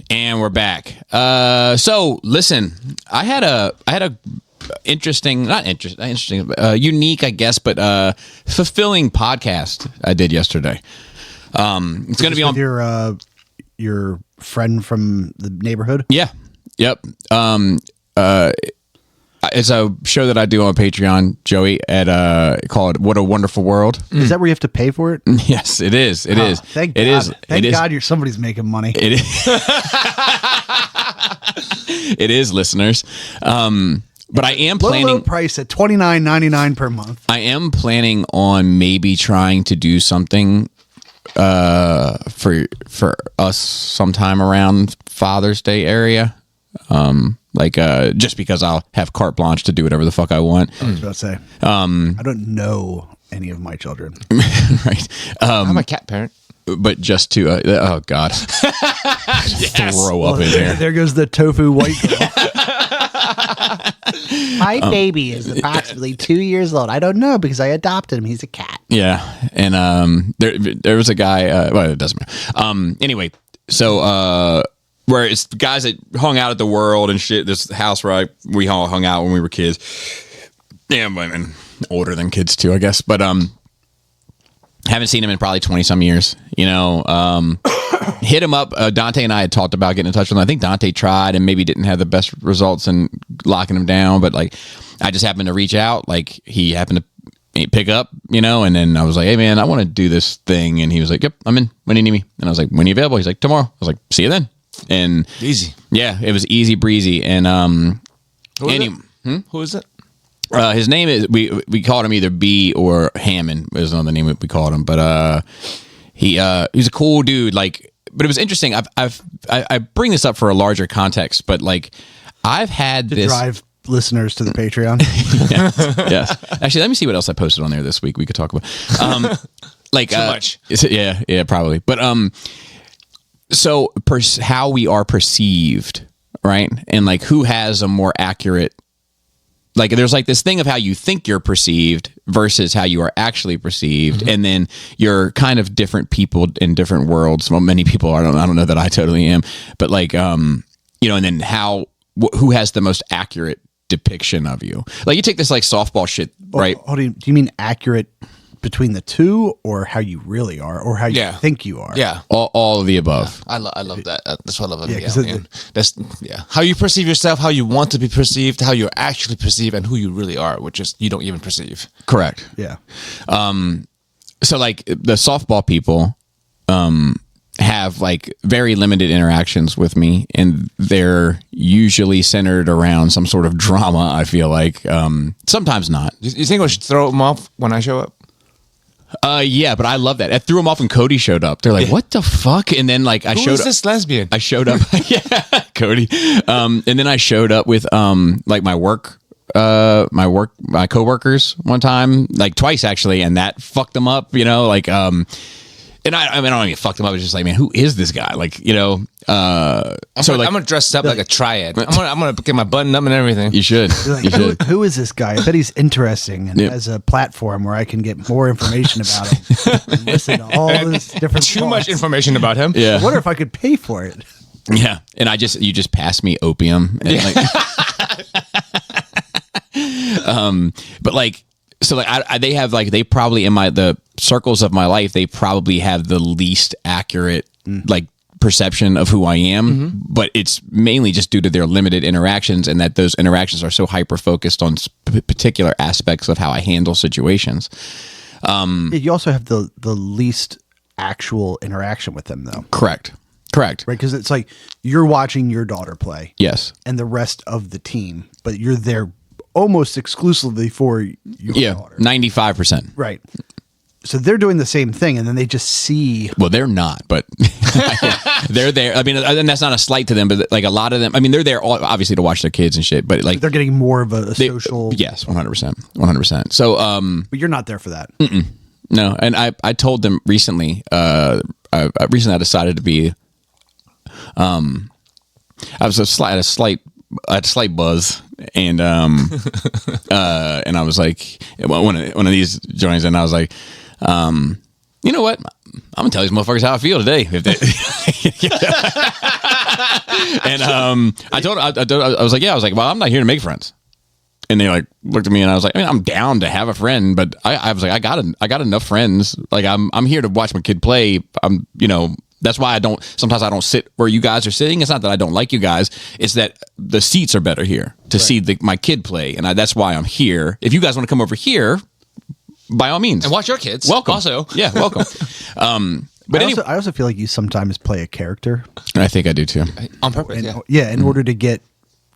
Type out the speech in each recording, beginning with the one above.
And we're back. So listen, I had a unique, I guess, but fulfilling podcast I did yesterday. It's going to be on your friend from the neighborhood. Yeah. Yep. It's a show that I do on Patreon, Joey, called What a Wonderful World. Is that where you have to pay for it? Yes, it is. It is. Thank God. Thank God somebody's making money. It is. It is, listeners. But I am planning low price at $29.99 per month. I am planning on maybe trying to do something for us sometime around Father's Day area. Just because I'll have carte blanche to do whatever the fuck I want. I was about to say, I don't know any of my children. Right. I'm a cat parent. But just to, oh God. Throw up in there. There goes the tofu white girl. My baby is approximately 2 years old. I don't know because I adopted him. He's a cat. Yeah. And there was a guy, well, it doesn't matter. Anyway, so where it's guys that hung out at the World and shit, this house where we all hung out when we were kids. Yeah, and older than kids too, I guess. But haven't seen him in probably 20 some years. You know, hit him up. Dante and I had talked about getting in touch with him. I think Dante tried and maybe didn't have the best results in locking him down. But like, I just happened to reach out. Like he happened to pick up, you know, and then I was like, hey man, I want to do this thing. And he was like, yep, I'm in. When do you need me? And I was like, when are you available? He's like, tomorrow. I was like, see you then. And easy. Yeah, it was easy breezy. And Who is it? His name is we called him either B or Hammond is another name we called him. But he's a cool dude. Like, but it was interesting. I bring this up for a larger context, but like I've had to this drive listeners to the Patreon. Yes. Actually, let me see what else I posted on there this week. We could talk about like too much. Yeah, probably. But so how we are perceived, right? And like who has a more accurate, like there's like this thing of how you think you're perceived versus how you are actually perceived. Mm-hmm. And then you're kind of different people in different worlds. Well, many people are, I don't know that I totally am, but like, you know, and then who has the most accurate depiction of you? Like you take this like softball shit, right? Do you mean accurate between the two, or how you really are, or how you think you are? Yeah, all of the above. Yeah. I love that. That's what I love. Yeah, that's how you perceive yourself, how you want to be perceived, how you're actually perceived, and who you really are, which is you don't even perceive. Correct. Yeah. So like the softball people have like very limited interactions with me, and they're usually centered around some sort of drama. I feel like sometimes not. You think I should throw them off when I show up? Yeah, but I love that. I threw them off when Cody showed up. They're like, "What the fuck?" And then like Who is this lesbian? I showed up. Yeah, Cody. And then I showed up with like my coworkers one time, like twice actually, and that fucked them up. You know, like and I mean, I don't even fuck them up. It's just like, man, who is this guy? Like, you know, I'm gonna dress up like a triad. I'm gonna get my button up and everything. You should. Like, you should. Who is this guy? I bet he's interesting and has a platform where I can get more information about him. And listen to all this different. Too much information about him. Yeah. I wonder if I could pay for it. Yeah, and you just pass me opium. And but like. So like they have like they probably in the circles of my life they probably have the least accurate like perception of who I am, but it's mainly just due to their limited interactions and that those interactions are so hyper focused on particular aspects of how I handle situations. You also have the least actual interaction with them though. Correct. Right, because it's like you're watching your daughter play. Yes. And the rest of the team, but you're there almost exclusively for your daughter. 95%. Right. So they're doing the same thing, and then they just see. Well, they're not, but they're there. I mean, and that's not a slight to them, but like a lot of them. I mean, they're there obviously to watch their kids and shit, but like they're getting more of a social. Yes, 100%. So, but you're not there for that. No, and I told them recently. I decided to be. I was at a slight buzz. And and I was like, one of these joints, and I was like, you know what? I'm gonna tell these motherfuckers how I feel today. If they, and I was like, well, I'm not here to make friends. And they like looked at me and I was like, I mean, I'm down to have a friend, but I was like, I got enough friends. Like I'm here to watch my kid play. That's why sometimes I don't sit where you guys are sitting. It's not that I don't like you guys. It's that the seats are better here to see my kid play. And that's why I'm here. If you guys want to come over here, by all means. And watch your kids. Welcome. Also. Yeah, welcome. But I also feel like you sometimes play a character. I think I do too. On purpose, In order to get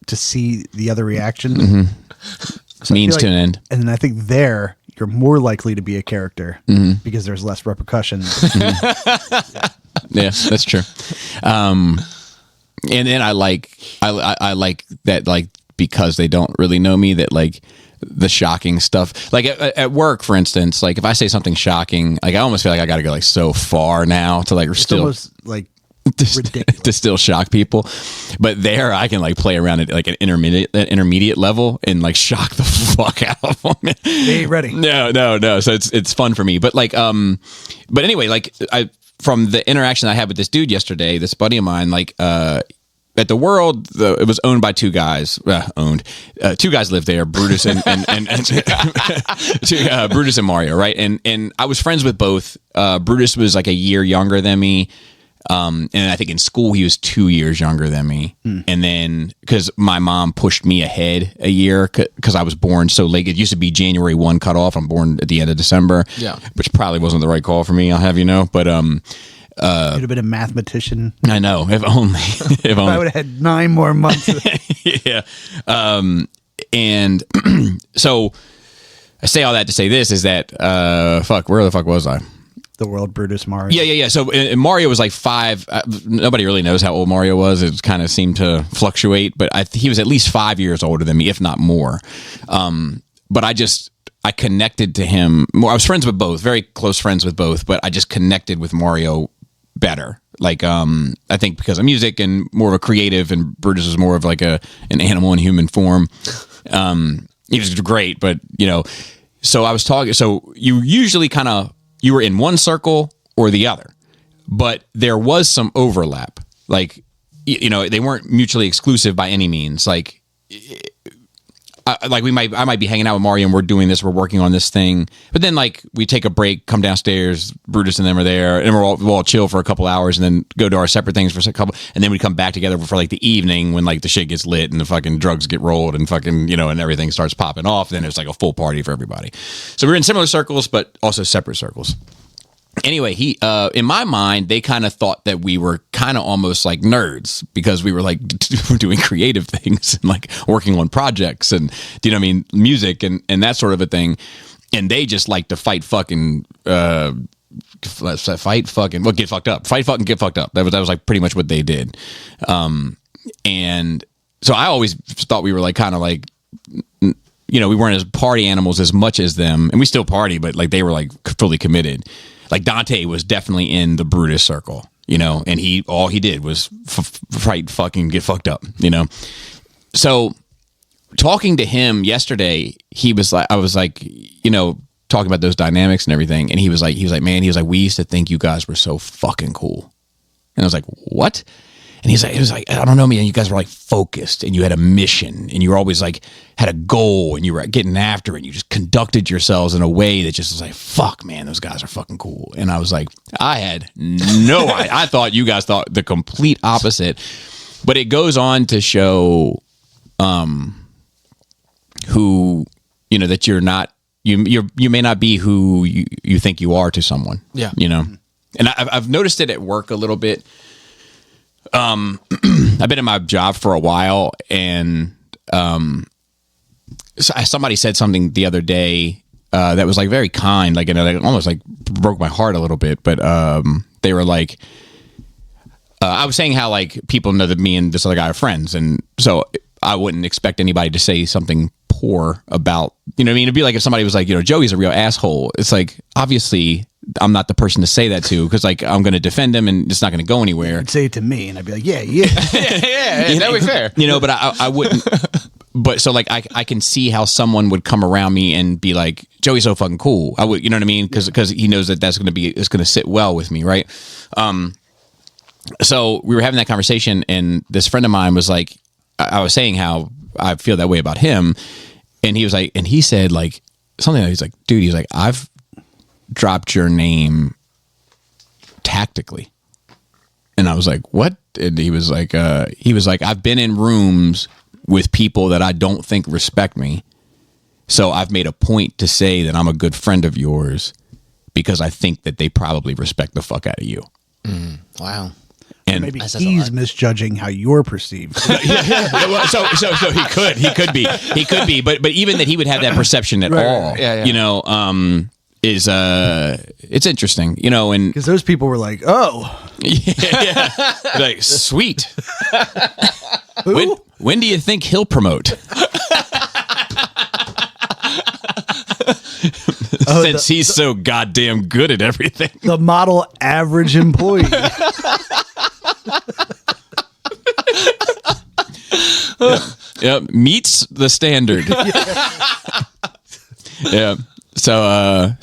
to see the other reaction. So Means to an end. And then I think there you're more likely to be a character because there's less repercussions. Yeah, that's true. And then I like that, like, because they don't really know me, that like the shocking stuff, like at work, for instance, like if I say something shocking, like I almost feel like I got to go like so far now to like It's still almost like ridiculous to still shock people. But there I can like play around at like an intermediate level and like shock the fuck out of them. They ain't ready. No. So it's fun for me. But like, but anyway, like from the interaction I had with this dude yesterday, this buddy of mine, like, at the World, it was owned by two guys. Two guys lived there, Brutus and Brutus and Mario, right? And I was friends with both. Brutus was like a year younger than me, and I think in school he was 2 years younger than me. And then because my mom pushed me ahead a year because I was born so late. It used to be January 1 cutoff. I'm born at the end of December. Yeah, which probably wasn't the right call for me. I'll have you know, but Could have been a mathematician. I know. If only. If only. I would have had 9 more months. Yeah. And so I say all that to say this is that, where the fuck was I? The World, Brutus, Mario. Yeah. So Mario was like 5. Nobody really knows how old Mario was. It kind of seemed to fluctuate, but he was at least 5 years older than me, if not more. But I connected to him more. I was friends with both, very close friends with both, but I just connected with Mario better. Like, I think because of music and more of a creative, and Brutus was more of like an animal in human form. He was great, but so I was talking, so you usually you were in one circle or the other, but there was some overlap. Like, they weren't mutually exclusive by any means. Like, I might be hanging out with Mario and we're doing this, we're working on this thing, but then like we take a break, come downstairs, Brutus and them are there, and we'll all chill for a couple hours and then go to our separate things for a couple, and then we come back together for like the evening when like the shit gets lit and the fucking drugs get rolled and fucking, and everything starts popping off. Then it's like a full party for everybody. So we're in similar circles, but also separate circles. Anyway, he in my mind, they kind of thought that we were kind of almost like nerds because we were like doing creative things and like working on projects and music and that sort of a thing. And they just like to fight fucking get fucked up. Fight fucking get fucked up. That was like pretty much what they did. And so I always thought we were like kind of like, we weren't as party animals as much as them, and we still party, but like they were like fully committed. Like Dante was definitely in the Brutus circle, and all he did was fight, fucking get fucked up, So talking to him yesterday, he was like, I was like, talking about those dynamics and everything, and he was like, man, we used to think you guys were so fucking cool, and I was like, what? And he was like, I don't know, man. You guys were like focused, and you had a mission, and you were always like had a goal, and you were getting after it. And you just conducted yourselves in a way that just was like, fuck, man, those guys are fucking cool. And I was like, I had no idea. I thought you guys thought the complete opposite. But it goes on to show, who that you're not. You may not be who you think you are to someone. Yeah. And I've noticed it at work a little bit. I've been in my job for a while, and somebody said something the other day that was like very kind, like, it almost like broke my heart a little bit. But they were like, I was saying how like people know that me and this other guy are friends, and so I wouldn't expect anybody to say something poor about, it'd be like if somebody was like, Joey's a real asshole. It's like, obviously I'm not the person to say that to, because like I'm going to defend him and it's not going to go anywhere. You'd say it to me and I'd be like, yeah. Yeah, that would be fair. But I wouldn't. But so like I can see how someone would come around me and be like, Joey's so fucking cool. I would, you know what I mean? Because he knows that it's going to sit well with me, right? So we were having that conversation, and this friend of mine was like, I was saying how I feel that way about him, and he was like, and he said like something. He's like, dude, he's like, I've dropped your name tactically, and I was like, what? And he was like, I've been in rooms with people that I don't think respect me, so I've made a point to say that I'm a good friend of yours because I think that they probably respect the fuck out of you. Wow. And Maybe he's misjudging how you're perceived. so he could be, but even that he would have that perception at all, Yeah. you know, is it's interesting, you know, and Because those people were like, oh, like sweet. When do you think he'll promote? Since he's so goddamn good at everything. the model average employee. Yep, meets the standard. Yeah. So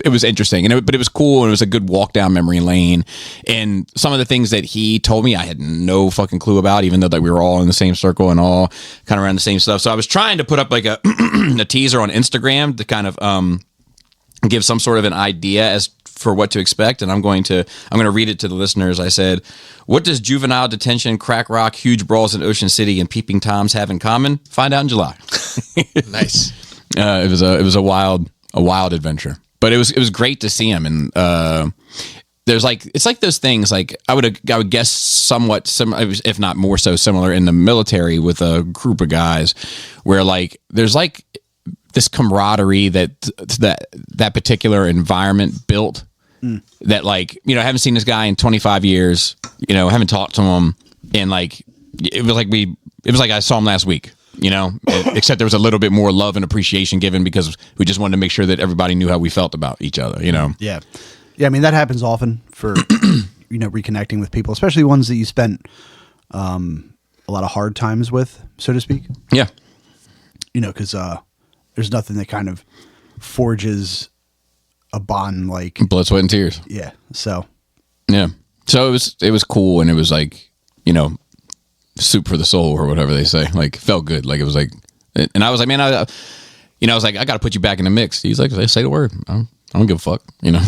it was interesting, but it was cool, and it was a good walk down memory lane. And some of the things that he told me, I had no fucking clue about, even though that we were all in the same circle and all kind of around the same stuff. So I was trying to put up like a a teaser on Instagram to kind of give some sort of an idea as for what to expect, and I'm going to read it to the listeners. I said, "What does juvenile detention, crack rock, huge brawls in Ocean City, and peeping toms have in common? Find out in July." Nice. It was a wild adventure, but it was great to see him. And there's like, it's like those things, like I would guess somewhat similar, if not more so similar in the military with a group of guys where like there's like this camaraderie that particular environment built. That like, you know, I haven't seen this guy in 25 years, you know, haven't talked to him, and like it was like I saw him last week. You know, except there was a little bit more love and appreciation given because we just wanted to make sure that everybody knew how we felt about each other, you know? Yeah. I mean, that happens often for, you know, reconnecting with people, especially ones that you spent a lot of hard times with, so to speak. Yeah. You know, because there's nothing that kind of forges a bond like, Blood, sweat, and tears. yeah. So, Yeah. So it was cool, and it was like, you know, soup for the soul or whatever they say. Like, felt good. Like, it was like, and I was like, man, I was like, I got to put you back in the mix. He's like, say the word. I don't give a fuck. You know,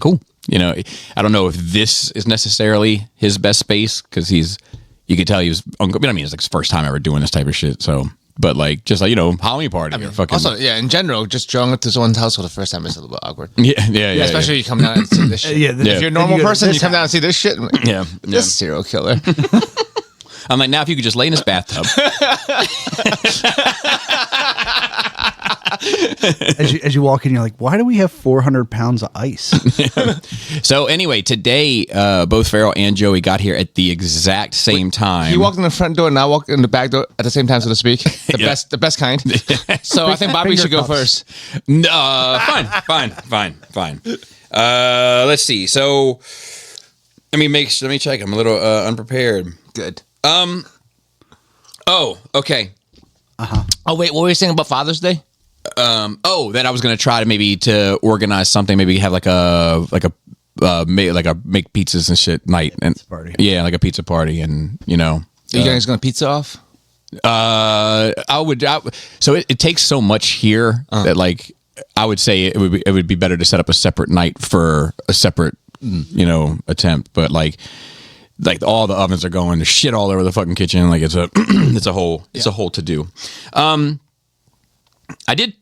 cool. You know, I don't know if this is necessarily his best space because you could tell he was, I mean, it's like his first time ever doing this type of shit. So, but like, just like, you know, Halloween party or fucking. Also, yeah, in general, just showing up to someone's house for the first time is a little bit awkward. Yeah. Especially you come down and see this shit. If you're a normal person, you come down and see this shit. Like, Yeah. This serial killer. I'm like, now if you could just lay in this bathtub. as you walk in, you're like, why do we have 400 pounds of ice? So anyway, today, both Farrell and Joey got here at the exact same time. He walked in the front door and I walked in the back door at the same time, so to speak. The best kind. So I think Bobby Finger should go cups. first. Fine. Let's see. So let me check. I'm a little unprepared. Good. Oh, okay. Oh wait, what were you saying about Father's Day? That I was going to try to organize something, maybe have like a make pizzas and shit night and party. Yeah, like a pizza party, and you know, Are you guys going to pizza off? so it takes so much here that like I would say it would be better to set up a separate night for a separate attempt, but like all the ovens are going to shit all over the fucking kitchen. Like it's a whole to do. I did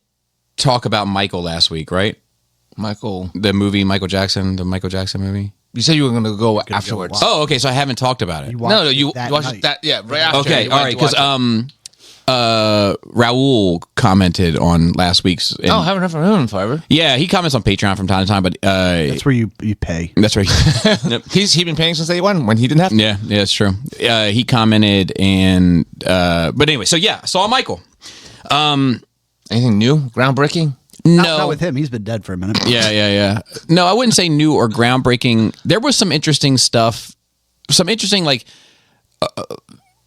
talk about Michael last week, right? The movie the Michael Jackson movie. You said you were going to go afterwards. Oh, okay. So I haven't talked about it. You You that watched night. that. Yeah, right after. Okay, You all went right. to Because watch it. Raul commented on last week's. And, I haven't heard from him in forever. yeah, he comments on Patreon from time to time, but That's where you pay. that's right. Yep. He's been paying since day one when he didn't have to. Yeah, it's true. He commented, and but anyway, so yeah, saw Michael. Anything new, groundbreaking? Not with him. He's been dead for a minute. Yeah. No, I wouldn't say new or groundbreaking. There was some interesting stuff. Some interesting, like,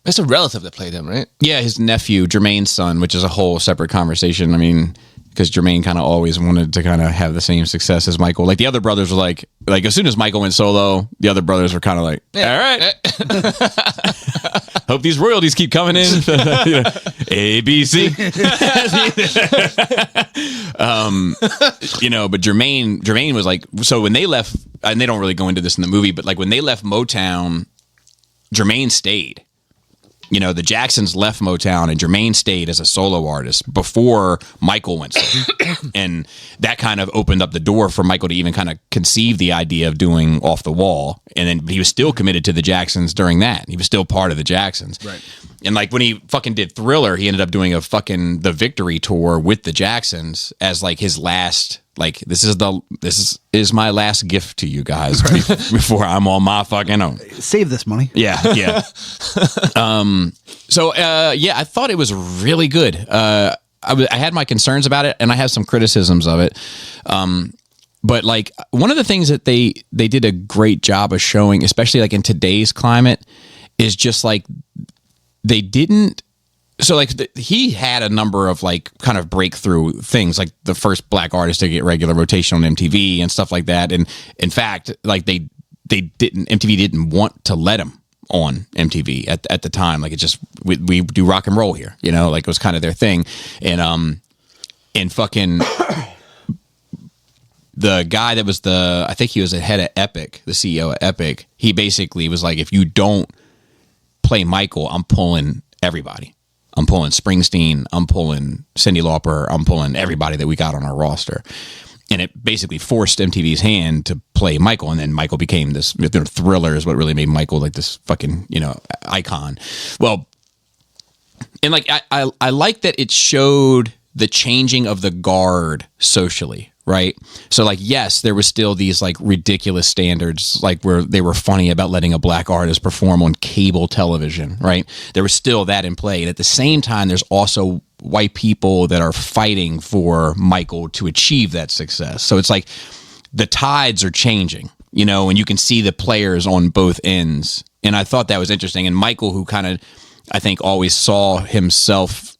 It's a relative that played him, right? yeah, his nephew, Jermaine's son, which is a whole separate conversation. I mean, because Jermaine kind of always wanted to kind of have the same success as Michael. Like the other brothers were like as soon as Michael went solo, the other brothers were kind of like, all right, hope these royalties keep coming in. You know, A, B, C. You know, but Jermaine was like, so when they left, and they don't really go into this in the movie, but like when they left Motown, Jermaine stayed. You know, the Jacksons left Motown and Jermaine stayed as a solo artist before Michael went solo. And that kind of opened up the door for Michael to even kind of conceive the idea of doing Off the Wall. And then he was still committed to the Jacksons during that. He was still part of the Jacksons. Right. And like when he fucking did Thriller, he ended up doing the Victory tour with the Jacksons as like his last, like this is my last gift to you guys before I'm on my fucking own. Save this money. Yeah. So I thought it was really good. I had my concerns about it, and I have some criticisms of it. But like one of the things that they did a great job of showing, especially like in today's climate, is just like they didn't. So like he had a number of like kind of breakthrough things, like the first black artist to get regular rotation on MTV and stuff like that. And in fact, like MTV didn't want to let him on MTV at the time. Like it just, we do rock and roll here, you know, like it was kind of their thing. And fucking the guy that was I think he was the head of Epic, the CEO of Epic. He basically was like, if you don't play Michael, I'm pulling everybody. I'm pulling Springsteen, I'm pulling Cyndi Lauper, I'm pulling everybody that we got on our roster. And it basically forced MTV's hand to play Michael. And then Michael became this, Thriller is what really made Michael like this fucking, you know, icon. Well, and like, I like that it showed the changing of the guard socially. Right. So like, yes, there was still these like ridiculous standards, like where they were funny about letting a black artist perform on cable television. Right. There was still that in play. And at the same time, there's also white people that are fighting for Michael to achieve that success. So it's like the tides are changing, you know, and you can see the players on both ends. And I thought that was interesting. And Michael, who kind of, I think, always saw himself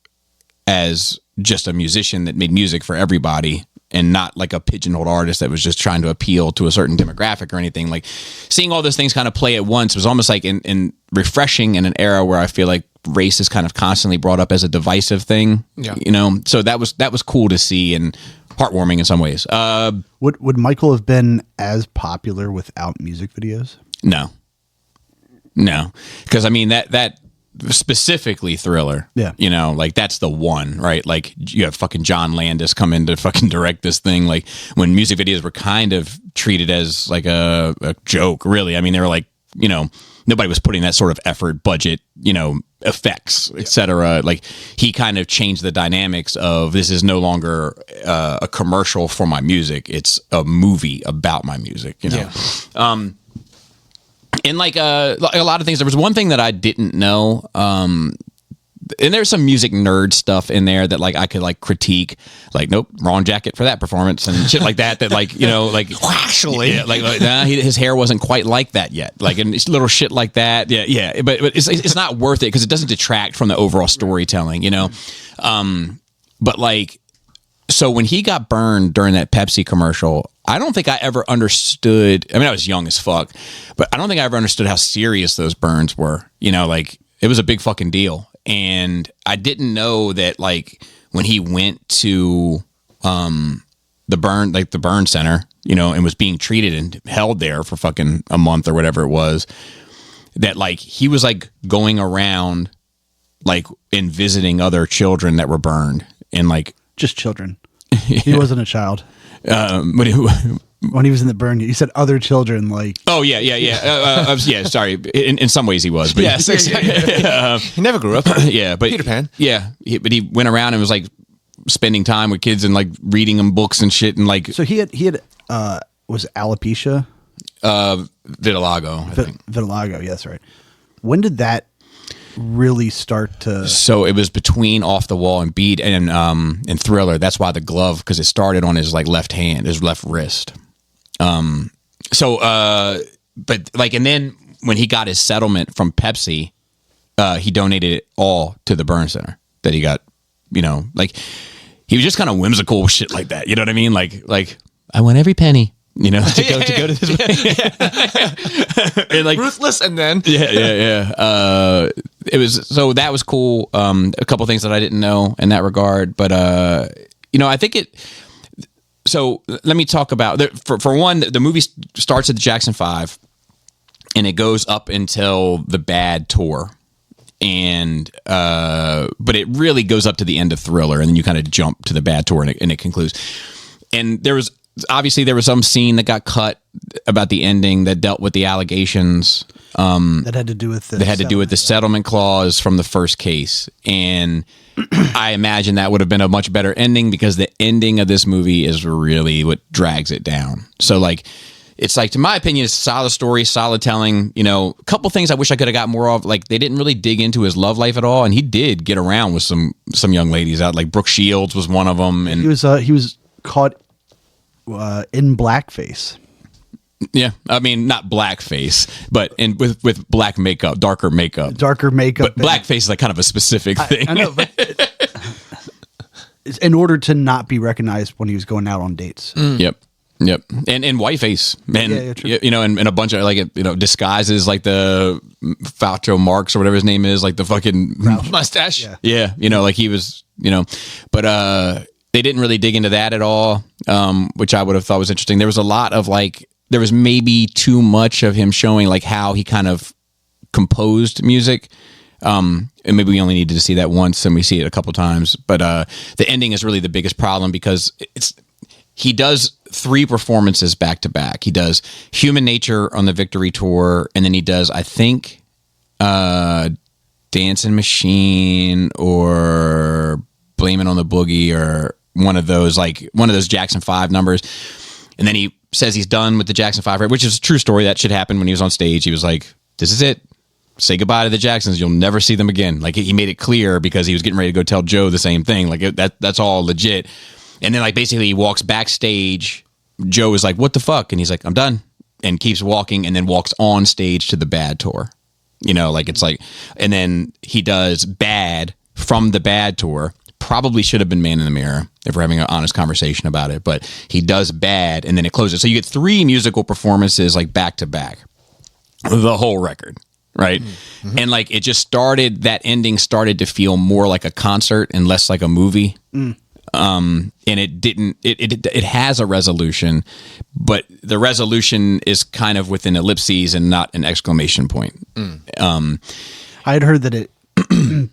as just a musician that made music for everybody, and not like a pigeonholed artist that was just trying to appeal to a certain demographic or anything. Like seeing all those things kind of play at once was almost like in refreshing in an era where I feel like race is kind of constantly brought up as a divisive thing. Yeah. You know, so that was cool to see and heartwarming in some ways. Would Michael have been as popular without music videos? No, because I mean that specifically Thriller. Yeah. You know, like that's the one, right? Like you have fucking John Landis come in to fucking direct this thing. Like when music videos were kind of treated as like a joke, really. I mean, they were like, you know, nobody was putting that sort of effort, budget, you know, effects, etc. Like he kind of changed the dynamics of this is no longer a commercial for my music. It's a movie about my music, you know? Yeah. And like a lot of things, there was one thing that I didn't know, and there's some music nerd stuff in there that like I could like critique, like nope, wrong jacket for that performance and shit like that. That like, you know, like actually, yeah, like nah, his hair wasn't quite like that yet. Like and it's little shit like that. Yeah. But it's not worth it because it doesn't detract from the overall storytelling, you know. But like, so when he got burned during that Pepsi commercial, I don't think I ever understood. I mean, I was young as fuck, but I don't think I ever understood how serious those burns were. You know, like it was a big fucking deal. And I didn't know that like when he went to the burn center, you know, and was being treated and held there for fucking a month or whatever it was, that like he was like going around like and visiting other children that were burned and like just children. He wasn't a child. When he was in the burn, you said other children, like yeah. Yeah, sorry. In some ways, he was. But yes, he never grew up. Yeah, but Peter Pan. Yeah, but he went around and was like spending time with kids and like reading them books and shit and like. So he had was alopecia. Vitiligo. I think. Vitiligo. Yes, right. When did that really start to? So it was between Off the Wall and Beat and Thriller. That's why the glove, because it started on his like left hand, his left wrist. But like, and then when he got his settlement from Pepsi, he donated it all to the burn center that he got, you know, like he was just kind of whimsical with shit like that. You know what I mean? Like I want every penny. You know, to go to this. And like Ruthless, and then yeah. It was so that was cool. A couple things that I didn't know in that regard, but I think it. So let me talk about for one, the movie starts at the Jackson 5, and it goes up until the Bad tour, and but it really goes up to the end of Thriller, and then you kind of jump to the Bad tour, and it concludes. And there was some scene that got cut about the ending that dealt with the allegations that had to do with the settlement clause from the first case. And I imagine that would have been a much better ending, because the ending of this movie is really what drags it down. So like, it's like, to my opinion, it's a solid story, solid telling. A couple things I wish I could have got more of. Like, they didn't really dig into his love life at all, and he did get around with some young ladies out. Like Brooke Shields was one of them, and he was caught in blackface. Yeah, I mean, not blackface, but with black makeup, darker makeup. But blackface is like kind of a specific thing. I know, but in order to not be recognized when he was going out on dates. Yep. And whiteface, and and a bunch of like disguises, like the Fausto Marx or whatever his name is, like the fucking mustache. Yeah, like he was, but they didn't really dig into that at all, which I would have thought was interesting. There was a lot of there was maybe too much of him showing like how he kind of composed music. And maybe we only needed to see that once, and we see it a couple times. But the ending is really the biggest problem, because he does 3 performances back to back. He does Human Nature on the Victory Tour, and then he does, I think, Dancing Machine or Blame It on the Boogie, or one of those Jackson 5 numbers. And then he says he's done with the Jackson 5, which is a true story. That shit happened when he was on stage. He was like, this is it. Say goodbye to the Jacksons. You'll never see them again. Like, he made it clear, because he was getting ready to go tell Joe the same thing. Like, that's all legit. And then like basically he walks backstage. Joe is like, what the fuck? And he's like, I'm done. And keeps walking, and then walks on stage to the Bad tour. It's like, and then he does Bad from the Bad tour. Probably should have been Man in the Mirror if we're having an honest conversation about it, but he does Bad, and then it closes. So you get 3 musical performances like back to back, the whole record, right? Mm-hmm. And like, it just started, that ending started to feel more like a concert and less like a movie. And it didn't. It has a resolution, but the resolution is kind of with an ellipses and not an exclamation point. I had heard that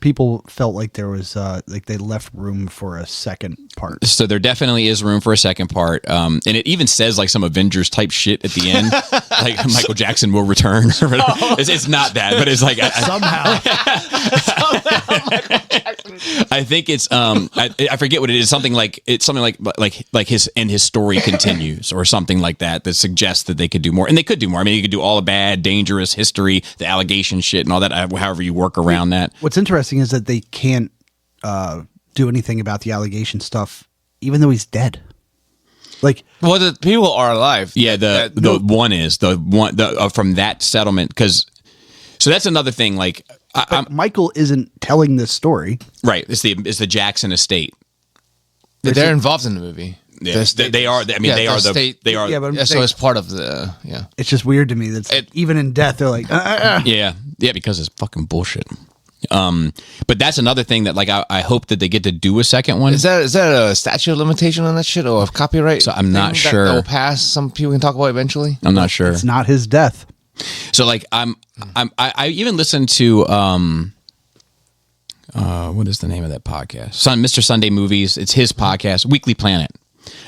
people felt like there was like they left room for a second part. So there definitely is room for a second part, and it even says like some Avengers type shit at the end, like Michael Jackson will return. It's not that, but it's like somehow. I think it's I forget what it is. Something like his story continues, or something like that suggests that they could do more, and they could do more. I mean, you could do all the bad, dangerous history, the allegation shit, and all that. However you work around that. What's interesting is that they can't do anything about the allegation stuff, even though he's dead. Like, well, the people are alive. Yeah, the one from that settlement, because. So that's another thing. Like, Michael isn't telling this story, right? It's the Jackson estate. They're involved in the movie. Yeah, they are. I mean, they are the state. They are. Yeah, but so it's part of the. Yeah, it's just weird to me that even in death they're like, yeah, because it's fucking bullshit. But that's another thing that like I hope that they get to do a second one. Is that a statute of limitation on that shit, or a copyright? So I'm not sure. That will pass. Some people can talk about eventually. I'm not sure. It's not his death. So like I even listened to what is the name of that podcast? Mr. Sunday Movies. It's his podcast, Weekly Planet.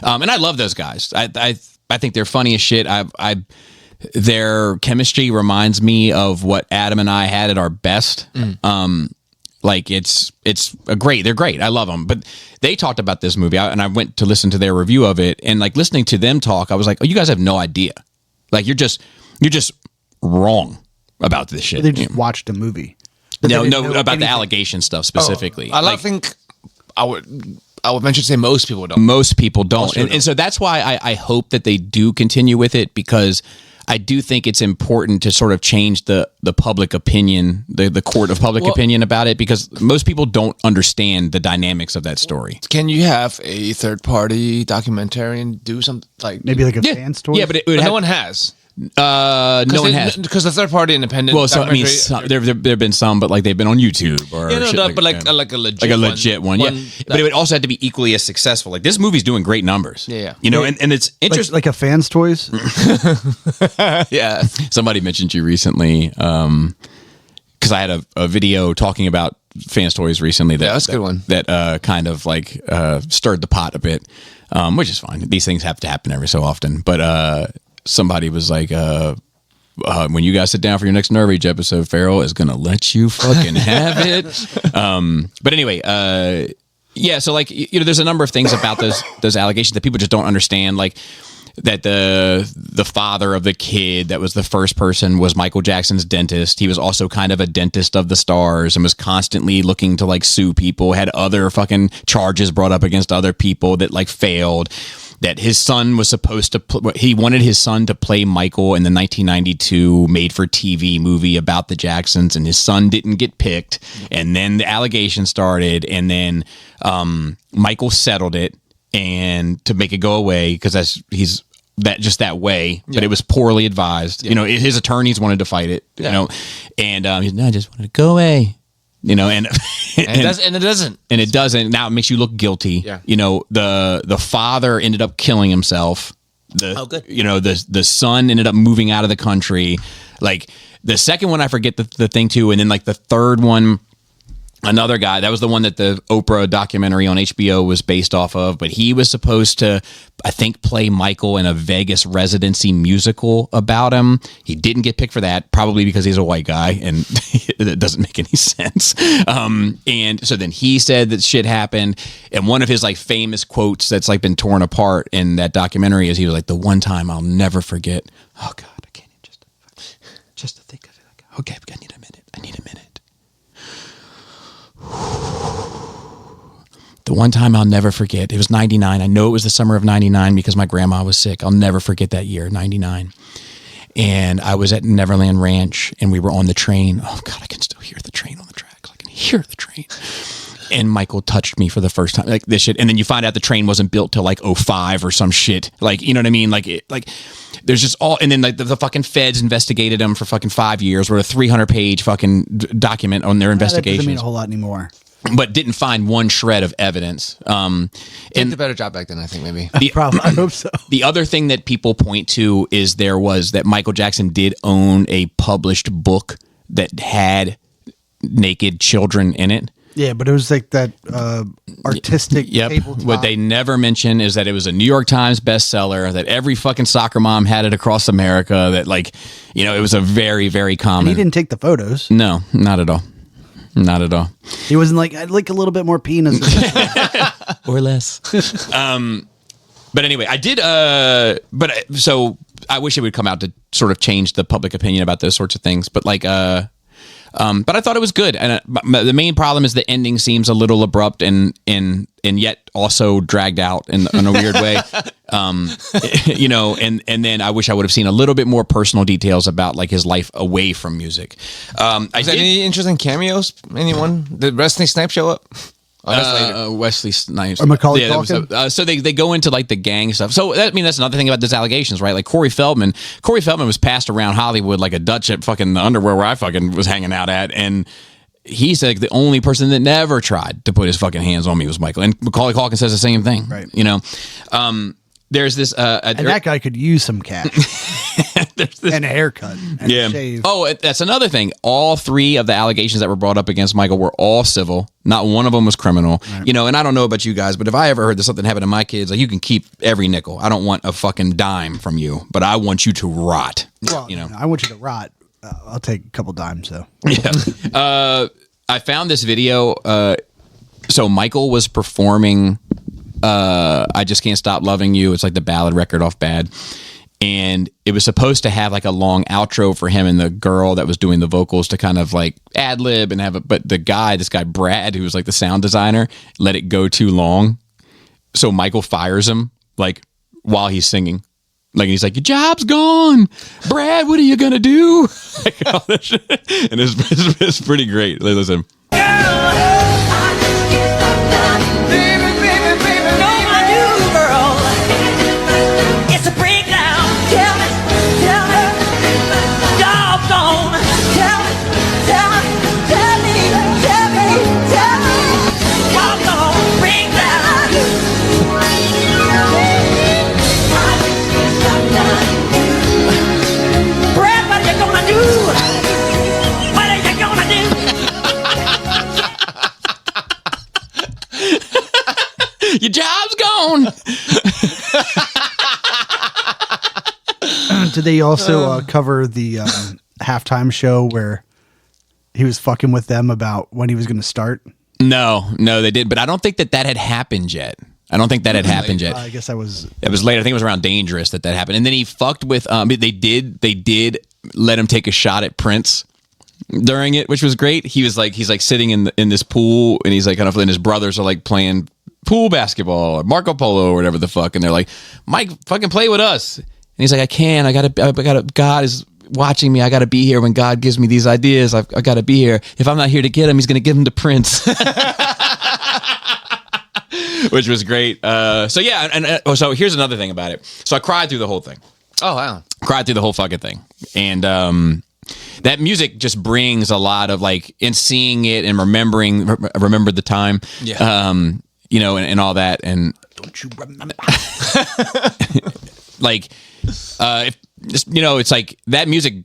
And I love those guys. I think they're funny as shit. Their chemistry reminds me of what Adam and I had at our best. Like they're great. I love them. But they talked about this movie, and I went to listen to their review of it, and like listening to them talk, I was like, oh, you guys have no idea. Like you're just wrong about this shit. They just watched a movie. No, about the allegation stuff specifically. I think I would venture to say most people don't. Most people don't. And so that's why I hope that they do continue with it, because I do think it's important to sort of change the public opinion, the court of public opinion about it, because most people don't understand the dynamics of that story. Can you have a third party documentarian do something like Maybe like a fan's toy. Yeah, but it would But have, no one has. no one has. Because the third party independent. Well, so I mean, documentary- there have been some, but like they've been on YouTube or Yeah, no, shit no, like, but like yeah. like a legit like a legit one, yeah. that- But it would also have to be equally as successful. Like this movie's doing great numbers. Yeah. You know, and it's interesting. like a fan's toys. yeah. Somebody mentioned you recently, because I had a video talking about fans toys recently. That's a good one. That kind of like stirred the pot a bit, which is fine. These things have to happen every so often. But somebody was like, when you guys sit down for your next Nerve Age episode, Farrell is gonna let you fucking have it. But anyway, yeah. So like, you know, there's a number of things about those allegations that people just don't understand. Like that the father of the kid that was the first person was Michael Jackson's dentist. He was also kind of a dentist of the stars and was constantly looking to like sue people. Had other fucking charges brought up against other people that like failed. That his son was supposed to he wanted his son to play Michael in the 1992 made-for-TV movie about the Jacksons, and his son didn't get picked. And then the allegation started, and then Michael settled it and to make it go away because he's that way. But it was poorly advised. You know, his attorneys wanted to fight it. You know, and he's no, I just wanted to go away. You know, and And it doesn't. And it doesn't. Now it makes you look guilty. Yeah. You know, the father ended up killing himself. Good. You know, the son ended up moving out of the country. Like the second one, I forget the thing too. And then like the third one, another guy, that was the one that the Oprah documentary on HBO was based off of, but he was supposed to, I think, play Michael in a Vegas residency musical about him. He didn't get picked for that, probably because he's a white guy, and it doesn't make any sense. And so then he said that shit happened, and one of his like famous quotes that's like been torn apart in that documentary is he was like, the one time I'll never forget. Oh God, I can't even just to think of it. Like, okay, I need a minute. The one time I'll never forget, it was 99. I know it was the summer of 99 because my grandma was sick. I'll never forget that year, 99. And I was at Neverland Ranch and we were on the train. Oh God, I can still hear the train on the tracks. I can hear the train. And Michael touched me for the first time, like this shit. And then you find out the train wasn't built till like 05 or some shit. Like, you know what I mean? Like, there's just all, and then like the fucking feds investigated him for fucking 5 years, wrote a 300-page fucking document on their That investigations. doesn't mean a whole lot anymore. But didn't find one shred of evidence. Did And a better job back then, I think, maybe. Probably. I hope so. the other thing that people point to is there was that Michael Jackson did own a published book that had naked children in it. Yeah, but it was like that artistic Yep. tabletop. What they never mention is that it was a New York Times bestseller, that every fucking soccer mom had it across America, that like, you know, it was a very, very And common. he didn't take the photos. No, not at all. Not at all. He wasn't like, I'd like a little bit more penis. Or less. But anyway, I did. So I wish it would come out to sort of change the public opinion about those sorts of things. But like, but I thought it was good. And the main problem is the ending seems a little abrupt and yet also dragged out in a weird way. You know, and then I wish I would have seen a little bit more personal details about like his life away from music. I Is there did. any interesting cameos? Anyone? Did Wesley Snipes show up? Oh, that's later. Wesley Snipes Or Macaulay that was Culkin? so they go into like the gang stuff. So I mean that's another thing about those allegations, right? Like Corey Feldman was passed around Hollywood like a Dutch at fucking the underwear where I fucking was hanging out at, and he's like the only person that never tried to put his fucking hands on me was Michael. And Macaulay Culkin says the same thing, Right. You know, there's this and that guy could use some cash. And a haircut. And a shave. Oh, that's another thing. All three of the allegations that were brought up against Michael were all civil. Not one of them was criminal. Right. You know, and I don't know about you guys, but if I ever heard that something happened to my kids, like you can keep every nickel. I don't want a fucking dime from you, but I want you to rot. Well, you know, I want you to rot. I'll take a couple dimes, though. yeah. I found this video. So Michael was performing I Just Can't Stop Loving You. It's like the ballad record off Bad. And it was supposed to have like a long outro for him and the girl that was doing the vocals to kind of like ad lib and have it. But this guy, Brad, who was like the sound designer, let it go too long. So Michael fires him like while he's singing. Like he's like, your job's gone, Brad. What are you gonna do? Like, all that shit. And it's pretty great. Like, listen. Your job's gone. Did they also cover the halftime show where he was fucking with them about when he was going to start? No, they didn't. But I don't think that had happened yet. I I guess It was later. I think it was around Dangerous that happened. And then he fucked with. They did let him take a shot at Prince during it, which was great. He's like sitting in this pool, and he's like kind of, and his brothers are like playing pool basketball or Marco Polo or whatever the fuck, and they're like, Mike, fucking play with us. And he's like, I can't. I gotta. God is watching me. I gotta be here when God gives me these ideas. I gotta be here. If I'm not here to get him, he's gonna give him to Prince. Which was great. So yeah, and so here's another thing about it. So I cried through the whole thing. Oh wow, cried through the whole fucking thing, and that music just brings a lot of like, in seeing it and remember the time. Yeah. You know, and all that, and Don't you remember? like, if you know, it's like that music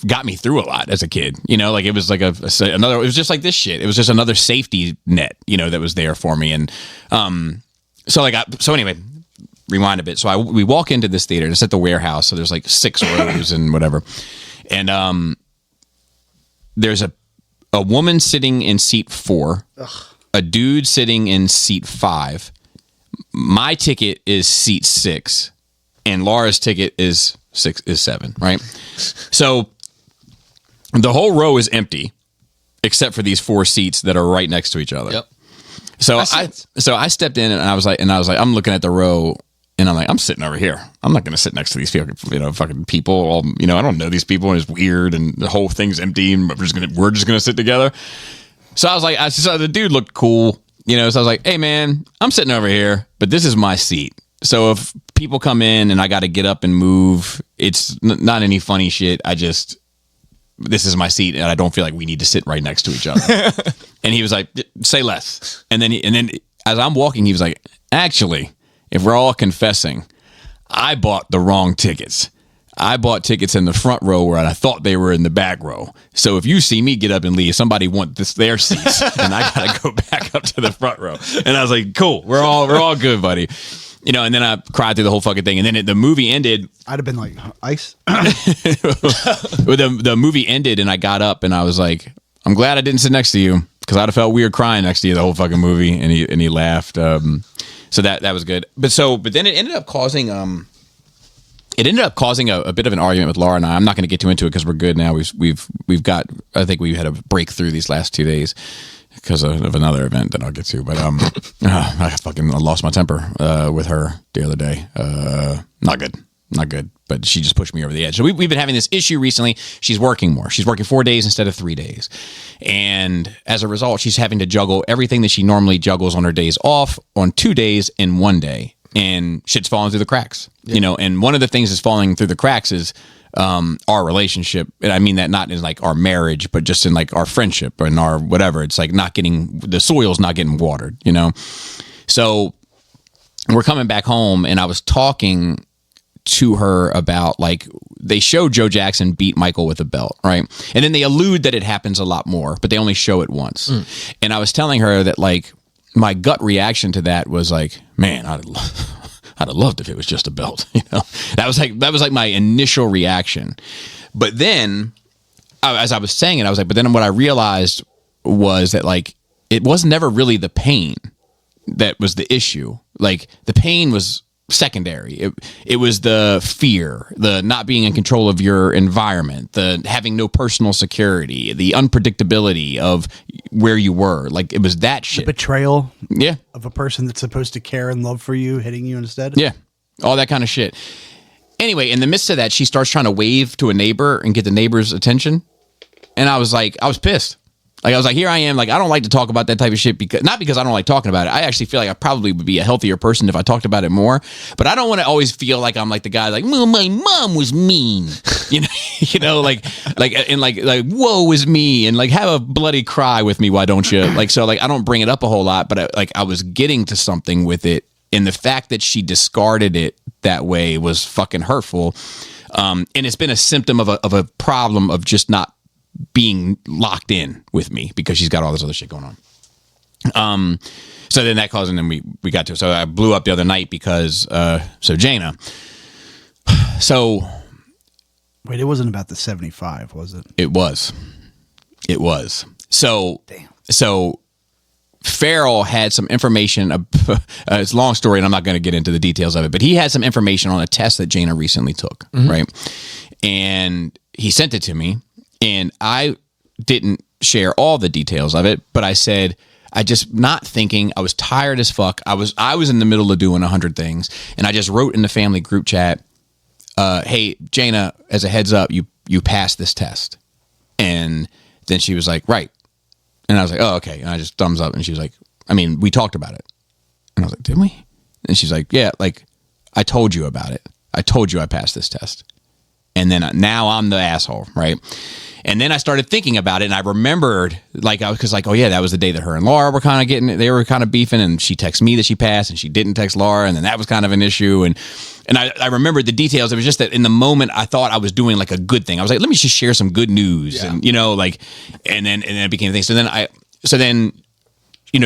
got me through a lot as a kid. You know, like it was like another. It was just like this shit. It was just another safety net, you know, that was there for me. And so anyway, rewind a bit. So we walk into this theater. It's at the Warehouse. So there's like 6 rows and whatever, and there's a woman sitting in seat 4. Ugh. A dude sitting in seat 5. My ticket is seat 6, and Laura's ticket is 7. Right. So the whole row is empty, except for these 4 seats that are right next to each other. Yep. So I stepped in, and I was like, I'm looking at the row, and I'm like, I'm sitting over here. I'm not going to sit next to these fucking people. All, you know, I don't know these people, and it's weird, and the whole thing's empty, and we're just gonna sit together. So I was like, so the dude looked cool, you know, so I was like, hey man, I'm sitting over here, but this is my seat. So if people come in and I got to get up and move, it's not any funny shit. This is my seat, and I don't feel like we need to sit right next to each other. And he was like, say less. And then as I'm walking, he was like, actually, if we're all confessing, I bought the wrong tickets. I bought tickets in the front row where I thought they were in the back row. So if you see me get up and leave, somebody wants their seats, and I gotta go back up to the front row. And I was like, cool, we're all good, buddy. You know, and then I cried through the whole fucking thing. And then the movie ended. I'd have been like, ice. The movie ended, and I got up, and I was like, I'm glad I didn't sit next to you, because I'd have felt weird crying next to you the whole fucking movie. And he laughed. So that was good. But then it ended up causing a bit of an argument with Laura and I. I'm not going to get too into it because we're good now. We've got. I think we had a breakthrough these last 2 days because of another event that I'll get to. But I fucking lost my temper with her the other day. Not good. But she just pushed me over the edge. So we've been having this issue recently. She's working more. She's working 4 days instead of 3 days, and as a result, she's having to juggle everything that she normally juggles on her days off on 2 days in 1 day. And shit's falling through the cracks, you know. And one of the things that's falling through the cracks is our relationship. And I mean that not in like our marriage, but just in like our friendship and our whatever. It's like the soil's not getting watered, you know. So we're coming back home, and I was talking to her about, like, they show Joe Jackson beat Michael with a belt, right? And then they allude that it happens a lot more, but they only show it once. And I was telling her that, like, my gut reaction to that was like, man, I'd have loved if it was just a belt, you know. That was like my initial reaction. But then, as I was saying it, I was like, but then what I realized was that, like, it was never really the pain that was the issue. Like, the pain was secondary. It was the fear, the not being in control of your environment, the having no personal security, the unpredictability of where you were. Like, it was that shit. The betrayal, yeah, of a person that's supposed to care and love for you hitting you instead. Yeah, all that kind of shit. Anyway, in the midst of that, she starts trying to wave to a neighbor and get the neighbor's attention. And I was pissed. Like, I was like, here I am. Like, I don't like to talk about that type of shit not because I don't like talking about it. I actually feel like I probably would be a healthier person if I talked about it more. But I don't want to always feel like I'm like the guy, like, well, my mom was mean, like woe is me, and like have a bloody cry with me. Why don't you? Like, so like I don't bring it up a whole lot, but I was getting to something with it, and the fact that she discarded it that way was fucking hurtful. And it's been a symptom of a problem of just not being locked in with me because she's got all this other shit going on. So then that caused, and then we got to it. So I blew up the other night because Jaina. So wait, it wasn't about the 75, was it? It was. So damn. So Farrell had some information. It's a long story, and I'm not going to get into the details of it. But he had some information on a test that Jaina recently took, right? And he sent it to me. And I didn't share all the details of it, but I said, I just not thinking. I was tired as fuck. I was in the middle of doing 100 things, and I just wrote in the family group chat, "Hey, Jaina, as a heads up, you passed this test." And then she was like, "Right," and I was like, "Oh, okay." And I just thumbs up, and she was like, "I mean, we talked about it," and I was like, "Did we?" And she's like, "Yeah, like I told you about it. I told you I passed this test." And then now I'm the asshole, right? And then I started thinking about it, and I remembered, like, I was like, oh yeah, that was the day that her and Laura were kind of they were kind of beefing, and she texted me that she passed, and she didn't text Laura, and then that was kind of an issue, and I remembered the details. It was just that in the moment, I thought I was doing like a good thing. I was like, let me just share some good news, and and then it became a thing. So then,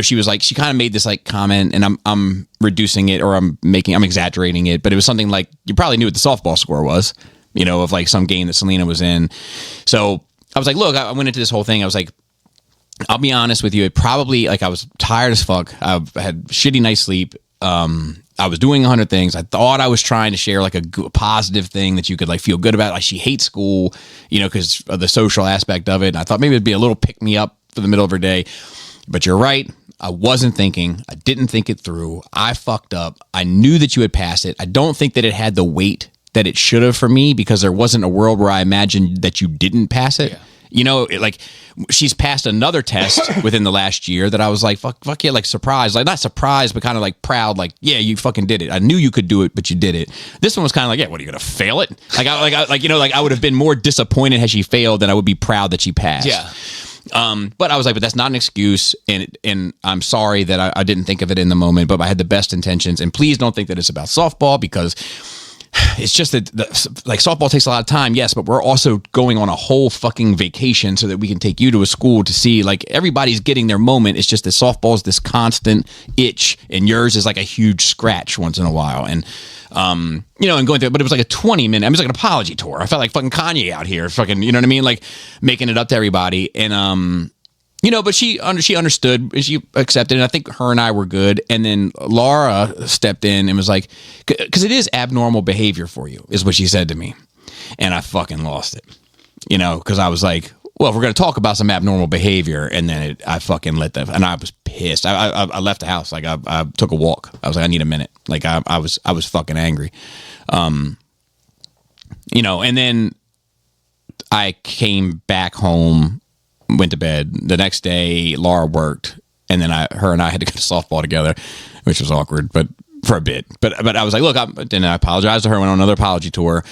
she was like, she kind of made this like comment, and I'm reducing it, or I'm exaggerating it, but it was something like, you probably knew what the softball score was. Of like some game that Selena was in. So I was like, look, I went into this whole thing. I was like, I'll be honest with you. It probably, like, I was tired as fuck. I had shitty night's sleep. I was doing 100 things. I thought I was trying to share like a positive thing that you could like feel good about. Like, she hates school, because of the social aspect of it. And I thought maybe it'd be a little pick me up for the middle of her day. But you're right. I wasn't thinking. I didn't think it through. I fucked up. I knew that you had passed it. I don't think that it had the weight that it should have for me, because there wasn't a world where I imagined that you didn't pass it. Yeah. Like, she's passed another test within the last year that I was like, fuck yeah, like surprised, like not surprised, but kind of like proud, like, yeah, you fucking did it. I knew you could do it, but you did it. This one was kind of like, yeah, what, are you gonna fail it? I would have been more disappointed had she failed than I would be proud that she passed. Yeah. But I was like, but that's not an excuse, and I'm sorry that I didn't think of it in the moment, but I had the best intentions, and please don't think that it's about softball, because it's just that like softball takes a lot of time, yes, but we're also going on a whole fucking vacation so that we can take you to a school to see, like, everybody's getting their moment. It's just that softball's this constant itch, and yours is like a huge scratch once in a while. And and going through, but it was like a 20-minute, it was like an apology tour. I felt like fucking Kanye out here, fucking, you know what I mean? Like, making it up to everybody. And but she understood, she accepted, and I think her and I were good. And then Laura stepped in and was like, because it is abnormal behavior for you, is what she said to me. And I fucking lost it, because I was like, well, if we're going to talk about some abnormal behavior, and then I fucking let that, and I was pissed. I left the house. Like, I took a walk. I was like, I need a minute. Like, I was fucking angry. And then I came back home, went to bed. The next day, Laura worked, and then her and I had to go to softball together, which was awkward, but for a bit. But I was like, look, then I apologized to her. Went on another apology tour,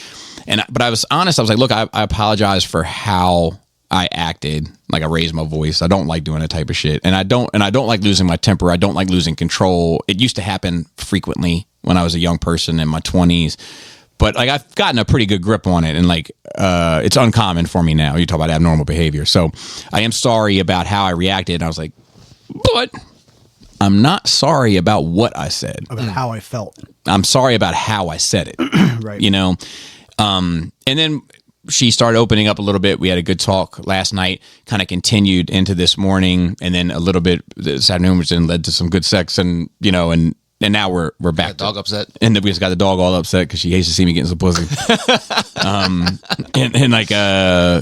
but I was honest. I was like, look, I apologize for how I acted. Like, I raised my voice. I don't like doing that type of shit, and I don't like losing my temper. I don't like losing control. It used to happen frequently when I was a young person in my 20s. But like, I've gotten a pretty good grip on it, and like, it's uncommon for me now. You talk about abnormal behavior. So I am sorry about how I reacted. And I was like, but I'm not sorry about what I said. About how I felt. I'm sorry about how I said it. Right. And then she started opening up a little bit. We had a good talk last night, kind of continued into this morning, and then a little bit this afternoon, which then led to some good sex, and and now we're back. Got the dog upset, and then we just got the dog all upset because she hates to see me getting some pussy.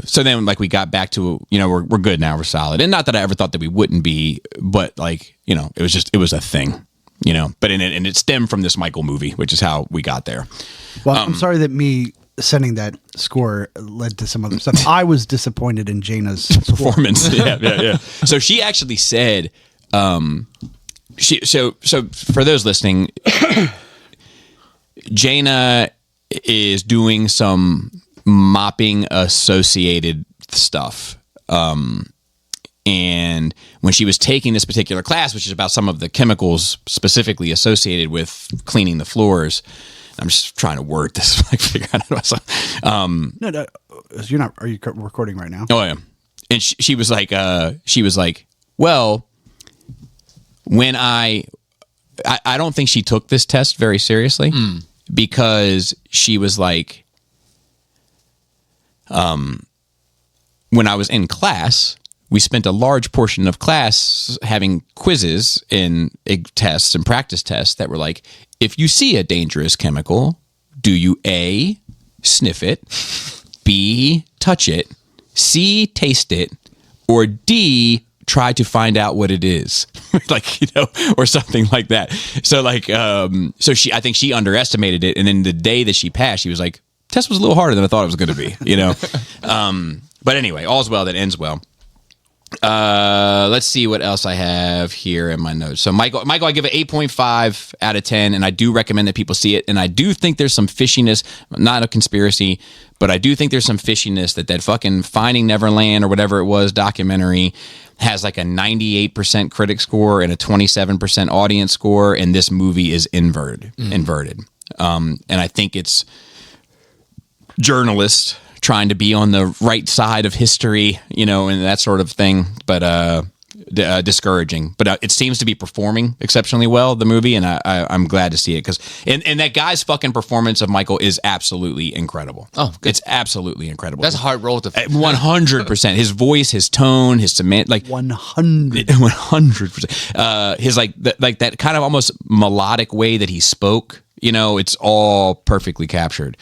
So then like we got back to we're good now, we're solid, and not that I ever thought that we wouldn't be, but like it was a thing. you know. But and it stemmed from this Michael movie, which is how we got there. Well, I'm sorry that me sending that score led to some other stuff. I was disappointed in Jaina's Performance. Yeah. So she actually said, so for those listening, Jaina is doing some mopping associated stuff. And when she was taking this particular class, which is about some of the chemicals specifically associated with cleaning the floors, I'm just trying to word this, like figure out how to. No, you're not. Are you recording right now? Oh, yeah. And she was like, well, when I don't think she took this test very seriously because she was like, when I was in class, we spent a large portion of class having quizzes and tests and practice tests that were like, if you see a dangerous chemical, do you A, sniff it, B, touch it, C, taste it, or D, try to find out what it is? Like, you know, or something like that. So like, I think she underestimated it. And then the day that she passed, she was like, test was a little harder than I thought it was going to be, you know? But anyway, all's well that ends well. Let's see what else I have here in my notes. So Michael, I give it 8.5 out of 10, and I do recommend that people see it. And I do think there's some fishiness, not a conspiracy, but I do think there's some fishiness that fucking Finding Neverland or whatever it was documentary has like a 98% critic score and a 27% audience score, and this movie is inverted. And I think it's journalists trying to be on the right side of history, you know, and that sort of thing, but discouraging. But it seems to be performing exceptionally well, the movie, and I'm glad to see it because and that guy's fucking performance of Michael is absolutely incredible. Oh, good. It's absolutely incredible. That's a hard role to 100%. His voice, his tone, his cement, like 100%. His like that kind of almost melodic way that he spoke. You know, it's all perfectly captured.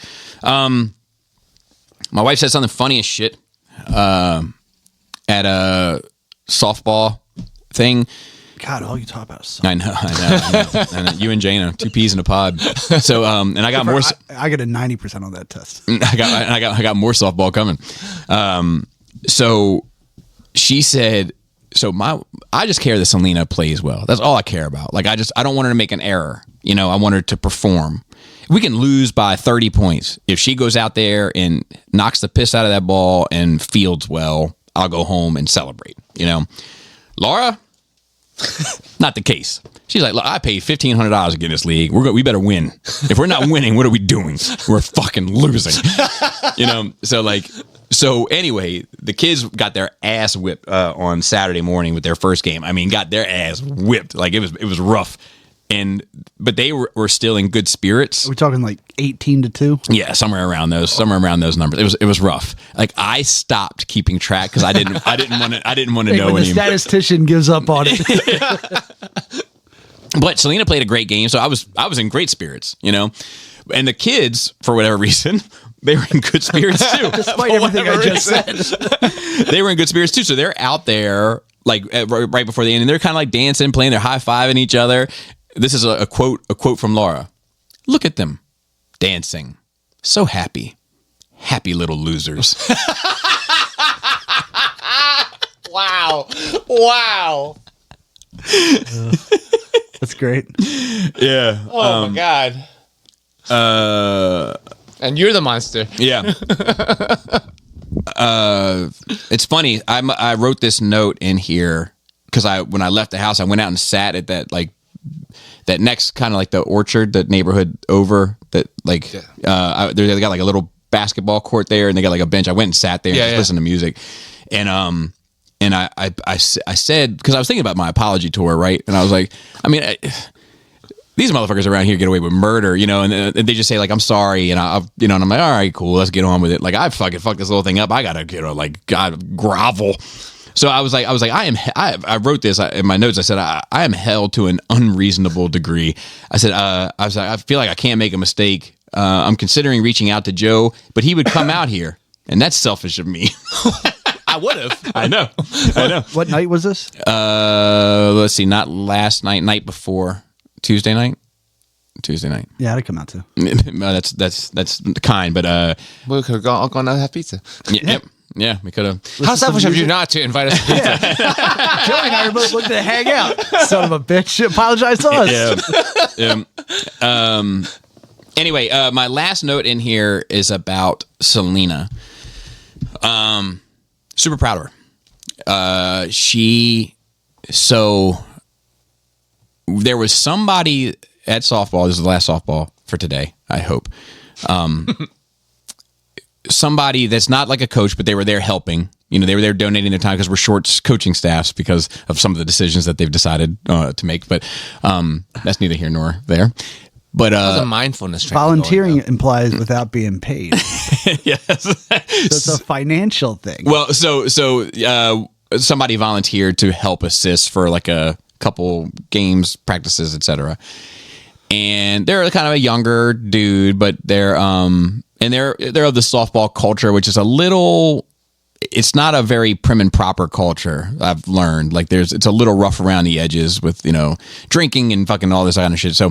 My wife said something funny as shit at a softball thing. God, all you talk about is I know. You and Jaina, two peas in a pod. So, and I got more. I got a 90% on that test. I got more softball coming. So she said, I just care that Selena plays well. That's all I care about. Like, I don't want her to make an error. You know, I want her to perform. We can lose by 30 points. If she goes out there and knocks the piss out of that ball and fields well, I'll go home and celebrate, you know. Laura, not the case. She's like, look, I paid $1,500 to get in this league. We better win. If we're not winning, what are we doing? We're fucking losing. You know, so anyway, the kids got their ass whipped on Saturday morning with their first game. I mean, got their ass whipped. Like, it was rough. But they were still in good spirits. Are we talking like 18-2? Yeah, somewhere around those numbers. It was rough. Like, I stopped keeping track because I didn't want to know when anymore. the statistician gives up on it. But Selena played a great game, so I was in great spirits, you know. And the kids, for whatever reason, they were in good spirits too. Despite everything I just said, they were in good spirits too. So they're out there like right before the end, and they're kind of like dancing, playing, they're high-fiving each other. This is a quote from Laura. Look at them dancing. So happy. Happy little losers. Wow. that's great. Yeah. Oh my God. And you're the monster. Yeah. It's funny. I wrote this note in here because when I left the house, I went out and sat at that next kind of like the orchard, the neighborhood over that, like, they got like a little basketball court there, and they got like a bench. I went and sat there and just listened to music, and I said, because I was thinking about my apology tour, right? And I was like, I mean, these motherfuckers around here get away with murder, you know, and they just say like, I'm sorry, and and I'm like, all right, cool, let's get on with it. Like, I fucking fucked this little thing up. I gotta, God, grovel. So I was like, I wrote this in my notes. I said, I am held to an unreasonable degree. I said, I feel like I can't make a mistake. I'm considering reaching out to Joe, but he would come out here, and that's selfish of me. I would have. I know. What night was this? Let's see, not last night, night before. Tuesday night. Yeah, I'd come out too. That's kind, but We could have all gone out and have pizza. yeah, we could have. How selfish of you not to invite us to pizza? Joey and I were both looking to hang out. Son of a bitch. Apologize to us. Anyway, my last note in here is about Selena. Super proud of her. There was somebody at softball. This is the last softball for today, I hope. Somebody that's not like a coach, but they were there helping. You know, they were there donating their time because we're short coaching staffs because of some of the decisions that they've decided to make. But that's neither here nor there. But There's a mindfulness training volunteering going, implies without being paid. yes, So it's a financial thing. well, so somebody volunteered to help assist for like a couple games, practices, etc. And they're kind of a younger dude, but they're of the softball culture, which is a little. It's not a very prim and proper culture. I've learned it's a little rough around the edges with drinking and fucking all this kind of shit. So.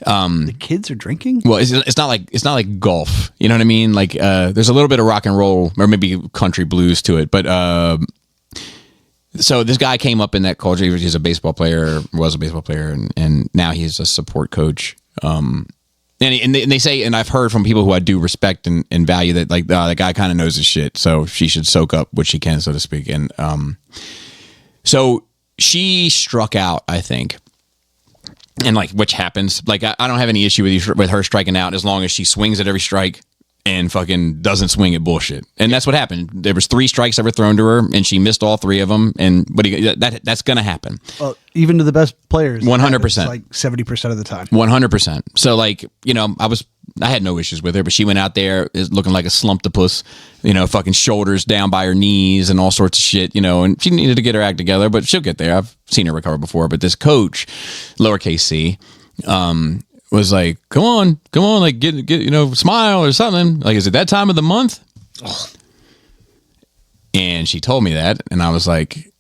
The kids are drinking? Well, it's not like golf. You know what I mean? Like there's a little bit of rock and roll or maybe country blues to it. But so this guy came up in that culture. He's a baseball player, was a baseball player, and now he's a support coach. And they say, and I've heard from people who I do respect and value that the guy kind of knows his shit, so she should soak up what she can, so to speak. And so she struck out, I think. And which happens, I don't have any issue with her striking out as long as she swings at every strike and fucking doesn't swing at bullshit. And that's what happened. There was 3 strikes that were thrown to her, and she missed all 3 of them. And that's gonna happen. Well, even to the best players, 100%, like 70% of the time. 100%. So I had no issues with her, but she went out there looking like a slumptopus, fucking shoulders down by her knees and all sorts of shit, and she needed to get her act together, but she'll get there. I've seen her recover before. But this coach, lowercase c, was like, come on, like get smile or something. Like, is it that time of the month? Oh. And she told me that, and I was like,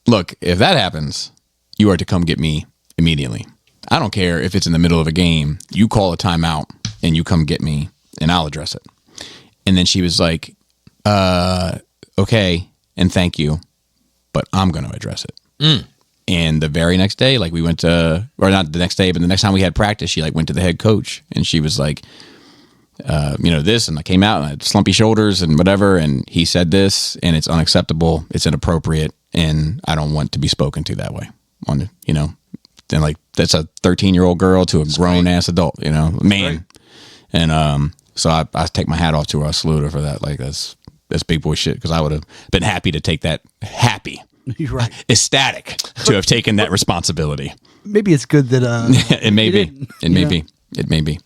look, if that happens, you are to come get me immediately. I don't care if it's in the middle of a game. You call a timeout and you come get me and I'll address it. And then she was like, okay, and thank you, but I'm going to address it. And the very next day, we went to, or not the next day, but the next time we had practice, she went to the head coach and she was like, this, and I came out and I had slumpy shoulders and whatever. And he said this, and it's unacceptable. It's inappropriate. And I don't want to be spoken to that way and that's a 13-year-old girl to a grown ass adult, man. Right. And, so I take my hat off to her. I salute her for that. That's big boy shit. Cause I would have been happy to take that You're right. Ecstatic to have taken that responsibility. Maybe it's good that, it may be. It may be. It may be.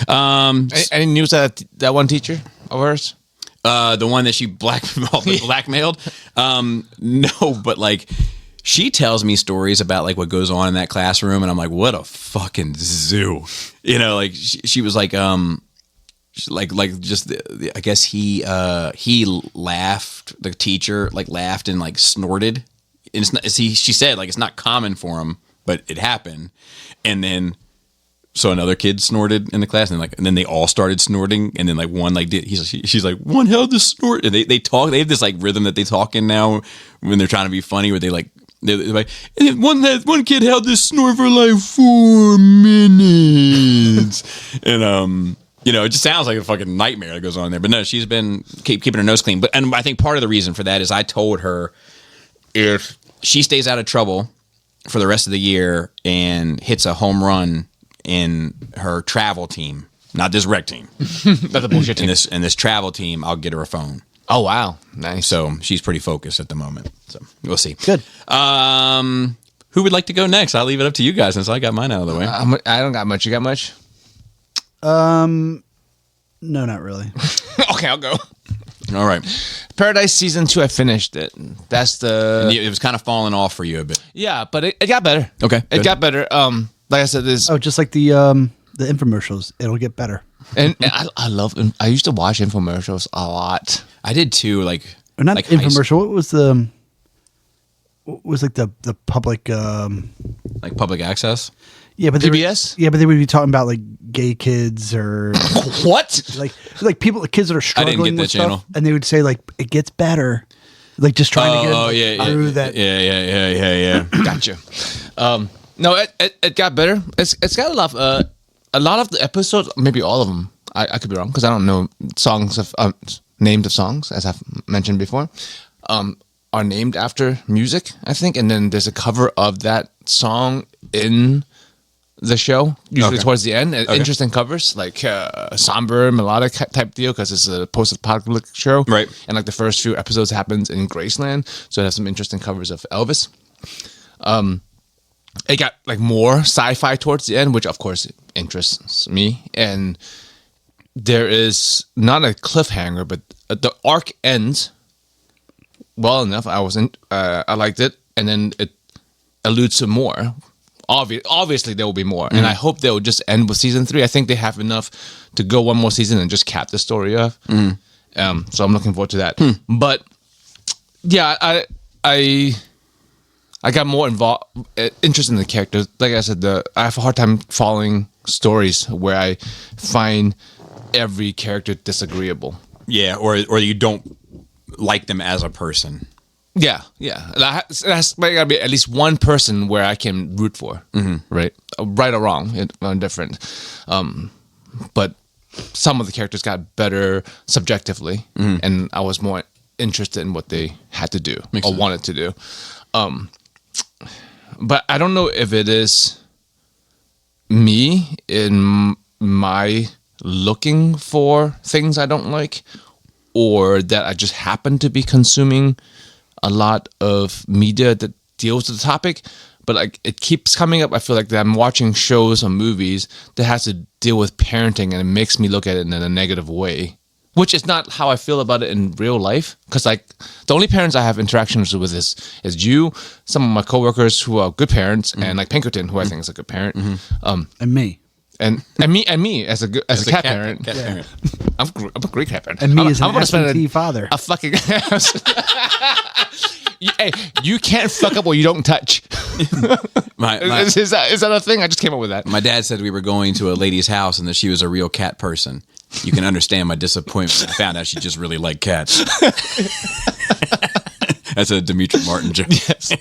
Any news that one teacher of hers? The one that she blackmailed? No, but she tells me stories about what goes on in that classroom, and I'm like, what a fucking zoo. She was I guess he laughed, the teacher laughed and snorted. And it's not, she said it's not common for him, but it happened. And then so another kid snorted in the class, and then they all started snorting, and then one she's like, one held the snort, and they talk. They have this rhythm that they talk in now when they're trying to be funny, where they're like, and one kid held this snort for 4 minutes, and it just sounds like a fucking nightmare that goes on there. But no, she's been keeping her nose clean. And I think part of the reason for that is I told her if she stays out of trouble for the rest of the year and hits a home run in her travel team, not this rec team, not the bullshit team, in this travel team, I'll get her a phone. Oh wow, nice. So she's pretty focused at the moment. So we'll see. Good. Who would like to go next? I'll leave it up to you guys since I got mine out of the way. I don't got much. You got much? No, not really. Okay, I'll go. All right. Paradise season 2, I finished it. That's it was kind of falling off for you a bit. Yeah, but it got better. Okay, it got better. Like I said, this. Oh, just like the infomercials, it'll get better. And I love. I used to watch infomercials a lot. I did too. Or not infomercial. What was the was like the public. Like public access. Yeah, but they PBS? yeah, but they would be talking about like gay kids or What? like people, kids that are struggling get that with channel. stuff, and they would say like it gets better, like just trying to get through that. Yeah. Gotcha. No, it got better. It's got a lot of the episodes, maybe all of them. I could be wrong because I don't know songs of names of songs, as I've mentioned before. Are named after music, I think, and then there's a cover of that song in the show, usually towards the end. Interesting covers, like somber, melodic type deal, because it's a post-apocalyptic show. Right. And like the first few episodes happens in Graceland, so it has some interesting covers of Elvis. It got like more sci-fi towards the end, which of course interests me. And there is not a cliffhanger, but the arc ends well enough. I liked it, and then it alludes to more. Obviously, there will be more, and I hope they will just end with season 3. I think they have enough to go one more season and just cap the story off. So I'm looking forward to that. But yeah, I got more interested in the characters. Like I said, I have a hard time following stories where I find every character disagreeable. Yeah, or you don't like them as a person. Yeah. That's got to be at least one person where I can root for, right? Right or wrong, different. But some of the characters got better subjectively, and I was more interested in what they had to do or wanted to do. But I don't know if it is me in my looking for things I don't like, or that I just happen to be consuming a lot of media that deals with the topic, but like it keeps coming up. I feel like that I'm watching shows or movies that has to deal with parenting, and it makes me look at it in a negative way, which is not how I feel about it in real life. Because like the only parents I have interactions with is you, some of my coworkers who are good parents, and like Pinkerton, who I think is a good parent, And me. and me as a cat parent. Cat parent. I'm a great cat parent. And me I'm as an gonna spend absentee father. a fucking. Hey, you can't fuck up what you don't touch. Is that a thing? I just came up with that. My dad said we were going to a lady's house and that she was a real cat person. You can understand my disappointment when I found out she just really liked cats. That's a Dimitri Martin joke. Yes.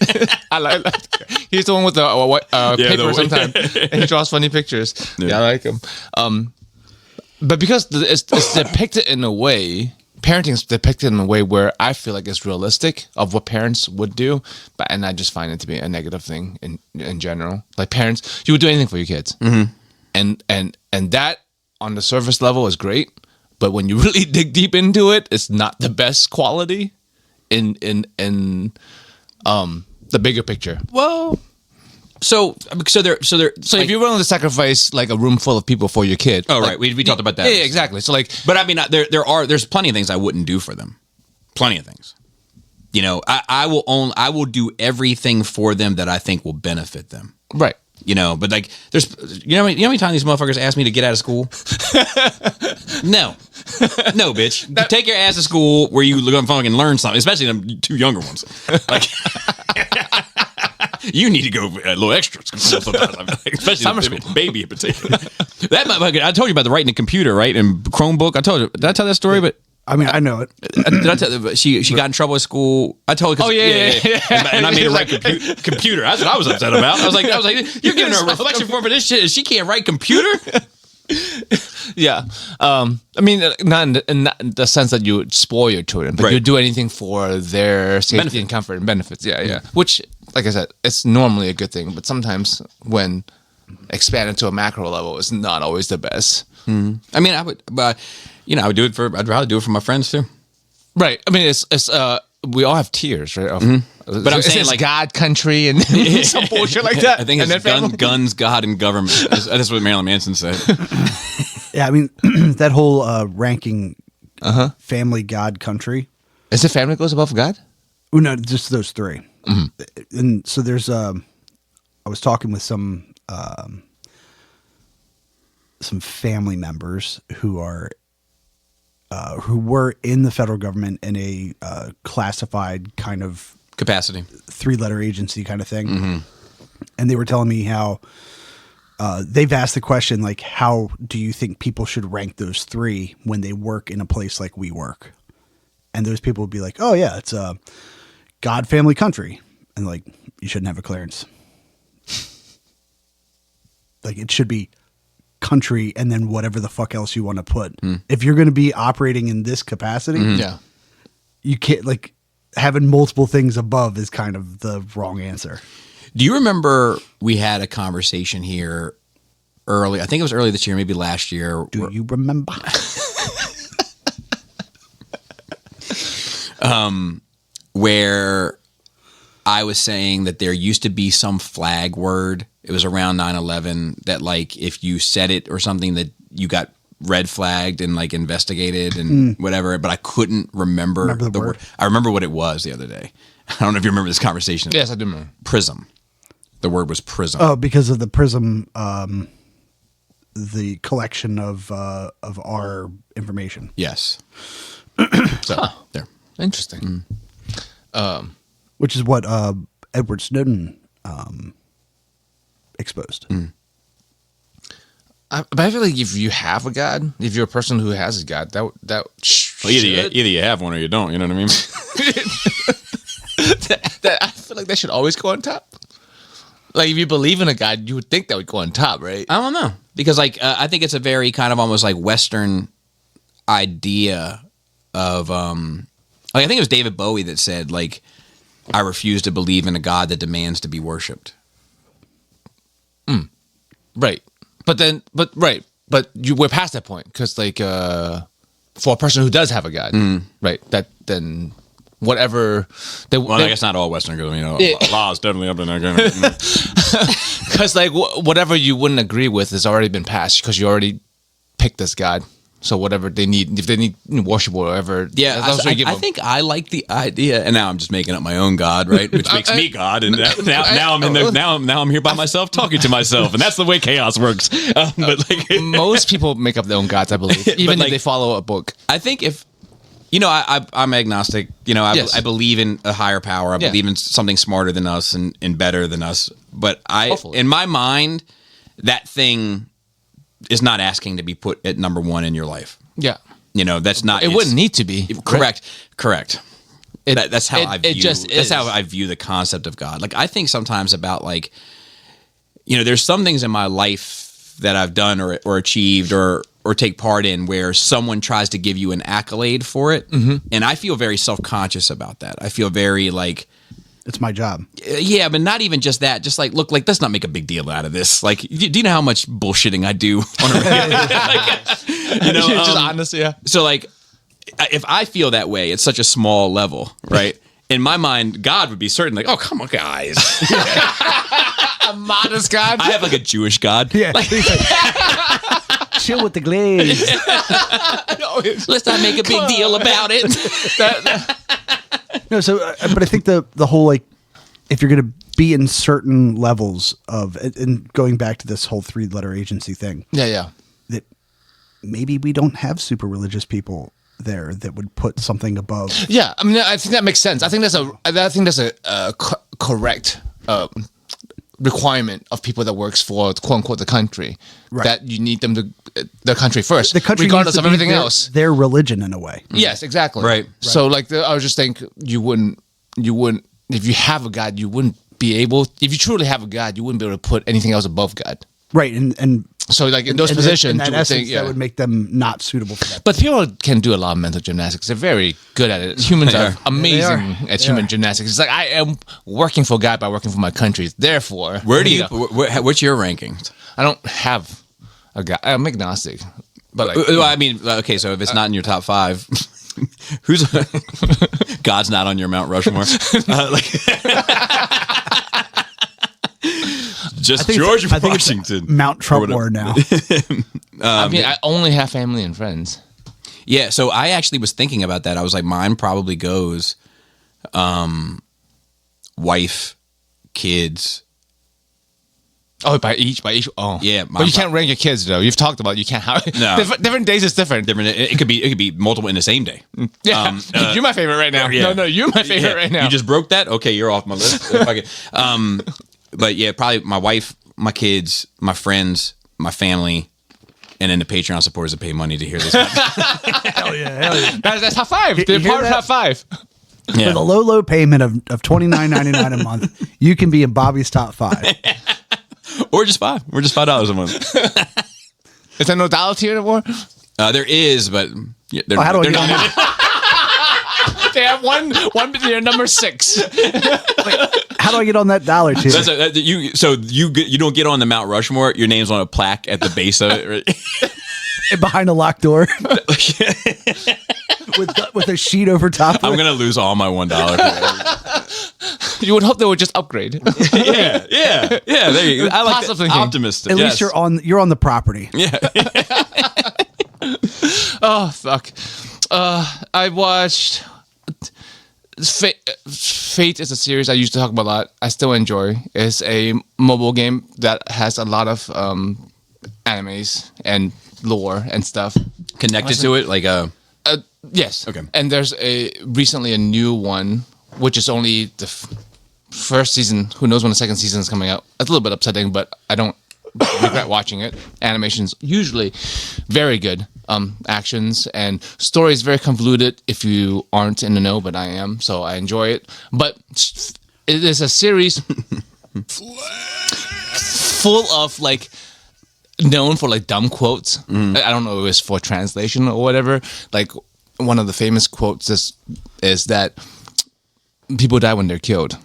I like that. He's the one with the paper sometimes. And he draws funny pictures. Yeah, I like him. But because it's depicted in a way, parenting is depicted in a way where I feel like it's realistic of what parents would do, and I just find it to be a negative thing in general. Like parents, you would do anything for your kids, and that on the surface level is great, but when you really dig deep into it, it's not the best quality in the bigger picture. Well, so if you're willing to sacrifice like a room full of people for your kid, oh, like, right, we talked about that. Yeah, exactly. So like, but I mean, there's plenty of things I wouldn't do for them. Plenty of things. You know, I will do everything for them that I think will benefit them. right. You know, but like, there's, you know how many times these motherfuckers ask me to get out of school? No, bitch. Take your ass to school where you gonna fucking learn something, especially them 2 younger ones. Like, you need to go a little extra school sometimes, especially Summer school. Baby in particular. That motherfucker, I told you about the writing a computer, right? And Chromebook. I told you. Did I tell that story? But I mean, I know it. did I tell? She got in trouble at school. I told her. Oh, yeah. And I made her write computer. That's what I was upset about. I was like, you're giving her a reflection form for this shit, and she can't write computer. Yeah. I mean, not in the sense that you would spoil your children, but Right. you do anything for their safety Benefit. and comfort and benefits. Yeah. Which, like I said, it's normally a good thing, but sometimes when expanded to a macro level, it's not always the best. I mean, I would, but I would do it I'd rather do it for my friends too. Right. I mean, it's we all have tiers, right? But I'm saying, it's like- God, country, and some bullshit like that. I think and it's then family. guns, God, and government. That's what Marilyn Manson said. Yeah, I mean that whole ranking, family, God, country. Is it family goes above God? Oh no, just those 3. And so there's I was talking with some family members who are who were in the federal government in a classified kind of Capacity. 3-letter agency kind of thing. And they were telling me how they've asked the question, like, how do you think people should rank those 3 when they work in a place like we work? And those people would be like, oh yeah, it's God, family, country. And like, you shouldn't have a clearance. Like, it should be country and then whatever the fuck else you want to put. If you're going to be operating in this capacity, Yeah. you can't, like, having multiple things above is kind of the wrong answer. Do you remember we had a conversation here early? I think it was early this year, maybe last year. Do you remember? Where I was saying that there used to be some flag word. It was around 9/11 that, like, if you said it or something, that you got red flagged and like investigated and whatever. But I couldn't remember the word. I remember what it was the other day. I don't know if you remember this conversation. Yes, I do remember. Prism. The word was prism. Oh, because of the prism, the collection of our information. Yes. So there. Interesting. Which is what Edward Snowden exposed. But I feel like if you have a God, if you're a person who has a God, that Well, should, either you have one or you don't. You know what I mean? that I feel like that should always go on top. Like, if you believe in a God, you would think that would go on top, right? I don't know, because like I think it's a very kind of almost like Western idea of like, I think it was David Bowie that said, like, I refuse to believe in a God that demands to be worshipped. Right. But we're past that point, because like for a person who does have a God, right? That then whatever. Well, I guess not all Western girls. You know, law is definitely up in that kind of. Because like whatever you wouldn't agree with has already been passed, because you already picked this God. So whatever they need, if they need worship or whatever, Yeah, that's what you give I them. think I like the idea, and now I'm just making up my own God, right? Which makes me God, and now I'm in the now I'm here by myself talking to myself, and that's the way chaos works. But like, most people make up their own gods, I believe, even like, if they follow a book. I think if you know, I'm agnostic. You know, Yes. I believe in a higher power. I Yeah. believe in something smarter than us and better than us. But Hopefully. in my mind, that thing is not asking to be put at number one in your life. Yeah, You know, that's not. it it's- wouldn't need to be. Correct. Correct. It- That's how I view. it just that's is. how I view the concept of God. Like, I think sometimes about, like, you know, there's some things in my life that I've done or achieved or take part in where someone tries to give you an accolade for it, and I feel very self-conscious about that. I feel very like, It's my job. yeah, but not even just that. Just like, look, like, let's not make a big deal out of this. Like, do you know how much bullshitting I do on a regular? You know, just honest, yeah. so like, if I feel that way, it's such a small level, right? In my mind, God would be certain, like, oh, come on, guys. A modest God. I have like a Jewish God. Yeah. Chill with the glaze. Let's not make a big deal about it. No, so but I think the whole, like, if you're going to be in certain levels of, and going back to this whole 3-letter agency thing, Yeah. that maybe we don't have super religious people there that would put something above. Yeah, I mean, I think that makes sense. I think that's a correct requirement of people that works for quote unquote the country. Right. That you need them to the country first, The country regardless needs of to be everything their, else. their religion in a way. Yes, exactly. Right. So like, I was just think you wouldn't if you have a God, you wouldn't be able. If you truly have a God, you wouldn't be able to put anything else above God. Right. And So like in those in positions, that you would essence, think, yeah. that would make them not suitable for that. But people can do a lot of mental gymnastics. They're very good at it. Humans They are are. amazing They at are. human gymnastics. It's like, I am working for God by working for my country. Therefore, Where do you? know, What's your rankings? I don't have a God. I'm agnostic. But like, Well, I mean, okay, so if it's not in your top 5, who's God's not on your Mount Rushmore? Just George I think it's Washington. Mount Trump Or war now. I mean, I only have family and friends. Yeah, so I actually was thinking about that. I was like, mine probably goes wife, kids, Oh, by each. Oh, Yeah, but you can't rank your kids though. You've talked about you can't have No. different days is different. Different. It could be multiple in the same day. Yeah, you're my favorite right now. yeah. No, you're my favorite right now. You just broke that. Okay, you're off my list. Okay. But yeah, probably my wife, my kids, my friends, my family, and then the Patreon supporters that pay money to hear this. Hell yeah. That's top five. They're hear part of that? top five. Yeah. With a low payment of $29.99 a month, you can be in Bobby's top 5. Or just $5. We're just $5 a month. Is there no dollar tier anymore? There is, but yeah, they're, How do I they're get on not. that? They have one. They're number 6. How do I get on that dollar tier? You don't get on the Mount Rushmore. Your name's on a plaque at the base of it. Right? Behind a locked door with a sheet over top of I'm it. gonna lose all my $1. You would hope they would just upgrade. Yeah. There you go. I like Positive that. thinking. Optimistic. At yes. least you're on the property. Yeah. Oh fuck! I watched Fate is a series I used to talk about a lot. I still enjoy. It's a mobile game that has a lot of animes and lore and stuff. Connected to it, like Yes. Okay. And there's recently a new one, which is only the first season. Who knows when the second season is coming out? It's a little bit upsetting, but I don't regret watching it. Animation's usually very good. Actions and story is very convoluted if you aren't in the know, but I am, so I enjoy it. But it is a series full of like known for like dumb quotes. I don't know if it's for translation or whatever. Like one of the famous quotes is that people die when they're killed.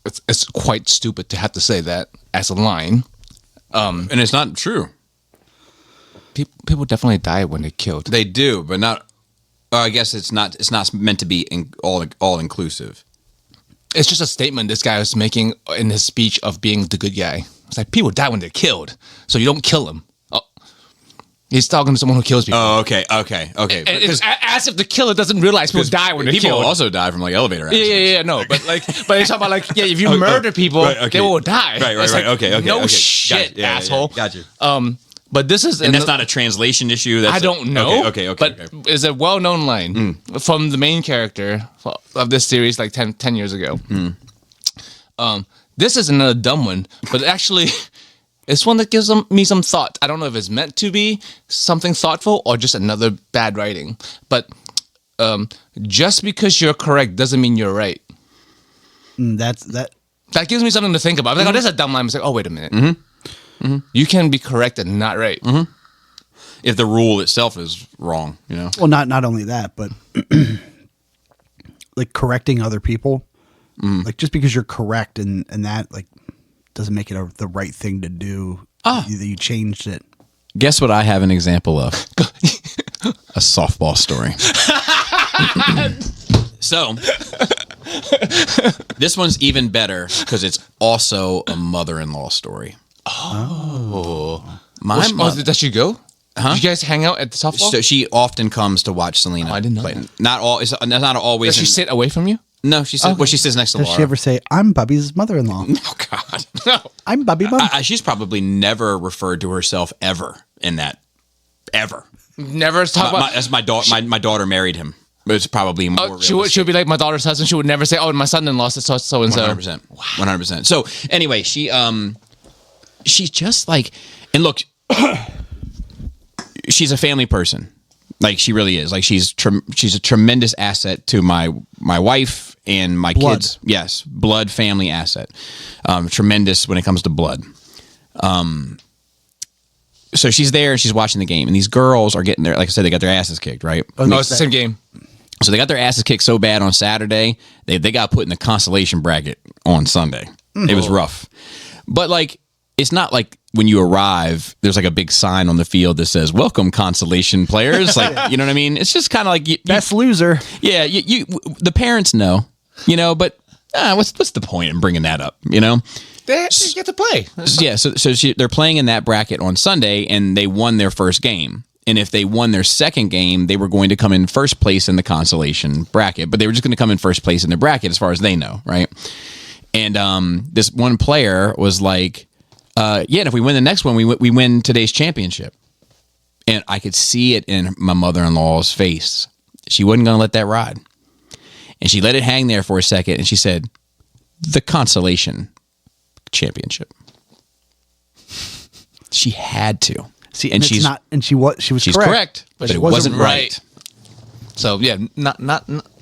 It's quite stupid to have to say that as a line. and it's not true. People definitely die when they're killed. They do, but not. I guess it's not. It's not meant to be all inclusive. It's just a statement this guy was making in his speech of being the good guy. It's like people die when they're killed, so you don't kill them. Oh. He's talking to someone who kills people. Oh, okay. And it's as if the killer doesn't realize people die when they're people killed. also die from like elevator accidents. Yeah, no, but they talk about like, if you murder people, right, okay. they will die. Right. It's like, Okay. No okay. shit, Gotcha. Yeah, asshole. Got you. But this is, And that's not a translation issue. That's I don't know. Okay. But it's a well-known line from the main character of this series, like 10 years ago. This is another dumb one, but actually, it's one that gives me some thought. I don't know if it's meant to be something thoughtful or just another bad writing. But just because you're correct doesn't mean you're right. That That gives me something to think about. I'm like, oh, this is a dumb line. I'm like, oh, wait a minute. You can be correct and not right. If the rule itself is wrong, you know. well, not only that, but like correcting other people. Like just because you're correct and that like doesn't make it the right thing to do. You changed it. Guess what I have an example of? A softball story. So, this one's even better because it's also a mother-in-law story. My mother. Does she go? Did you guys hang out at the softball? So she often comes to watch Selena. Oh, I didn't know play. that. Not all. It's not always. Does she sit away from you? No, she says. Well, she sits next to Does Laura. she ever say, "I'm Bubby's mother-in-law"? Oh God. No. I'm Bubby Mom. She's probably never referred to herself ever in that. Ever. Never talk about. That's my daughter. My daughter married him. But it's probably more. She would be like my daughter's husband. She would never say, "Oh, my son-in-law is so and so." 100%. 100%. So anyway, she's just like, and look, she's a family person. Like she really is. Like she's a tremendous asset to my wife and my Blood. kids. Yes, blood family asset. Tremendous when it comes to blood. So she's there and she's watching the game, and these girls are getting there. Like I said, they got their asses kicked, right? Oh, it's the same game. So they got their asses kicked so bad on Saturday, they got put in the consolation bracket on Sunday. It was rough. But like, it's not like when you arrive, there's like a big sign on the field that says, "Welcome consolation players." Like, you know what I mean? It's just kind of like, Best loser. yeah, the parents know, you know, but what's the point in bringing that up, you know? They get to play. Yeah, so they're playing in that bracket on Sunday, and they won their first game. And if they won their second game, they were going to come in first place in the consolation bracket. But they were just going to come in first place in the bracket as far as they know, right? And this one player was like, Yeah, and if we win the next one, we win today's championship. And I could see it in my mother-in-law's face. She wasn't going to let that ride. And she let it hang there for a second, and she said, the consolation championship. She had to. See, and she's not, and she was she's correct, but it wasn't right. So yeah, not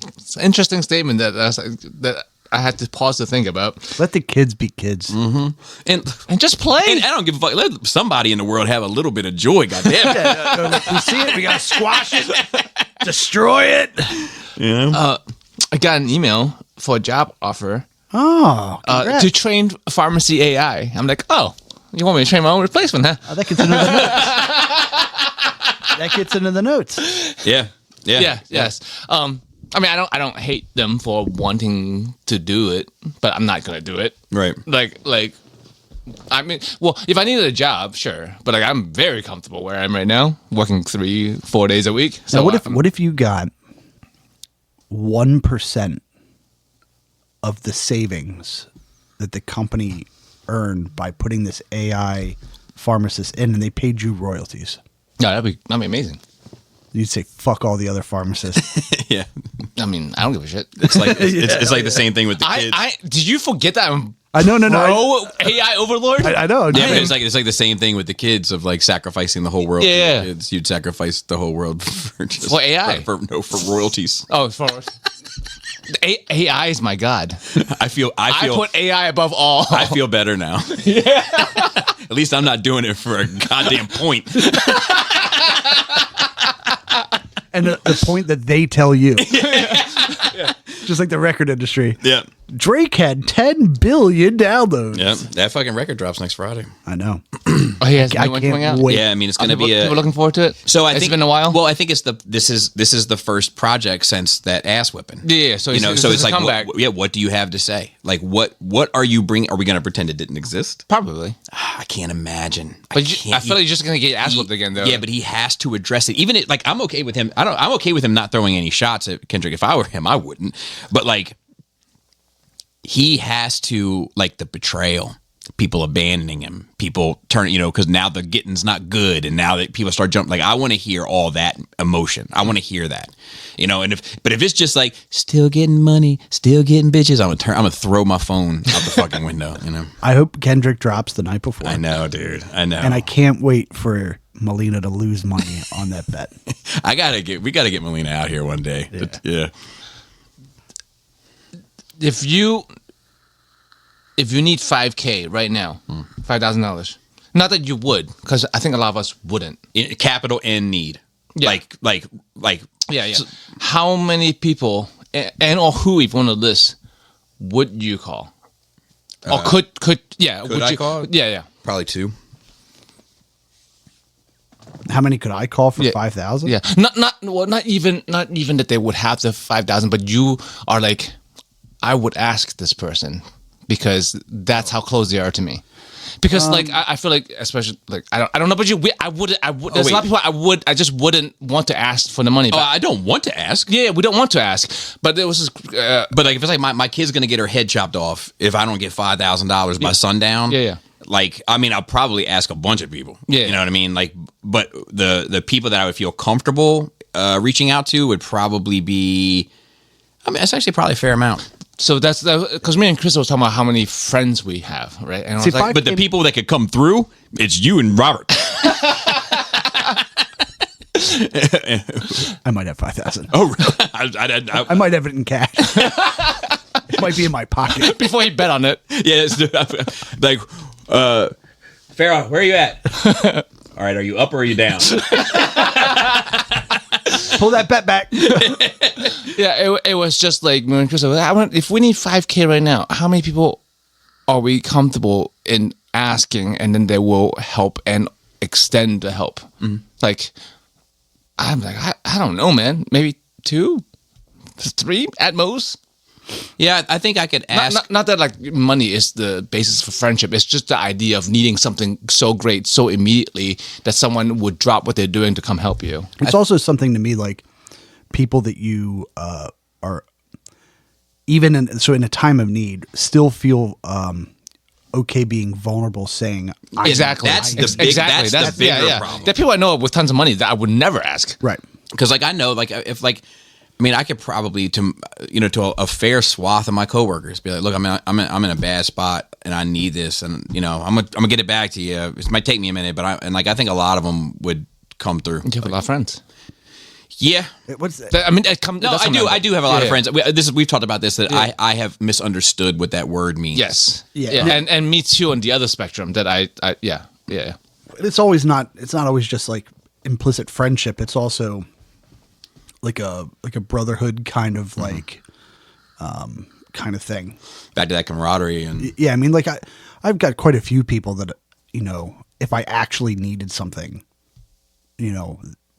it's an interesting statement that I had to pause to think about. Let the kids be kids. And just play. And I don't give a fuck. Let somebody in the world have a little bit of joy, goddamn. We see it. We gotta squash it, destroy it. I got an email for a job offer Oh, to train pharmacy AI. I'm like, oh, you want me to train my own replacement, huh? that gets into the notes. That gets into the notes. Yeah. Yes. I mean, I don't hate them for wanting to do it, but I'm not gonna do it. Right. Like, I mean, well, if I needed a job, sure, but like I'm very comfortable where I am right now, working 3-4 days a week. So Now, what if you got 1% of the savings that the company earned by putting this AI pharmacist in, and they paid you royalties? No, that'd be amazing. You'd say, "Fuck all the other pharmacists." Yeah. I mean, I don't give a shit. It's like it's like the same thing with the kids. Did you forget that I'm No. AI overlord? I know. Yeah, but it's like the same thing with the kids of like sacrificing the whole world. Yeah. For the kids. You'd sacrifice the whole world for just For AI. for royalties. Oh, for AI is my god. I I put AI above all. I feel better now. Yeah. At least I'm not doing it for a goddamn point. And the point that they tell you. Just like the record industry. Yeah. Drake had 10 billion downloads. Yeah. That fucking record drops next Friday. I know. Oh, he has a I new one can't coming out. wait. Yeah, I mean it's going to be People looking forward to it. So I It's think been a while. Well, I think this is the first project since that ass whipping. Yeah, so you know, it's so a it's like, comeback. what do you have to say? Like, what are you bringing? Are we going to pretend it didn't exist? Probably. I can't imagine. But I feel like you're just gonna get ass whipped again, though. Yeah, but he has to address it. Even like I'm okay with him. I'm okay with him not throwing any shots at Kendrick. If I were him, I wouldn't. But like, he has to, like, the betrayal, people abandoning him, people turning, because now the getting's not good, and now that people start jumping, like, I want to hear all that emotion. I want to hear that, and if it's just like still getting money, still getting bitches, I'm gonna throw my phone out the fucking window. I hope Kendrick drops the night before. I know, dude. I know, And I can't wait for Melina to lose money on that bet. we gotta get Melina out here one day. Yeah. If you need $5,000 right now, $5,000. Not that you would, because I think a lot of us wouldn't. Capital and need. Yeah. Like. Yeah. How many people and or who, if you want to list, would you call? Or could would I you call? Yeah. Probably 2. How many could I call for Yeah. 5,000? Yeah. Not even that they would have the 5,000, but you are like, I would ask this person because that's how close they are to me. Because like I feel like, especially like I don't know about you, I would. There's a lot of people I just wouldn't want to ask for the money. But I don't want to ask. yeah, we don't want to ask. But there was this, But like if it's like my kid's gonna get her head chopped off if I don't get $5,000 by sundown. Yeah. Like, I mean, I'll probably ask a bunch of people. Yeah. You know what I mean? Like, but the people that I would feel comfortable reaching out to would probably be, I mean, it's actually probably a fair amount. so that's because me and Chris was talking about how many friends we have, right? And I See, was like, But the people that could come through, it's you and Robert. I might have 5,000. Oh, really? I might have it in cash. It might be in my pocket. before he bet on it. Yeah, it's like, Farrah, where are you at? All right, are you up or are you down? Pull that bet back. Yeah, it was just like me and Chris. If we need $5,000 right now, how many people are we comfortable in asking, and then they will help and extend the help? Like, I'm like, I don't know, man. Maybe 2, 3 at most. Yeah, I think I could ask. Not that like money is the basis for friendship. It's just the idea of needing something so great, so immediately that someone would drop what they're doing to come help you. It's also something to me like people that you are even in a time of need still feel okay being vulnerable, saying I Exactly. That's the big- that's the bigger problem. There are people I know with tons of money that I would never ask. right. Because like I know, like if like, I mean, I could probably to a fair swath of my coworkers be like, look, I'm in a bad spot and I need this, and I'm gonna get it back to you. It might take me a minute, but I think a lot of them would come through. You have a lot of friends. Yeah. What's that? I mean, No, I do have a lot of friends. We've talked about this, that I have misunderstood what that word means. Yes. Yeah. And me too on the other spectrum that I yeah. It's not always just like implicit friendship. It's also like a brotherhood kind of like kind of thing. Back to that camaraderie and Yeah, I mean, like I've got quite a few people that if I actually needed something,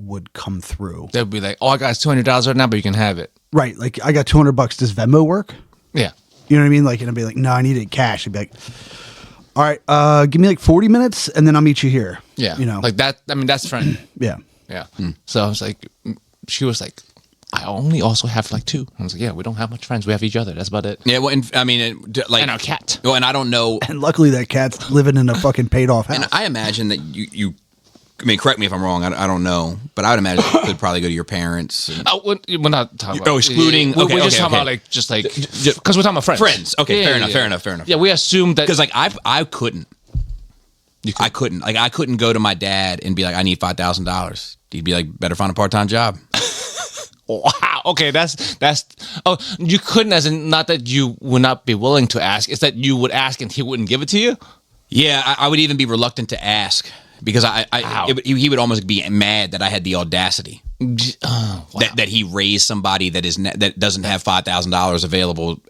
would come through. They'd be like, "Oh, I got $200 right now, but you can have it." Right, like I got $200. Does Venmo work? Yeah. You know what I mean? Like, and I'd be like, no, I need it cash. I'd be like, all right, give me like 40 minutes, and then I'll meet you here. Yeah. You like that. I mean, that's friend. yeah. Yeah. So I was like, she was like, I only also have like 2. I was like, yeah, we don't have much friends. We have each other. That's about it. yeah. Well, I mean, like And our cat. Well, and I don't know. And luckily, that cat's living in a fucking paid off house. And I imagine that you. I mean, correct me if I'm wrong. I don't know, but I would imagine it could probably go to your parents. And, We're not talking about. excluding- We're okay, just okay, talking okay. about like just because we're talking about friends. Friends. Okay, fair enough. Yeah, we assume that Because like I couldn't. I couldn't. Like I couldn't go to my dad and be like, I need $5,000. He'd be like, better find a part-time job. Wow. Okay, that's. Oh, you couldn't, as in not that you would not be willing to ask. It's that you would ask and he wouldn't give it to you. Yeah, I would even be reluctant to ask because he would almost be mad that I had the audacity Oh, wow. that he raised somebody that doesn't have $5,000 available.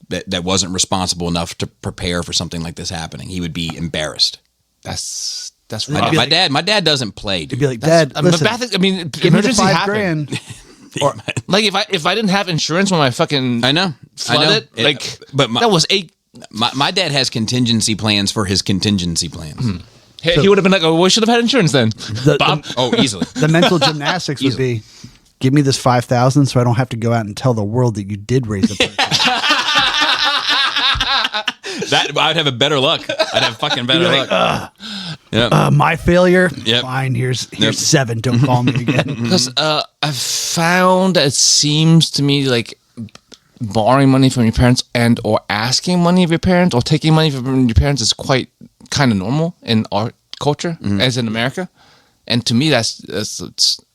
That wasn't responsible enough to prepare for something like this happening. He would be embarrassed. That's I'd be rough. My dad doesn't play. He'd Dude. be like, Dad, listen, I mean, give me the emergency happened. $5,000. Or like if I didn't have insurance when my fucking I know. flooded, but that was 8. My dad has contingency plans for his contingency plans. He would have been like, "Oh, we should have had insurance then." Bob, Oh, easily. The mental gymnastics would be, give me this 5,000 so I don't have to go out and tell the world that you did raise a person. That I'd have a better luck. I'd have fucking better luck. Yeah. My failure? Yep. Fine, here's 7. Don't call me again. because I've found that it seems to me like borrowing money from your parents and or asking money of your parents or taking money from your parents is quite kind of normal in our culture as in America, and to me that's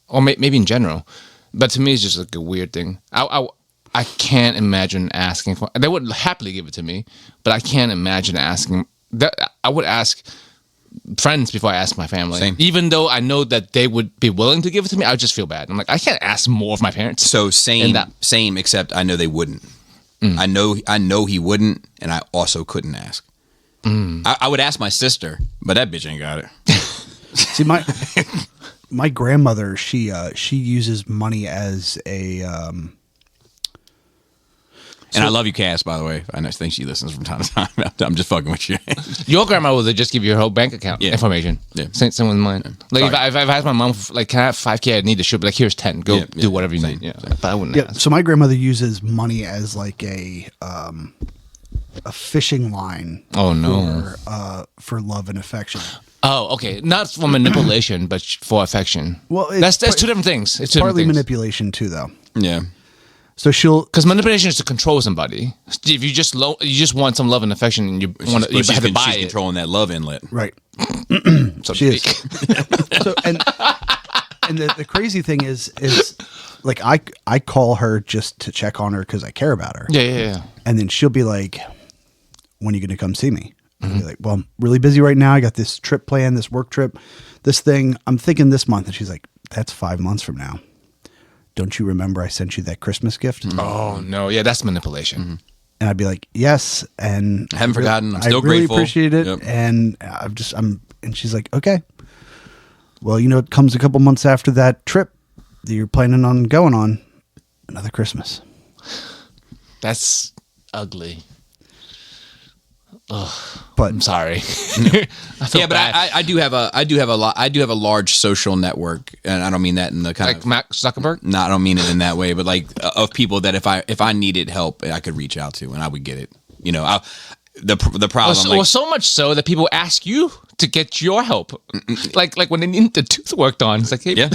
or maybe in general, but to me it's just like a weird thing. I can't imagine asking for. They would happily give it to me, but I can't imagine asking. That I would ask friends before I ask my family. Same. Even though I know that they would be willing to give it to me, I would just feel bad. I'm like, I can't ask more of my parents. So same, And same. Except I know they wouldn't. I know he wouldn't, and I also couldn't ask. I would ask my sister, but that bitch ain't got it. See, my grandmother, she uses money as a And I love you, Cass, by the way. I think she listens from time to time. I'm just fucking with you. Your grandma will just give you her whole bank account information. Yeah. Same with mine. Like if I asked my mom, like, can I have $5,000? I need to shoot, but like, here's 10. Go do whatever you need. Yeah. But I wouldn't ask. So my grandmother uses money as like a fishing line. Oh, no. For love and affection. Oh, okay. Not for manipulation, but for affection. Well, that's two different things. It's Partly manipulation too, though. Yeah. So she'll Because manipulation is to control somebody. If you just want some love and affection, and you want to, you have to buy she's it. controlling that love inlet. right. So to She is. speak. So and the crazy thing is like I call her just to check on her because I care about her. Yeah. And then she'll be like, when are you going to come see me? I'll be like, well, I'm really busy right now. I got this trip planned, this work trip, this thing. I'm thinking this month. And she's like, that's 5 months from now. Don't you remember I sent you that Christmas gift? Oh no, yeah, that's manipulation. And I'd be like, yes. And I haven't forgotten. I'm still I really grateful. appreciate it. Yep. And and she's like, okay. Well, it comes a couple months after that trip that you're planning on going on. Another Christmas. That's ugly. But I'm sorry. I feel Yeah, but bad. I do have a large social network, and I don't mean that in the kind like of Mark Zuckerberg. no, I don't mean it in that way, but like of people that if I needed help, I could reach out to, and I would get it. the problem. Well, so much so that people ask you to get your help. Like when they need the tooth worked on, it's like, hey, Yeah.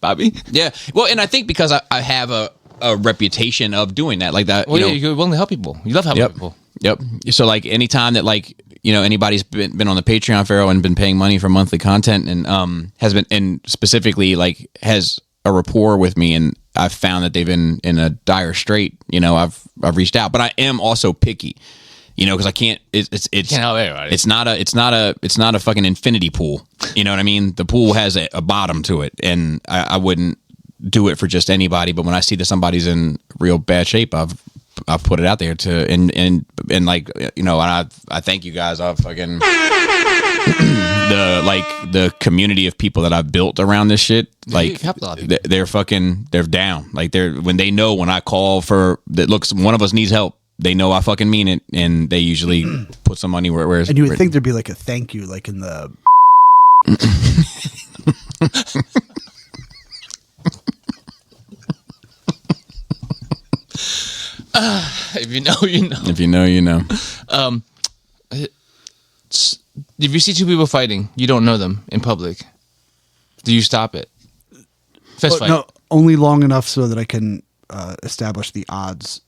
Bobby. Yeah. Well, and I think because I have a reputation of doing that, like that. Well, you know, you're willing to help people. You love helping Yep. people. Yep. So like anytime that like, you know, anybody's been on the Patreon, Pharaoh, and been paying money for monthly content and has been, and specifically like has a rapport with me, and I've found that they've been in a dire strait, you know, I've reached out, but I am also picky, you know, because I can't, it's Can't help everybody. it's not a fucking infinity pool. You know what I mean? The pool has a bottom to it, and I wouldn't do it for just anybody. But when I see that somebody's in real bad shape, I've put it out there to and like, you know, and I thank you guys. I've fucking the community of people that I've built around this shit. Like You've helped a lot of people. they're down. Like when they know when I call for that, looks, one of us needs help. They know I fucking mean it, and they usually put some money where And you would think there'd be like a thank you, like in the. If you know, you know. If you know, you know. If you see two people fighting, you don't know them in public. Do you stop it? Fist fight. No, only long enough so that I can establish the odds.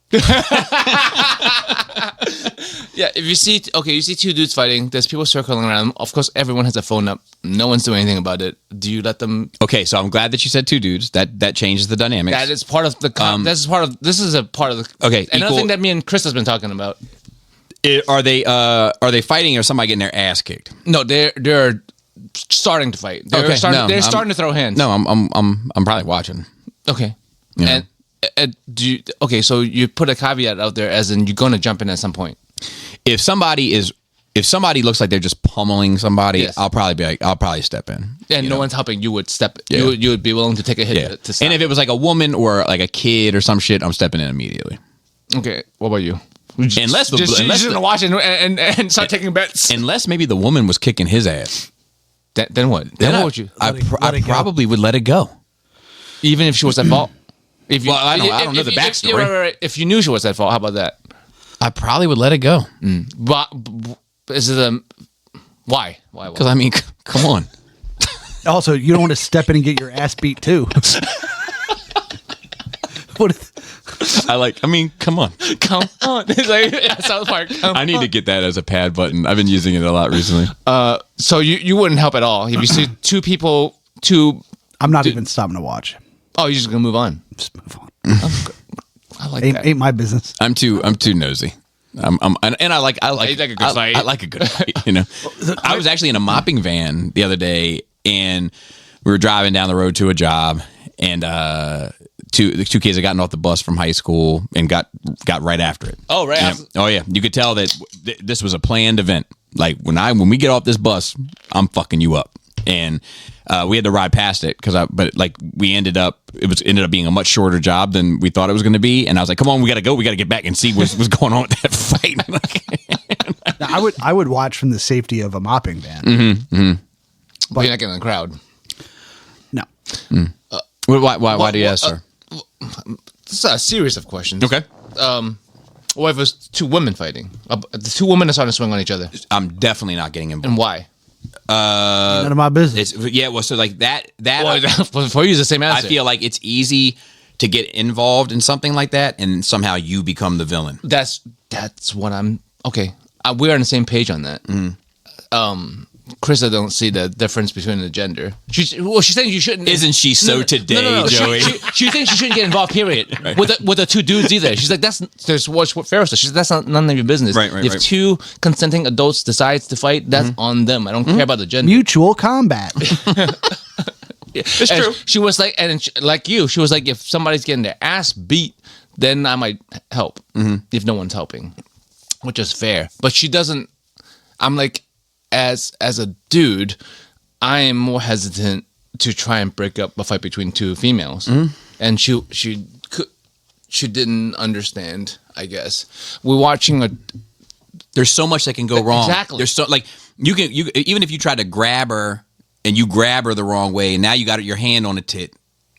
Yeah, if you see, you see two dudes fighting. There's people circling around them. Of course, everyone has a phone up. No one's doing anything about it. Do you let them? Okay, so I'm glad that you said two dudes. That changes the dynamics. That is part of the. This is a part of the. Okay, Another equal- thing that me and Chris has been talking about. Are they fighting, or somebody getting their ass kicked? No, they're starting to fight. They're starting to throw hands. No, I'm probably watching. Okay. Yeah. And do you, okay, so you put a caveat out there, as in you're going to jump in at some point. If somebody looks like they're just pummeling somebody, Yes. I'll probably step in. And you no know? one's helping. You would step. Yeah. You would be willing to take a hit Yeah. to stop. And if it was like a woman or like a kid or some shit, I'm stepping in immediately. Okay, what about you? Unless the- just, unless just the- watch and start taking bets. Unless maybe the woman was kicking his ass. Then what? Then what would you? I Let it go. probably would let it go. Even if she was at fault. If Well, I don't know the backstory. Right. If you knew she was at fault, how about that? I probably would let it go. But is it a why? Why? Because I mean, come on. Also, you don't want to step in and get your ass beat too. What if- Come on. Come on! It's like South Park. I need to get that as a pad button. I've been using it a lot recently. So you wouldn't help at all if you see two people. I'm not even stopping to watch. Oh, you're just gonna move on. Just move on. I like Ain't, that. ain't my business. I'm too nosy. And I like You like a good fight. I like a good fight. You know, I was actually in a mopping van the other day, and we were driving down the road to a job, and the two kids had gotten off the bus from high school and got right after it. Oh, right Yeah. after- Oh yeah, you could tell that this was a planned event. Like when we get off this bus, I'm fucking you up. And we had to ride past it but we ended up being a much shorter job than we thought it was going to be. And I was like, come on, we got to go. We got to get back and see what's going on with that fight. Now, I would watch from the safety of a mopping van. But you're not getting in the crowd. No. Why do you ask, sir? This is a series of questions. Okay. What if it was two women fighting? The two women are starting to swing on each other. I'm definitely not getting involved. And why? None of my business. Well, so like that Well, for you, it's the same answer. I feel like it's easy to get involved in something like that, and somehow you become the villain. that's what I'm. Okay, we're on the same page on that. Chris, I don't see the difference between the gender. She's saying you shouldn't. Isn't she so today, no. Joey? She thinks you shouldn't get involved. Period. With the two dudes either. She's like, there's what Pharaoh says. She said, that's none of your business. Right, If two consenting adults decides to fight, that's on them. I don't care about the gender. Mutual combat. It's And true. She was like, like you, she was like, if somebody's getting their ass beat, then I might help. If no one's helping, which is fair. But she doesn't. I'm like, as a dude, I am more hesitant to try and break up a fight between two females, and she didn't understand. I guess we're watching a. There's so much that can go wrong. Exactly. There's so like you even if you try to grab her and you grab her the wrong way, and now you got your hand on a tit.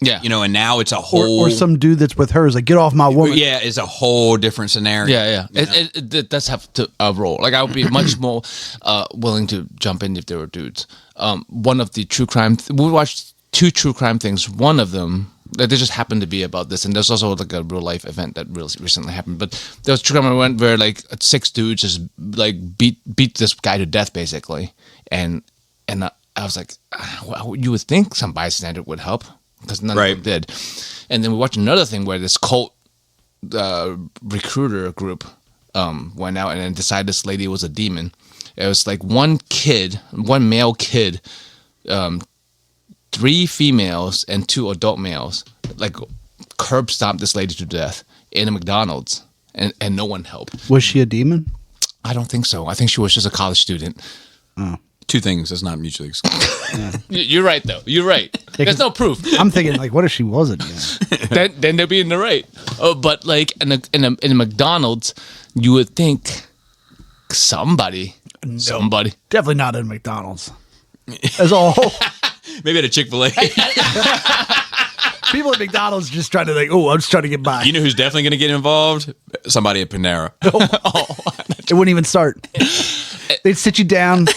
Yeah. You know, and now it's a whole or some dude that's with her is like, get off my woman. yeah, it's a whole different scenario. Yeah, it does have to role. Like I would be much more willing to jump in if there were dudes. One of the true crime, we watched 2 true crime things. One of them, they just happened to be about this, and there's also like a real life event that really recently happened. But there was true crime event where like 6 dudes just like beat this guy to death basically, and I was like, well, you would think some bystander would help because none of them did. And then we watched another thing where this cult recruiter group went out and then decided this lady was a demon. It was like one male kid, 3 females and 2 adult males, like curb stomped this lady to death in a McDonald's, and no one helped. Was she a demon? I don't think so. I think she was just a college student. 2 things that's not mutually exclusive. You're right, though. You're right. There's no proof. I'm thinking, like, what if she was a demon? then they'll be in the right. Oh, but like in a McDonald's, you would think somebody. Definitely not in McDonald's. As a whole, Maybe at a Chick-fil-A. people at McDonald's just trying to like, oh, I'm just trying to get by. You know who's definitely going to get involved? Somebody at Panera. It wouldn't even start. They'd sit you down,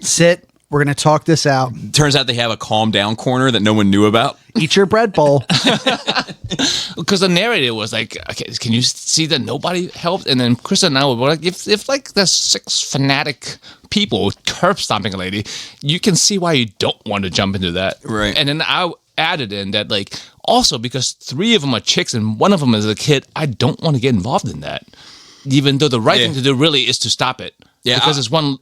sit. We're going to talk this out. Turns out they have a calm down corner that no one knew about. Eat your bread bowl. Because the narrative was like, okay, can you see that nobody helped? And then Chris and I were like, if like there's 6 fanatic people curb stomping a lady, you can see why you don't want to jump into that. Right. And then I added in that like also because 3 of them are chicks and one of them is a kid, I don't want to get involved in that. Even though the right thing to do really is to stop it. Yeah, because it's one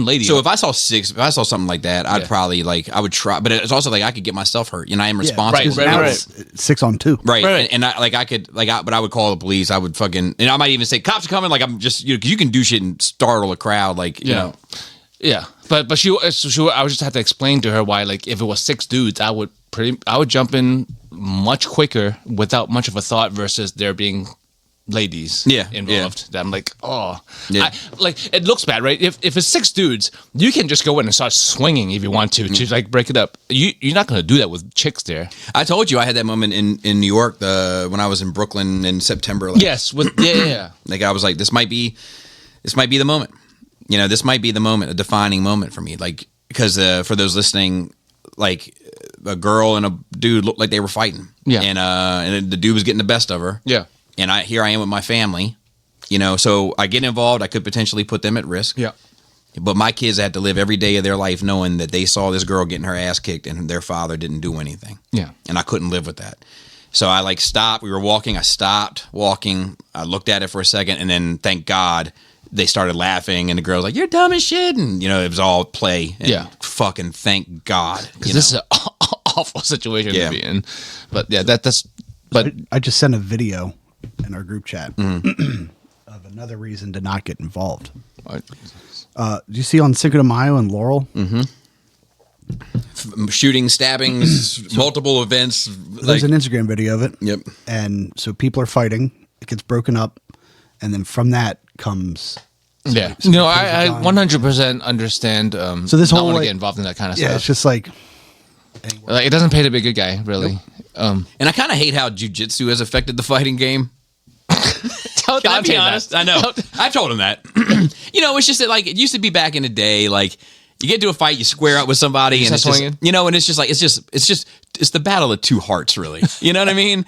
lady. So if I saw something like that, I'd probably I would try. But it's also like I could get myself hurt. You know, I am responsible. Now it's 6 on 2. Right. And but I would call the police. I would fucking, and I might even say, cops are coming. Like I'm just, you know, 'cause you can do shit and startle a crowd. Like, you know. Yeah. But she I would just have to explain to her why, like, if it was 6 dudes, I would jump in much quicker without much of a thought versus there being ladies involved. That I'm like, like it looks bad, right? If it's 6 dudes, you can just go in and start swinging if you want to like break it up. You're not going to do that with chicks there. I told you I had that moment in New York when I was in Brooklyn in September. Yes, like I was like, this might be the moment. You know, this might be the moment, a defining moment for me. Like because for those listening, like a girl and a dude looked like they were fighting. Yeah, and the dude was getting the best of her. Yeah. And here I am with my family, you know, so I get involved. I could potentially put them at risk. Yeah. But my kids had to live every day of their life knowing that they saw this girl getting her ass kicked and their father didn't do anything. Yeah. And I couldn't live with that. So I stopped. We were walking. I stopped walking. I looked at it for a second. And then thank God they started laughing. And the girl's like, you're dumb as shit. And, you know, it was all play. And fucking thank God. Because this is an awful situation to be in. But yeah, but I just sent a video in our group chat of another reason to not get involved. Do you see on Cinco de Mayo in Laurel? Shooting, stabbings, multiple events. There's an Instagram video of it. Yep. And so people are fighting. It gets broken up. And then from that comes... I 100% understand so this not whole want to get involved in that kind of stuff. Yeah, it's just like... Like, it doesn't pay to be a good guy, really. And I kind of hate how jiu-jitsu has affected the fighting game. Can I be honest? I know. I've told him that. You know, it's just that, like, it used to be back in the day, like, you get into a fight, you square up with somebody, and it's just, you know, and it's just like, it's the battle of 2 hearts, really. You know what I mean?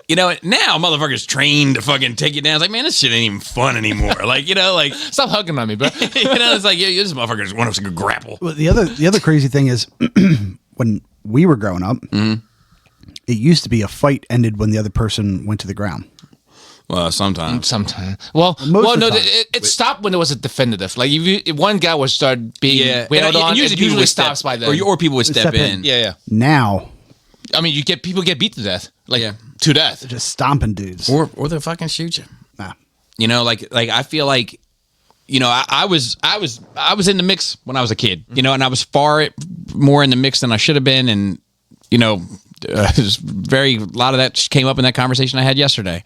You know, now motherfuckers trained to fucking take you down. It's like, man, this shit ain't even fun anymore. Like, you know, like, stop hugging on me, bro. You know, it's like, this motherfucker just wants to grapple. Well, the other crazy thing is when we were growing up, it used to be a fight ended when the other person went to the ground. Well, sometimes. Well, no, time. it stopped when there was a definitive. Like if one guy would start being wailed on, it usually stops by then. Or people would step in. Yeah. Now, I mean, people get beat to death, to death, just stomping dudes, or they'll fucking shoot you. Nah. You know, like I feel like, you know, I was in the mix when I was a kid. You know, and I was far more in the mix than I should have been, and you know, a lot of that came up in that conversation I had yesterday.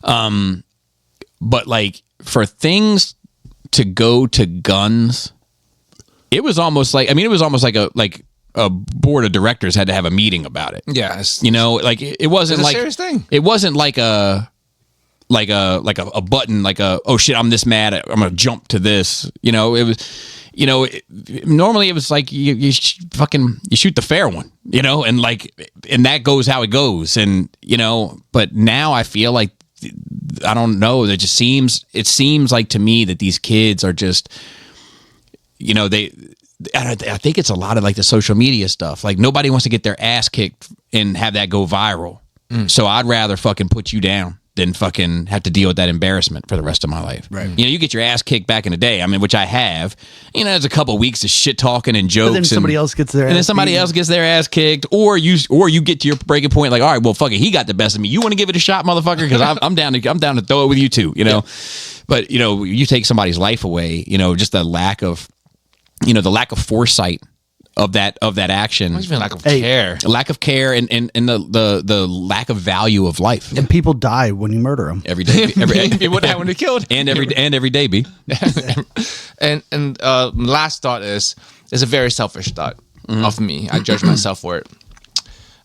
But like for things to go to guns, it was almost like a board of directors had to have a meeting about it. Yeah, it's- You know, like it wasn't It's a like serious thing. It wasn't like a button, like a, oh shit, I'm this mad, I'm gonna jump to this. You know, it was, you know, normally it was like you shoot the fair one, you know, and that goes how it goes, and you know, but now I feel like, I don't know, it seems like to me that these kids are just, you know, I think it's a lot of like the social media stuff. Like nobody wants to get their ass kicked and have that go viral. So I'd rather fucking put you down than fucking have to deal with that embarrassment for the rest of my life. Right. You know, you get your ass kicked back in the day. I mean, which I have. You know, there's a couple of weeks of shit talking and jokes. But then somebody else gets their and then ass somebody beaten. else gets their ass kicked, or you get to your breaking point. Like, all right, well, fuck it, he got the best of me. You want to give it a shot, motherfucker? Because I'm down to throw it with you too. You know, but you know, you take somebody's life away. You know, just the lack of foresight of that action. It's even lack of Hey. care. Lack of care and the lack of value of life. And people die when you murder them. Every day, It would happen to killed. and every day, B. And last thought is a very selfish thought of me. I judge myself for it.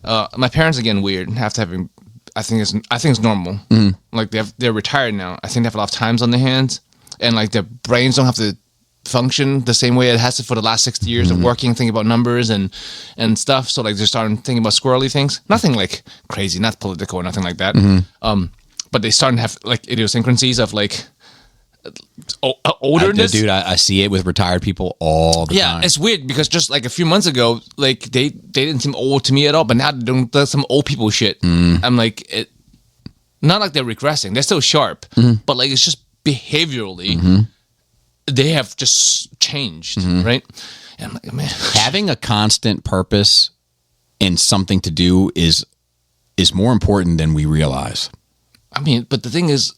My parents, again, weird. Have to have. I think it's normal. Like they're retired now. I think they have a lot of times on their hands, and like their brains don't have to function the same way it has to for the last 60 years of working, thinking about numbers and stuff. So like they're starting thinking about squirrely things. Nothing like crazy, not political or nothing like that. But they starting to have like idiosyncrasies of like olderness. Dude, I see it with retired people all the Yeah, time. it's weird because just like a few months ago, like they didn't seem old to me at all, but now they're doing some old people shit. I'm like, it, not like they're regressing; they're still sharp, but like it's just behaviorally, they have just changed, right? And I'm like, man, Having a constant purpose and something to do is more important than we realize. I mean, but the thing is,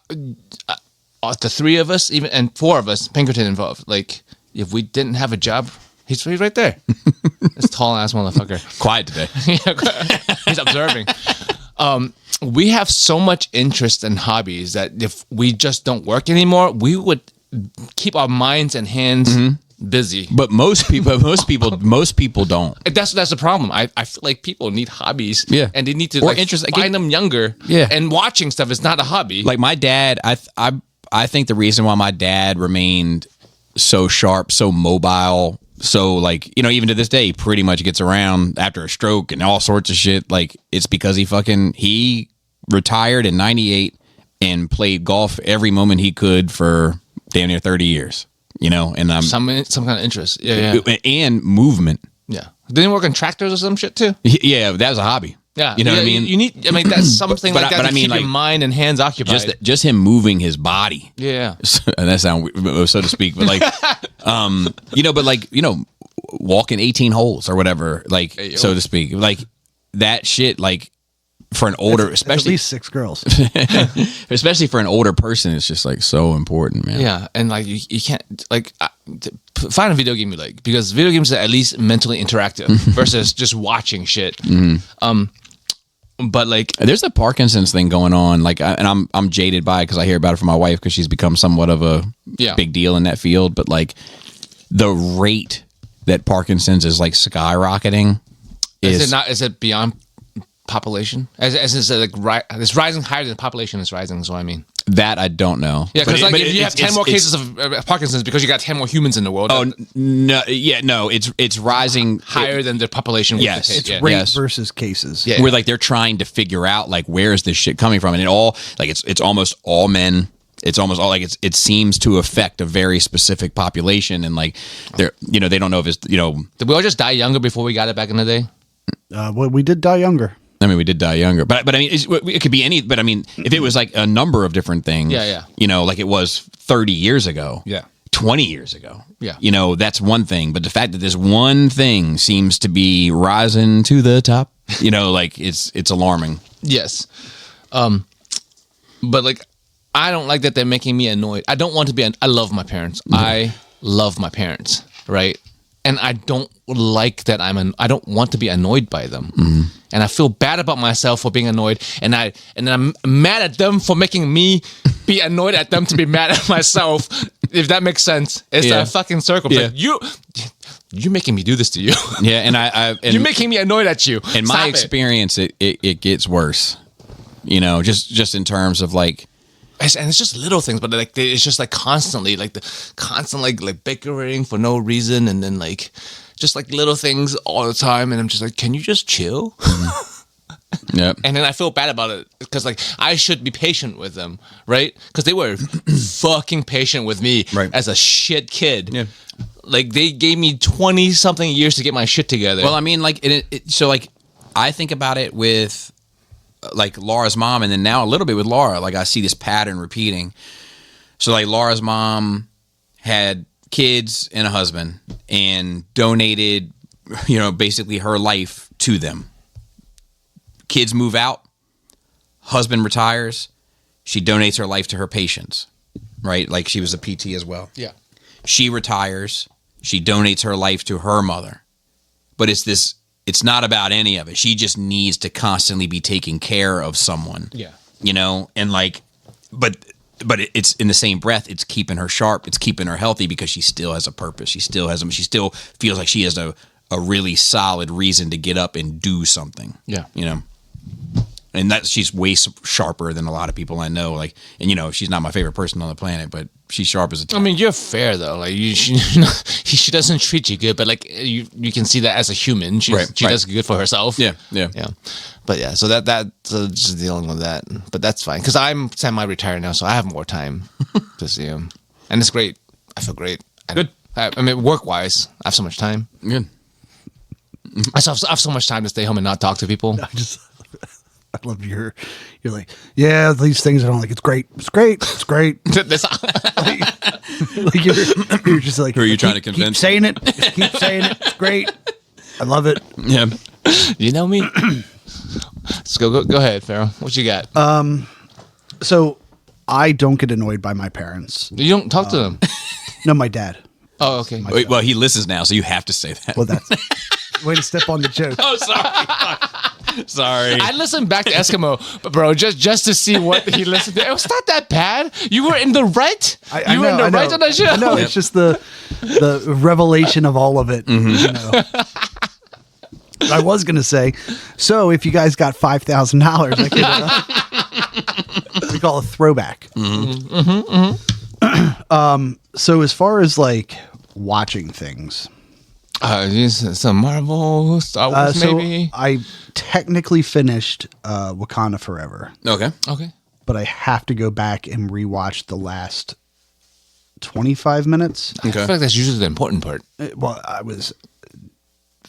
the three of us, even and four of us, Pinkerton involved, like if we didn't have a job, he's right there. This tall ass motherfucker. Quiet today. He's observing. We have so much interest and hobbies that if we just don't work anymore, we would keep our minds and hands busy. But most people don't. That's the problem. I feel like people need hobbies. Yeah. And they need to Or like, interest- find them younger. Yeah. And watching stuff is not a hobby. Like my dad, I think the reason why my dad remained so sharp, so mobile, so like, you know, even to this day, he pretty much gets around after a stroke and all sorts of shit. Like it's because he retired in 98 and played golf every moment he could for damn near 30 years, you know, and some kind of interest. Yeah. and movement. Yeah. Didn't he work on tractors or some shit too? Yeah, that was a hobby. Yeah. You know what I Yeah, mean? You need, I mean, that's something But like I- that but to I mean, keep your like, mind and hands occupied. Just him moving his body. Yeah. And that sounds weird, so to speak, but like, you know, but like, you know, walking 18 holes or whatever, like, so to speak, like that shit, like for an older, That's at especially least 6 girls. especially for an older person, it's just like so important, man. Yeah, and like you can't like find a video game you like because video games are at least mentally interactive versus just watching shit. But like, There's a Parkinson's thing going on, like, and I'm jaded by it because I hear about it from my wife because she's become somewhat of a big deal in that field. But like, the rate that Parkinson's is like skyrocketing is it beyond population? As is it like it's rising higher than the population is rising. Is what I mean. that I don't know. Yeah, because But like it- if you have it's- 10 more it's- cases of Parkinson's because you got 10 more humans in the world. Oh no, yeah, no, it's rising higher than the population. Yes. It's It's yeah. Rate Yes. versus cases. Yeah. where like they're trying to figure out like where is this shit coming from, and it all like it's almost all men. It's almost all like it seems to affect a very specific population, and like they're they don't know if it's Did we all just die younger before we got it back in the day? Well, we did die younger. I mean we did die younger, but I mean it could be any. But I mean if it was like a number of different things, Yeah. like it was 30 years ago, Yeah. 20 years ago, Yeah. that's one thing. But the fact that this one thing seems to be rising to the top, like it's alarming. Yes. But like I don't like that they're making me annoyed. I don't want to be I love my parents. I love my parents, right? And I don't like that I don't want to be annoyed by them. And I feel bad about myself for being annoyed, and then I'm mad at them for making me be annoyed at them to be mad at myself. If that makes sense, it's Yeah. a fucking circle. Yeah. Like you're making me do this to you. Yeah, and You're making me annoyed at you. in Stop my it. experience, it gets worse. You know, just in terms of like, And it's just little things, but like it's just like constantly, like the constant like bickering for no reason, and then like just like little things all the time, and I'm just like, can you just chill? yeah, And then I feel bad about it because like I should be patient with them, right? Because they were fucking patient with me Right. as a shit kid. Yeah. Like they gave me 20 something years to get my shit together. Well, I mean, like, so like, I think about it with like Laura's mom, and then now a little bit with Laura. Like, I see this pattern repeating. So, like, Laura's mom had kids and a husband, and donated, you know, basically her life to them. Kids move out, husband retires, she donates her life to her patients, right? Like, she was a PT as well. yeah. She retires, she donates her life to her mother. But it's not about any of it. She just needs to constantly be taking care of someone. Yeah. You know, and like, but it's in the same breath, it's keeping her sharp, it's keeping her healthy, because she still has a purpose. She still feels like she has a really solid reason to get up and do something. Yeah. You know, and that she's way sharper than a lot of people I know. Like, and you know, she's not my favorite person on the planet, but she's sharp as a I mean, you're fair though. Like she doesn't treat you good, but like you can see that as a human, she Right. does good for herself. Yeah. But yeah, so that's just dealing with that. But that's fine because I'm semi-retired now, so I have more time to see him, and it's great. I feel great. Good. I mean, work-wise, I have so much time. Good. I have so much time to stay home and not talk to people. I love you're like, yeah, these things I don't like. It's great. It's great. It's great. That's- Like you're just like, Who are you trying to keep convince? saying it. Just keep saying it. It's great. I love it. Yeah. you know me. Let's go ahead, Pharaoh. What you got? So I don't get annoyed by my parents. you don't talk to them. No, my dad. Oh, okay. Wait, well, he listens now, so you have to say that. Well, that's way to step on the joke. Oh, sorry. Sorry. I listened back to Eskimo, but bro, just to see what he listened to. It was not that bad. You were in the right. You were in the right on that show. I know. It's just the revelation of all of it. You know. I was gonna say, so if you guys got $5,000, I could we call a throwback. So as far as like watching things, Some Marvel, Star Wars, so maybe. I technically finished Wakanda Forever, Okay. Okay. but I have to go back and rewatch the last 25 minutes. I feel like that's usually the important part. Well, I was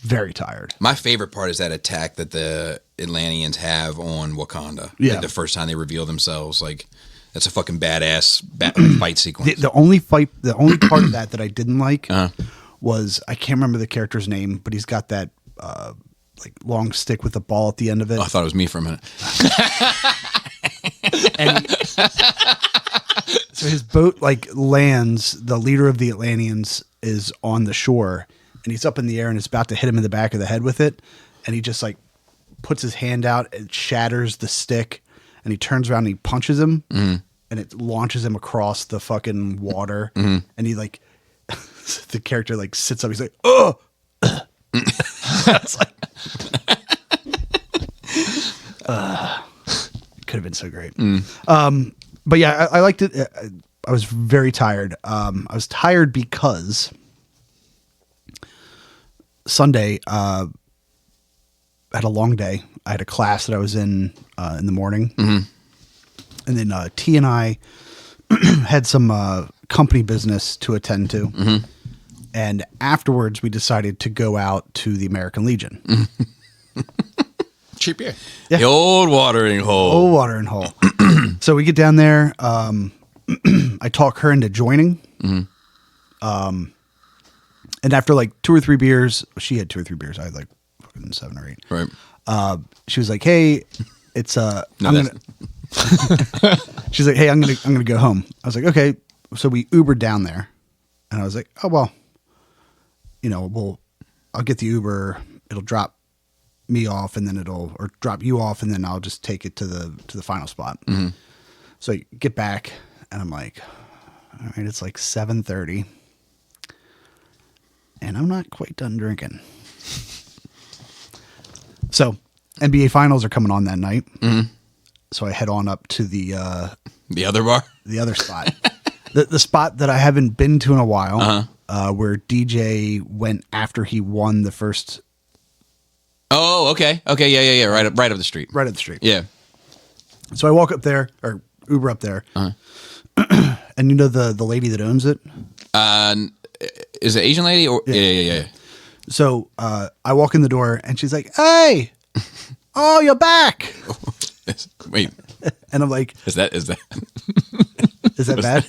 very tired. My favorite part is that attack that the Atlanteans have on Wakanda. Yeah. Like the first time they reveal themselves, like that's a fucking badass fight sequence. The only part of that I didn't like Uh-huh. was, I can't remember the character's name, but he's got that like long stick with a ball at the end of it. Oh, I thought it was me for a minute. And so his boat like lands, the leader of the Atlanteans is on the shore, and he's up in the air and it's about to hit him in the back of the head with it, and he just like puts his hand out, it shatters the stick, and he turns around and he punches him, and it launches him across the fucking water, and he like the character like sits up, he's like, oh. It's like, it could have been so great. But yeah, I liked it. I was very tired. I was tired because Sunday, I had a long day. I had a class that I was in the morning. And then T and I had some company business to attend to. And afterwards, we decided to go out to the American Legion. Cheap beer. Yeah. The old watering hole. Oh, watering hole. So we get down there. I talk her into joining. And after like 2 or 3 beers, she had 2 or 3 beers. I had like fucking 7 or 8. Right. She was like, "Hey, it's No, I'm gonna." She's like, "Hey, I'm gonna go home." I was like, "Okay." So we Ubered down there, and I was like, "Oh well, you know, I'll get the Uber. It'll drop me off, and then or drop you off, and then I'll just take it to the final spot." So I get back, and I'm like, "All right, it's like 7:30." and I'm not quite done drinking. So, NBA Finals are coming on that night. Mm-hmm. So I head on up to the other bar, the other spot, the spot that I haven't been to in a while, where DJ went after he won the first. Oh, okay, yeah, right up the street, Right up the street. yeah. So I walk up there or Uber up there, and you know the lady that owns it. Is it Asian lady or yeah. So I walk in the door and she's like, "Hey, oh, you're back!" Wait, And I'm like, is that "Is that bad?"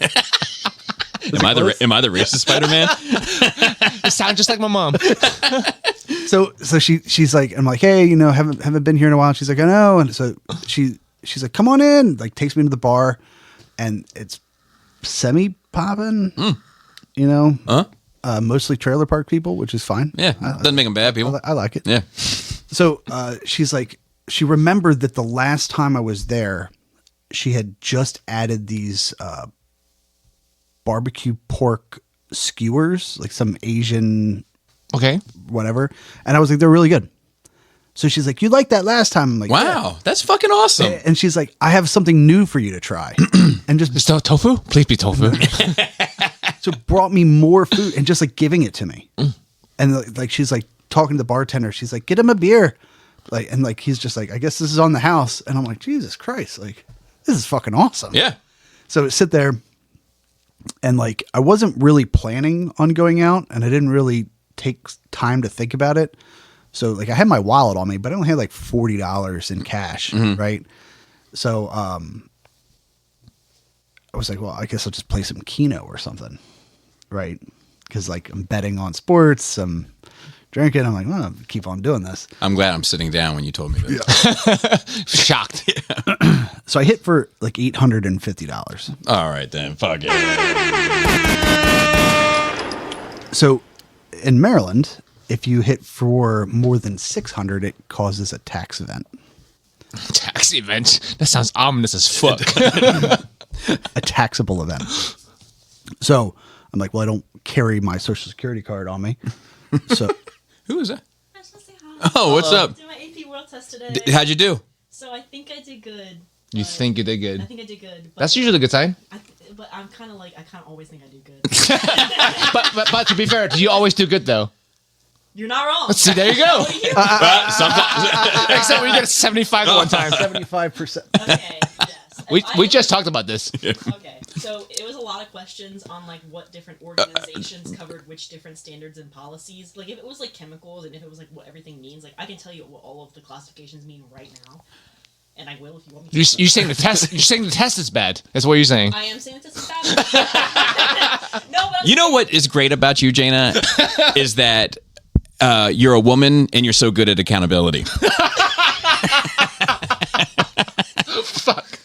am I the racist Spider-Man? You sound just like my mom. So she's like, I'm like, "Hey, haven't been here in a while." She's like, "I know," and so she's like, "Come on in," like takes me to the bar, and it's semi popping, mostly trailer park people, which is fine. Yeah, doesn't make them bad people. I like it. Yeah. So she's like, she remembered that the last time I was there, she had just added these barbecue pork skewers, like some Asian Okay. whatever. And I was like, they're really good. So she's like, "You liked that last time?" I'm like, Wow, that's fucking awesome. "Yeah." And she's like, "I have something new for you to try." And just Is that tofu? Please be tofu. so brought me more food and just like giving it to me. And like she's like talking to the bartender. She's like, "Get him a beer." Like, and like he's just like, "I guess this is on the house." And I'm like, Jesus Christ, like this is fucking awesome. Yeah. So sit there, and like I wasn't really planning on going out, and I didn't really take time to think about it. So like I had my wallet on me, but I only had like $40 in cash, right? So I was like, well, I guess I'll just play some Keno or something, right? Because like I'm betting on sports, I'm drinking. I'm like, well, I'll keep on doing this. I'm glad I'm sitting down when you told me that. Shocked. So I hit for like $850. All right then, fuck it. So in Maryland, if you hit for more than 600, it causes a tax event. Tax event. That sounds ominous as fuck. A taxable event. So I'm like, well, I don't carry my social security card on me. So Who is that? I was supposed to say hi. Oh, what's up? I did my AP World Test today. How'd you do? So I think I did good. You but- think you did I good. think I did good. But That's usually a good sign. but I'm kind of like, I kind of always think I do good. But to be fair, do you always do good though? You're not wrong. See, there you go. Sometimes. Except when you get a 75 one time. 75%. Okay, yes. We just talked about this. Okay, so it was a lot of questions on like what different organizations covered which different standards and policies. Like if it was like chemicals and if it was like what everything means, like I can tell you what all of the classifications mean right now, and I will if you want me to. You're saying the test. You're saying the test is bad. That's what you're saying. I am saying this is bad. No, but You know what is great about you, Jaina, is that you're a woman and you're so good at accountability. Fuck.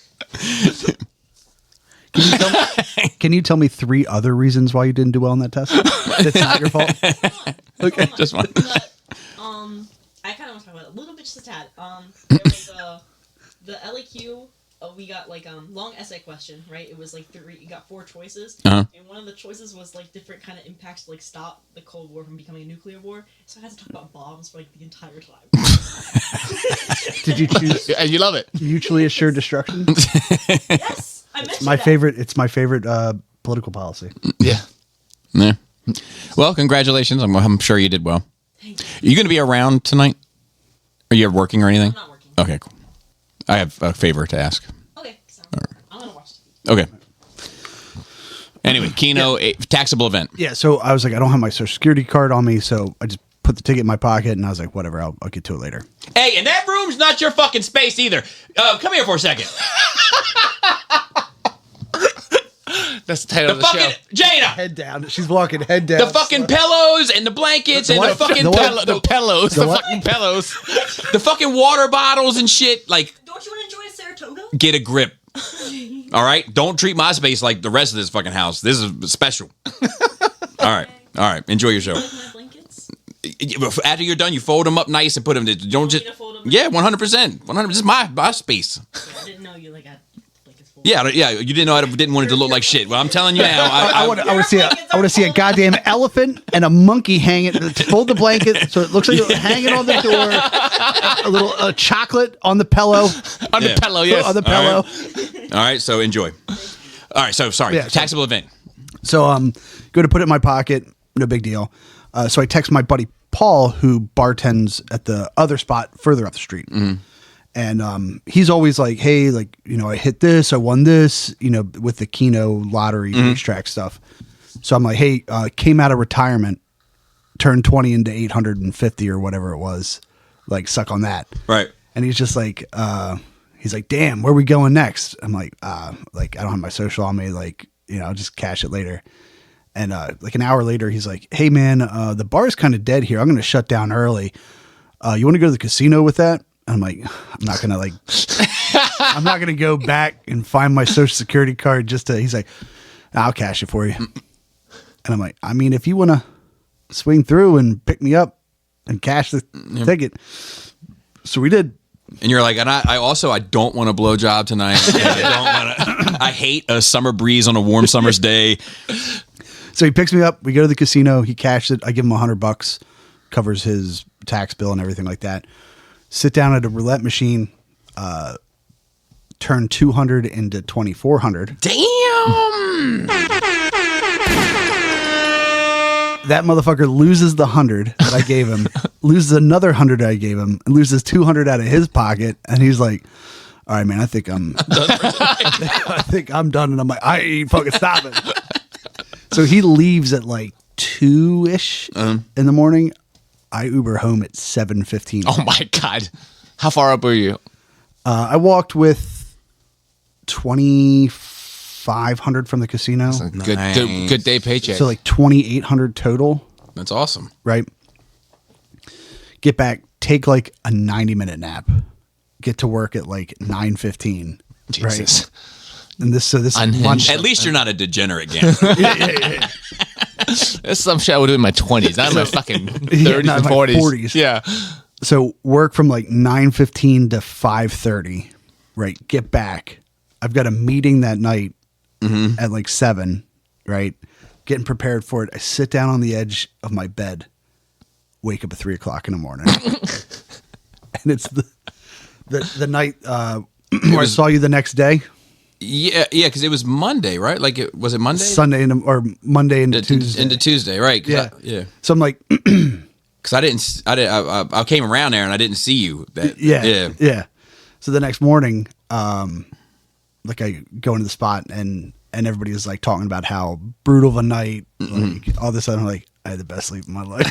Can you tell me 3 other reasons why you didn't do well on that test? It's not your fault. Okay, just one. But, I kind of want to talk about it a little bit, just a tad. There was the LAQ. We got like long essay question, right? It was like 3. You got 4 choices, Uh-huh. and one of the choices was like different kind of impacts to like stop the Cold War from becoming a nuclear war. So I had to talk about bombs for like the entire time. Did you choose And you love it. mutually assured destruction? Yes, I mentioned My that. favorite. It's my favorite political policy. Yeah. Yeah. Well, congratulations. I'm sure you did well. Thank you. Are you going to be around tonight? Are you working or anything? I'm not working. Okay, cool. I have a favor to ask. Okay, so I'm gonna watch TV. Okay. Anyway, Keno, a taxable event. Yeah. So I was like, I don't have my social security card on me, so I just put the ticket in my pocket, and I was like, whatever, I'll get to it later. Hey, and that room's not your fucking space either. Come here for a second. That's the title The of the fucking show. Jaina. Head down. She's walking head down. The fucking pillows and the blankets and the what? fucking The what? The pillows. The what? fucking pillows. the fucking water bottles and shit. Like, Don't you want to enjoy a Saratoga? get a grip. All right, don't treat my space like the rest of this fucking house. This is special. All right. Enjoy your show. Like my blankets. After you're done, you fold them up nice and put them. Don't me just. to fold 'em? Yeah, 100%. 100%. This is my space. I didn't know you like had blankets full. Yeah, yeah. You didn't know I didn't want it to look like shit. Well, I'm telling you now. I want to see a goddamn elephant and a monkey hanging. Fold the blanket so it looks like it's hanging on the door. A little chocolate on the pillow. On the pillow, yes. On the pillow. All right, so enjoy. All right, so sorry. Yeah, Taxable event. So go to put it in my pocket. No big deal. So I text my buddy Paul, who bartends at the other spot further up the street. And he's always like, hey, like, you know, I hit this, I won this, you know, with the Keno lottery racetrack stuff. So I'm like, hey, came out of retirement, turned 20 into 850 or whatever it was. Like, suck on that. Right. And he's just like, damn, where are we going next? I'm like, I don't have my social on me. Like, you know, I'll just cash it later. And like an hour later, he's like, hey, man, the bar's kind of dead here. I'm going to shut down early. You want to go to the casino with that? I'm like, I'm not going to I'm not going to go back and find my social security card just to, he's like, I'll cash it for you. And I'm like, I mean, if you want to swing through and pick me up and cash the ticket. So we did. And you're like, and I don't want a blowjob tonight. I hate a summer breeze on a warm summer's day. So he picks me up. We go to the casino. He cashed it. I give him $100, covers his tax bill and everything like that. Sit down at a roulette machine, turn 200 into 2,400. Damn. That motherfucker loses the 100 that I gave him, loses another 100 I gave him, and loses 200 out of his pocket. And he's like, all right, man, I think I'm done. And I'm like, I ain't fucking stopping. So he leaves at like 2-ish in the morning. I Uber home at 7:15. Oh my God. How far up were you? I walked with 2,500 from the casino. Good day paycheck. So like 2,800 total. That's awesome. Right. Get back, take like a 90-minute nap. Get to work at like 9:15. Jesus. Right. And this is Unhinged. lunch. At least you're not a degenerate gambler. Yeah. That's some shit I would do in my 20s. Not in my fucking 30s Yeah, not and in my 40s. 40s. Yeah. So work from like 9:15 to 5:30. Right. Get back. I've got a meeting that night at like 7. Right. Getting prepared for it. I sit down on the edge of my bed. Wake up at 3:00 in the morning. And it's the night where I saw you the next day. Yeah, because it was Monday, right? Like, was it Monday? Sunday or Monday into Tuesday. Into Tuesday, right? Yeah. Yeah. So I'm like, Because I came around there and I didn't see you. yeah. So the next morning, like I go into the spot and everybody is like talking about how brutal of a night, like all this. I'm like, I had the best sleep of my life.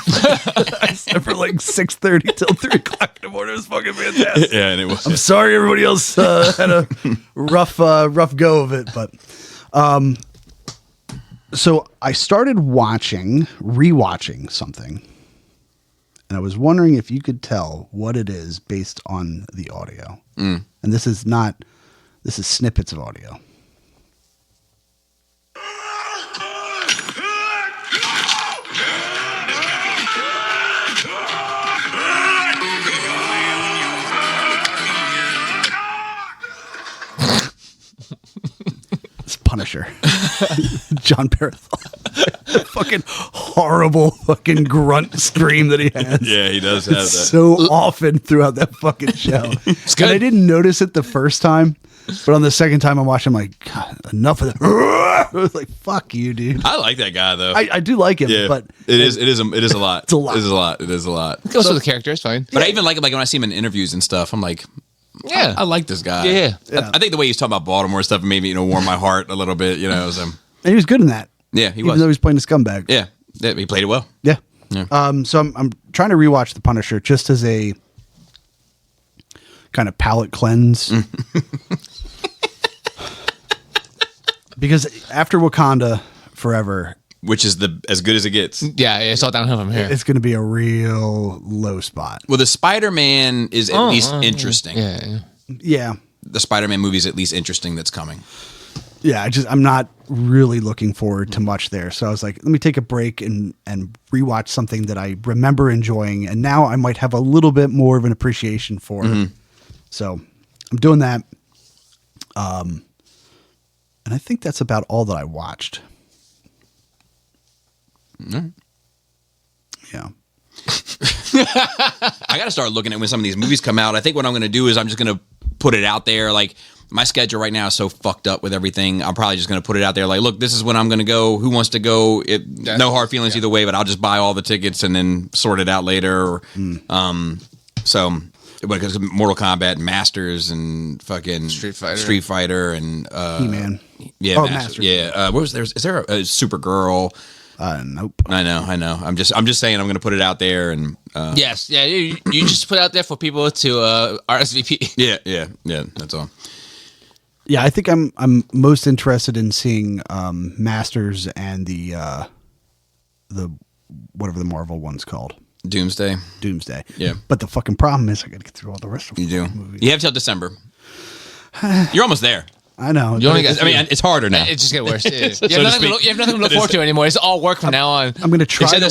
I slept for like 6:30 till 3:00 in the morning. It was fucking fantastic. Yeah, and it was. I'm sorry everybody else had a rough go of it, but so I started rewatching something, and I was wondering if you could tell what it is based on the audio. And this is snippets of audio. Punisher. John Baratheon. Fucking horrible fucking grunt scream that he has. Yeah, he does have that. So often throughout that fucking show. It's good. And I didn't notice it the first time, but on the second time I'm watching, I'm like, God, enough of that. I was like, fuck you, dude. I like that guy though. I do like him, yeah, but it is a lot. It's a lot. It is a lot. It goes with the character. It's fine. But I even like it, like when I see him in interviews and stuff. I'm like, Yeah. I like this guy. Yeah. I think the way he's talking about Baltimore stuff made me, warm my heart a little bit. So. and he was good in that. Yeah, he Even was. though he's playing a scumbag. Yeah, he played it well. Yeah. Yeah. So I'm trying to rewatch The Punisher just as a kind of palate cleanse. Because after Wakanda Forever, Which is as good as it gets. Yeah, it's all downhill from here. it's going to be a real low spot. Well, the Spider-Man is at least interesting. Yeah. Yeah. The Spider-Man movie is at least interesting that's coming. Yeah, I'm not really looking forward to much there. So I was like, let me take a break and rewatch something that I remember enjoying. And now I might have a little bit more of an appreciation for. So I'm doing that. And I think that's about all that I watched. Yeah. I got to start looking at when some of these movies come out. I think what I'm going to do is I'm just going to put it out there. Like, my schedule right now is so fucked up with everything. I'm probably just going to put it out there. Like, look, this is when I'm going to go. Who wants to go? No hard feelings either way, but I'll just buy all the tickets and then sort it out later. So, because Mortal Kombat, Masters, and fucking Street Fighter, and He-Man. Yeah, Oh, Masters. Masters. Yeah. Is there a Supergirl? Nope. I know. I'm just saying I'm going to put it out there and Yes, yeah. You just put out there for people to RSVP. yeah. That's all. Yeah, I think I'm most interested in seeing Masters and the whatever the Marvel one's called. Doomsday. Yeah. But the fucking problem is I got to get through all the rest of the You do. movies. You have till December. You're almost there. I know. You only got- I mean, it's harder now. It's just getting worse. Yeah. So You to have speak. nothing to look forward to anymore. It's all work from now on. I'm going to try. They said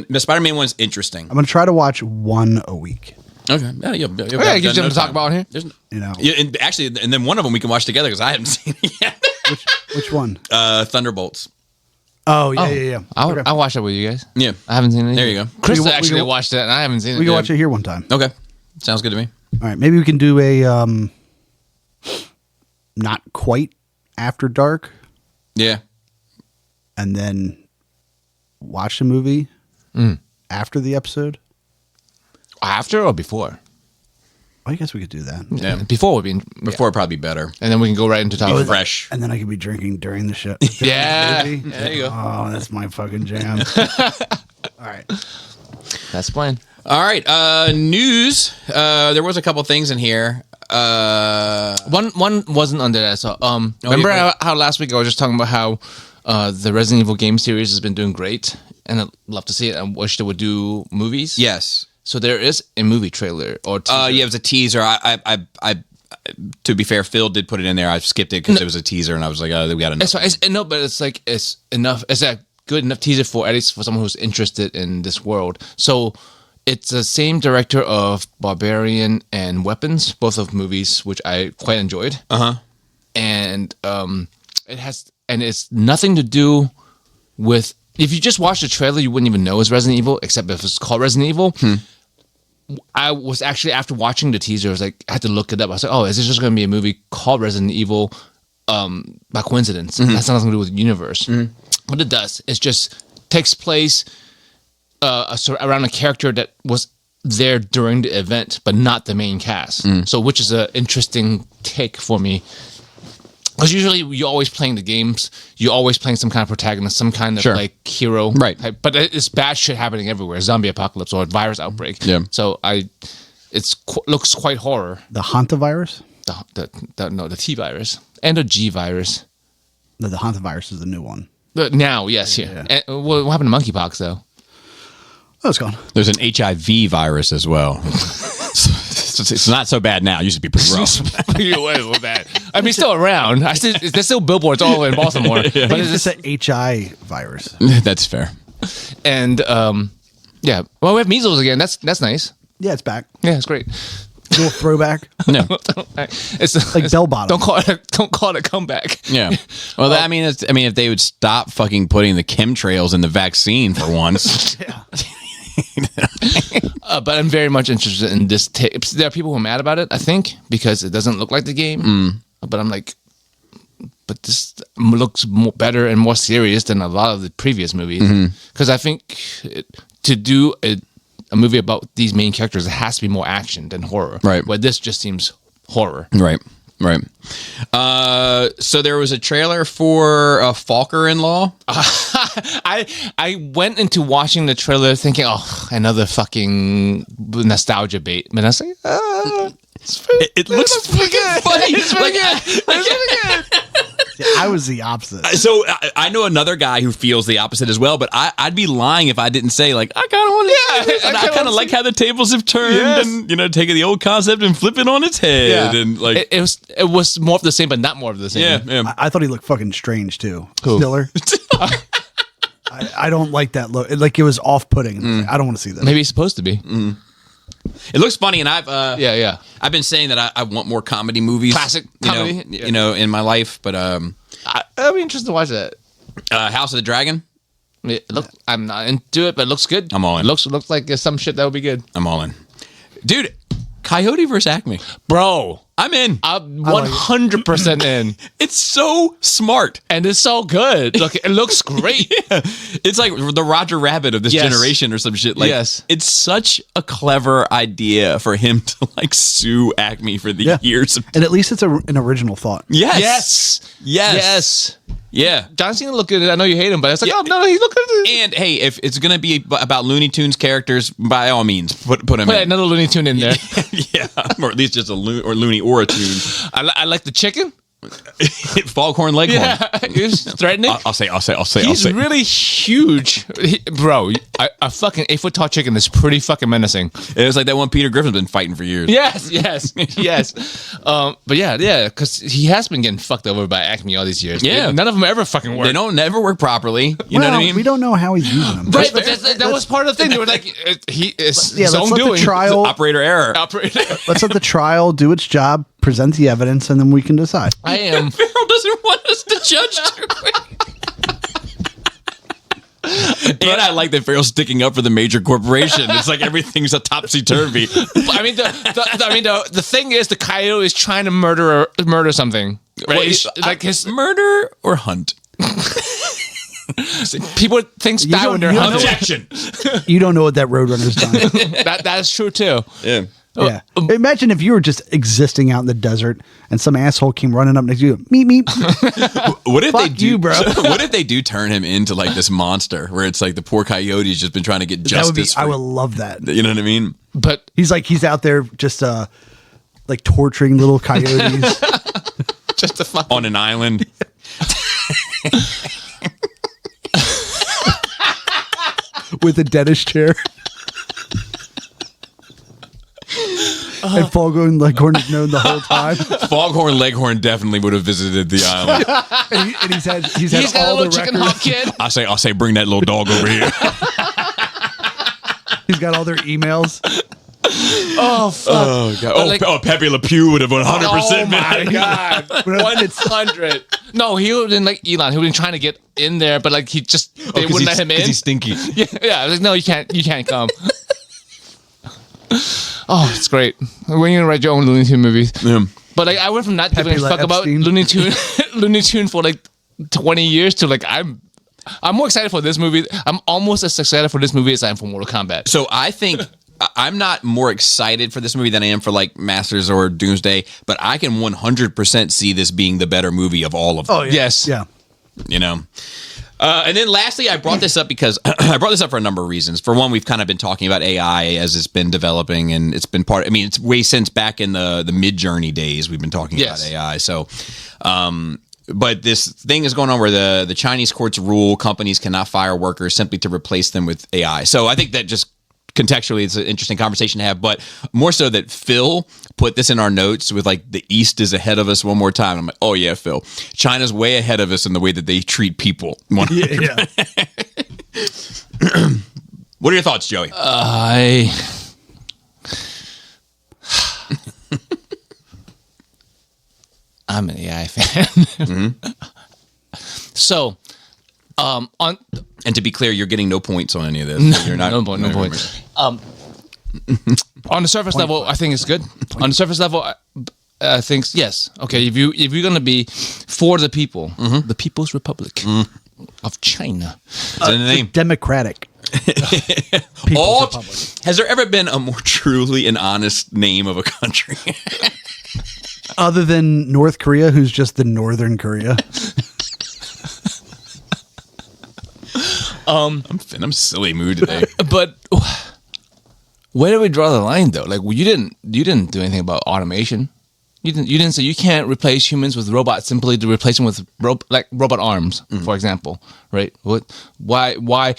the Spider-Man one's interesting. I'm going to try to watch one a week. Okay. Yeah, you'll Yeah, it gives you something to talk about on here. You know, Yeah, and actually, and then one of them we can watch together because I haven't seen it yet. which one? Thunderbolts. Oh yeah. Okay. I watched it with you guys. Yeah. I haven't seen it. There you go. Chris We can- actually watched it, and I haven't seen it. We can yet. watch it here one time. Okay. Sounds good to me. All right, maybe we can do a not quite after dark, Yeah. and then watch the movie after the episode. After or before? I guess we could do that. Yeah. Before would be Before probably be better. and then we can go right into talking. Fresh. And then I could be drinking during the show. Yeah, Movie. there you go. Oh, that's my fucking jam. All right. That's fine. All right. News. There was a couple things in here. One wasn't under that. So remember yeah, how last week I was just talking about how the Resident Evil game series has been doing great, and I'd love to see it. I wish they would do movies. Yes. So there is a movie trailer or teaser. Yeah, it was a teaser. I to be fair, Phil did put it in there. I skipped it because it was a teaser, and I was like, oh, we got enough. No, but it's like it's enough. It's a good enough teaser for at least for someone who's interested in this world. So it's the same director of Barbarian and Weapons, both of movies which I quite enjoyed. And it's nothing to do with. If you just watch the trailer, you wouldn't even know it's Resident Evil, except if it's called Resident Evil. I was actually, after watching the teaser, I was like, I had to look it up. I was like, oh, is this just going to be a movie called Resident Evil by coincidence? That's nothing to do with the universe. What it does is just takes place around a character that was there during the event, but not the main cast. So, which is an interesting take for me. Because usually you're always playing the games, you're always playing some kind of protagonist, some kind of like hero, Right. type, but it's bad shit happening everywhere, zombie apocalypse or virus outbreak. Yeah. So looks quite horror. The hantavirus? The T virus and the G virus. No, the hantavirus is the new one. Now, yes, yeah. And, what happened to monkeypox though? Oh, it's gone. There's an HIV virus as well. It's not so bad now. It used to be pretty rough. with that. I mean, it's still around. There's still billboards all over in Baltimore. But It's just an HI virus. That's fair. and yeah. Well, we have measles again. That's nice. Yeah, it's back. Yeah, it's great. Little throwback. No. It's Like bell bottom. Don't call it a comeback. Yeah. Well, I mean, if they would stop fucking putting the chemtrails in the vaccine for once. But I'm very much interested in this tape. There are people who are mad about it, I think, because it doesn't look like the game. But I'm like, but this looks better and more serious than a lot of the previous movies. Because I think to do a movie about these main characters, it has to be more action than horror. Right. Where this just seems horror. Right. So there was a trailer for Falker in Law. I went into watching the trailer thinking, oh, another fucking nostalgia bait. But I was like, It looks pretty good. funny. It's pretty good. It's pretty good. Yeah, I was the opposite. So I know another guy who feels the opposite as well, but I'd be lying if I didn't say, like, I kind of want to see this. And I kind of like how the tables have turned and, taking the old concept and flip it on its head. Yeah. And like, it was more of the same, but not more of the same. yeah. I thought he looked fucking strange too. Who? Stiller. I don't like that look. Like it was off-putting. I don't want to see that. Maybe it's supposed to be. It looks funny, and Yeah. I've been saying that I want more comedy movies, Classic comedy? you know, in my life. But I'd be interested to watch that. House of the Dragon, I'm not into it, but it looks good. I'm all in. It looks like some shit that would be good. I'm all in, dude. Coyote versus Acme, Bro, I'm in. I'm 100% in. It's so smart. And it's so good. Look, it looks great. It's like the Roger Rabbit of this Yes. generation or some shit. Like, Yes. it's such a clever idea for him to like sue Acme for the years. And at least it's an original thought. Yes. Yes. Yes. Yes. Yeah. John Cena looked good. I know you hate him, but it's like, oh, no, he looked good. And hey, if it's gonna be about Looney Tunes characters, by all means, put him Put in. another Looney Tune in there. Yeah, or at least just a Looney or a tune. I like the chicken. Foghorn Leghorn. Yeah. He's threatening. I'll say. He's really huge. Bro, a fucking 8-foot tall chicken is pretty fucking menacing. It was like that one Peter Griffin's been fighting for years. Yes. But yeah, because he has been getting fucked over by Acme all these years. Yeah. None of them ever fucking work. They don't never work properly. You know what I mean? We don't know how he's using them. Right, but that was part of the thing. They were like, it's his let's own let doing. the trial. Operator error. Operator. Let's let the trial do its job, present the evidence, and then we can decide. I am. Farrell doesn't want us to judge And I like that Farrell's sticking up for the major corporation. It's like everything's a topsy turvy. I mean, the thing is, the coyote is trying to murder something. Right? Like his murder or hunt. people think that when they're you don't hunting. Objection. You don't know what that Roadrunner's done. That is true too. Yeah. Yeah. Imagine if you were just existing out in the desert and some asshole came running up next to you. Meep, meep. What if they Fuck do, you, bro. What if they do turn him into like this monster where it's like the poor coyote's just been trying to get That would be, justice? I would love that. You know what I mean? But He's out there just like torturing little coyotes. just a fuck. On an island. with a dentist chair. And Foghorn Leghorn is known the whole time. Foghorn Leghorn definitely would have visited the island. And he's had He's got a all little the chicken records. hawk kid. I'll say, bring that little dog over here. He's got all their emails. Oh fuck. Oh god. But like- Pepe Le Pew would have 100% Oh been. my god. 100. No, he would have been like Elon. He would have been trying to get in there, but like he just they wouldn't let him in. He's stinky. Yeah, I was like, no, you can't come. Oh, it's great. When you're gonna write your own Looney Tune movies. Yeah. But like I went from not giving a Le fuck about Epstein. Looney Tune for like 20 years to like I'm more excited for this movie. I'm almost as excited for this movie as I am for Mortal Kombat. So I think I'm not more excited for this movie than I am for like Masters or Doomsday, but I can 100% see this being the better movie of all of them. Oh, yeah. Yes. Yeah. You know. And then lastly, I brought this up because I brought this up for a number of reasons. For one, we've kind of been talking about AI as it's been developing, and it's been part. I mean, it's way since back in the Mid-Journey days we've been talking about AI. So, but this thing is going on where the Chinese courts rule companies cannot fire workers simply to replace them with AI. So I think that just contextually it's an interesting conversation to have, but more so that Phil put this in our notes with like the East is ahead of us one more time. I'm like, oh yeah, Phil, China's way ahead of us in the way that they treat people. Yeah. What are your thoughts, Joey? I'm an AI fan. So, on And to be clear, you're getting no points on any of this. So you're not no points. On the surface level, I think it's good. On the surface level, I think yes. Okay, if you're gonna be for the people, the People's Republic of China. It's in the name. Democratic. All, Republic. has there ever been a more truly and honest name of a country? Other than North Korea, who's just the Northern Korea. I'm in a silly mood today. But where do we draw the line, though? Like, you didn't do anything about automation. You didn't say you can't replace humans with robots simply to replace them with robot arms, for example, right? Why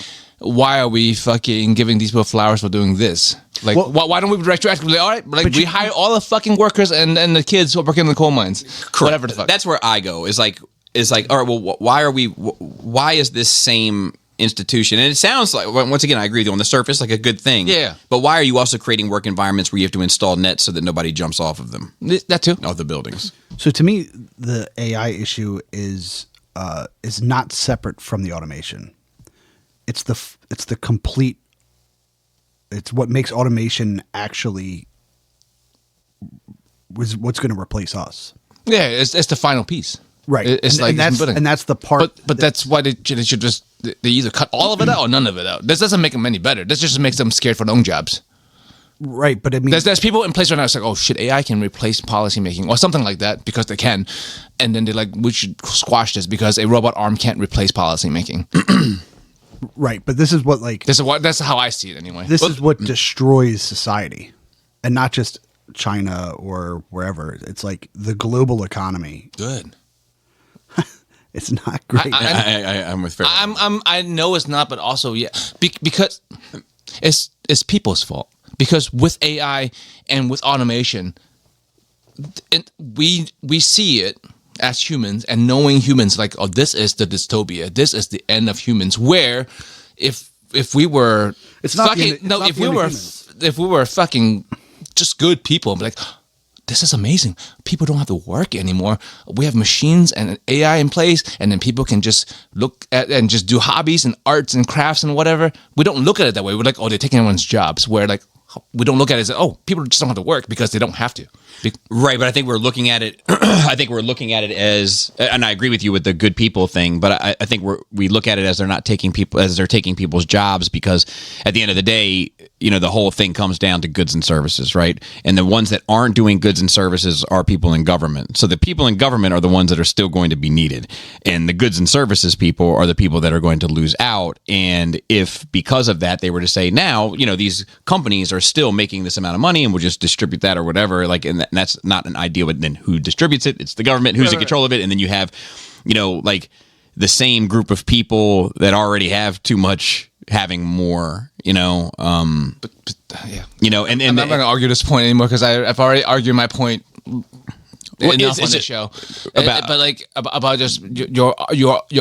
are we fucking giving these people flowers for doing this? Like, Well- why don't we retroactively? All right, like we hire all the fucking workers and the kids who are working in the coal mines, whatever the fuck. That's where I go. Is like, all right. Well, why is this same institution, and it sounds like, once again, I agree with you on the surface, like a good thing. Yeah. But why are you also creating work environments where you have to install nets so that nobody jumps off of them, That too. off the buildings? So to me, the AI issue is not separate from the automation. It's the complete. It's what makes automation actually what's going to replace us. Yeah, it's the final piece. Right. It's and, like and that's the part. But that's why they should just they either cut all of it out or none of it out. This doesn't make them any better. This just makes them scared for their own jobs. Right, but I mean, There's people in place right now. It's like, oh shit, AI can replace policy making or something like that because they can, and then they're like, we should squash this because a robot arm can't replace policy making. right, but this is what like That's how I see it anyway. this is what destroys society, and not just China or wherever. It's like the global economy. Good. It's not great. I'm with Fair. I know it's not, but also yeah, because it's people's fault. Because with AI and with automation, we see it as humans, and knowing humans, like, oh, this is the dystopia. This is the end of humans. Where if we were It's not the fucking end- it's not if the we end of were humans. if we were fucking just good people, I'm like, this is amazing. People don't have to work anymore. We have machines and an AI in place, and then people can just look at and just do hobbies and arts and crafts and whatever. We don't look at it that way. We're like, oh, they're taking everyone's jobs. Where like we don't look at it as, oh, people just don't have to work because they don't have to. Right, but I think we're looking at it. I think we're looking at it as, and I agree with you with the good people thing. But I think we look at it as they're taking people's jobs, because at the end of the day, you know, the whole thing comes down to goods and services, right? And the ones that aren't doing goods and services are people in government. So the people in government are the ones that are still going to be needed, and the goods and services people are the people that are going to lose out. And if because of that they were to say, now, you know, these companies are still making this amount of money and we'll just distribute that or whatever, like, and that's not an idea. But then who distributes it? It's the government. Who's in control of it? And then you have, you know, like the same group of people that already have too much having more, you know, But yeah, you know, and I'm not going to argue this point anymore because I've already argued my point enough on the show. About just your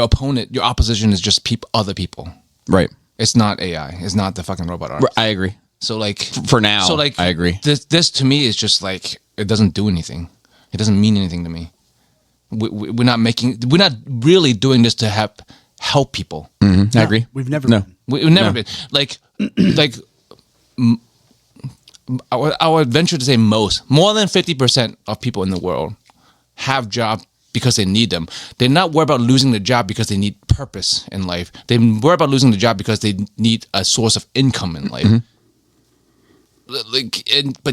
opponent, your opposition is just other people. right. It's not AI. It's not the fucking robot arms. I agree. So like For now, so like I agree. This to me is just like, it doesn't do anything. It doesn't mean anything to me. We're not really doing this to help people. I agree. We've never No. been. We've never been like I would venture to say more than 50% of people in the world have jobs because they need them. They're not worried about losing the job because they need purpose in life. They worry about losing the job because they need a source of income in life. But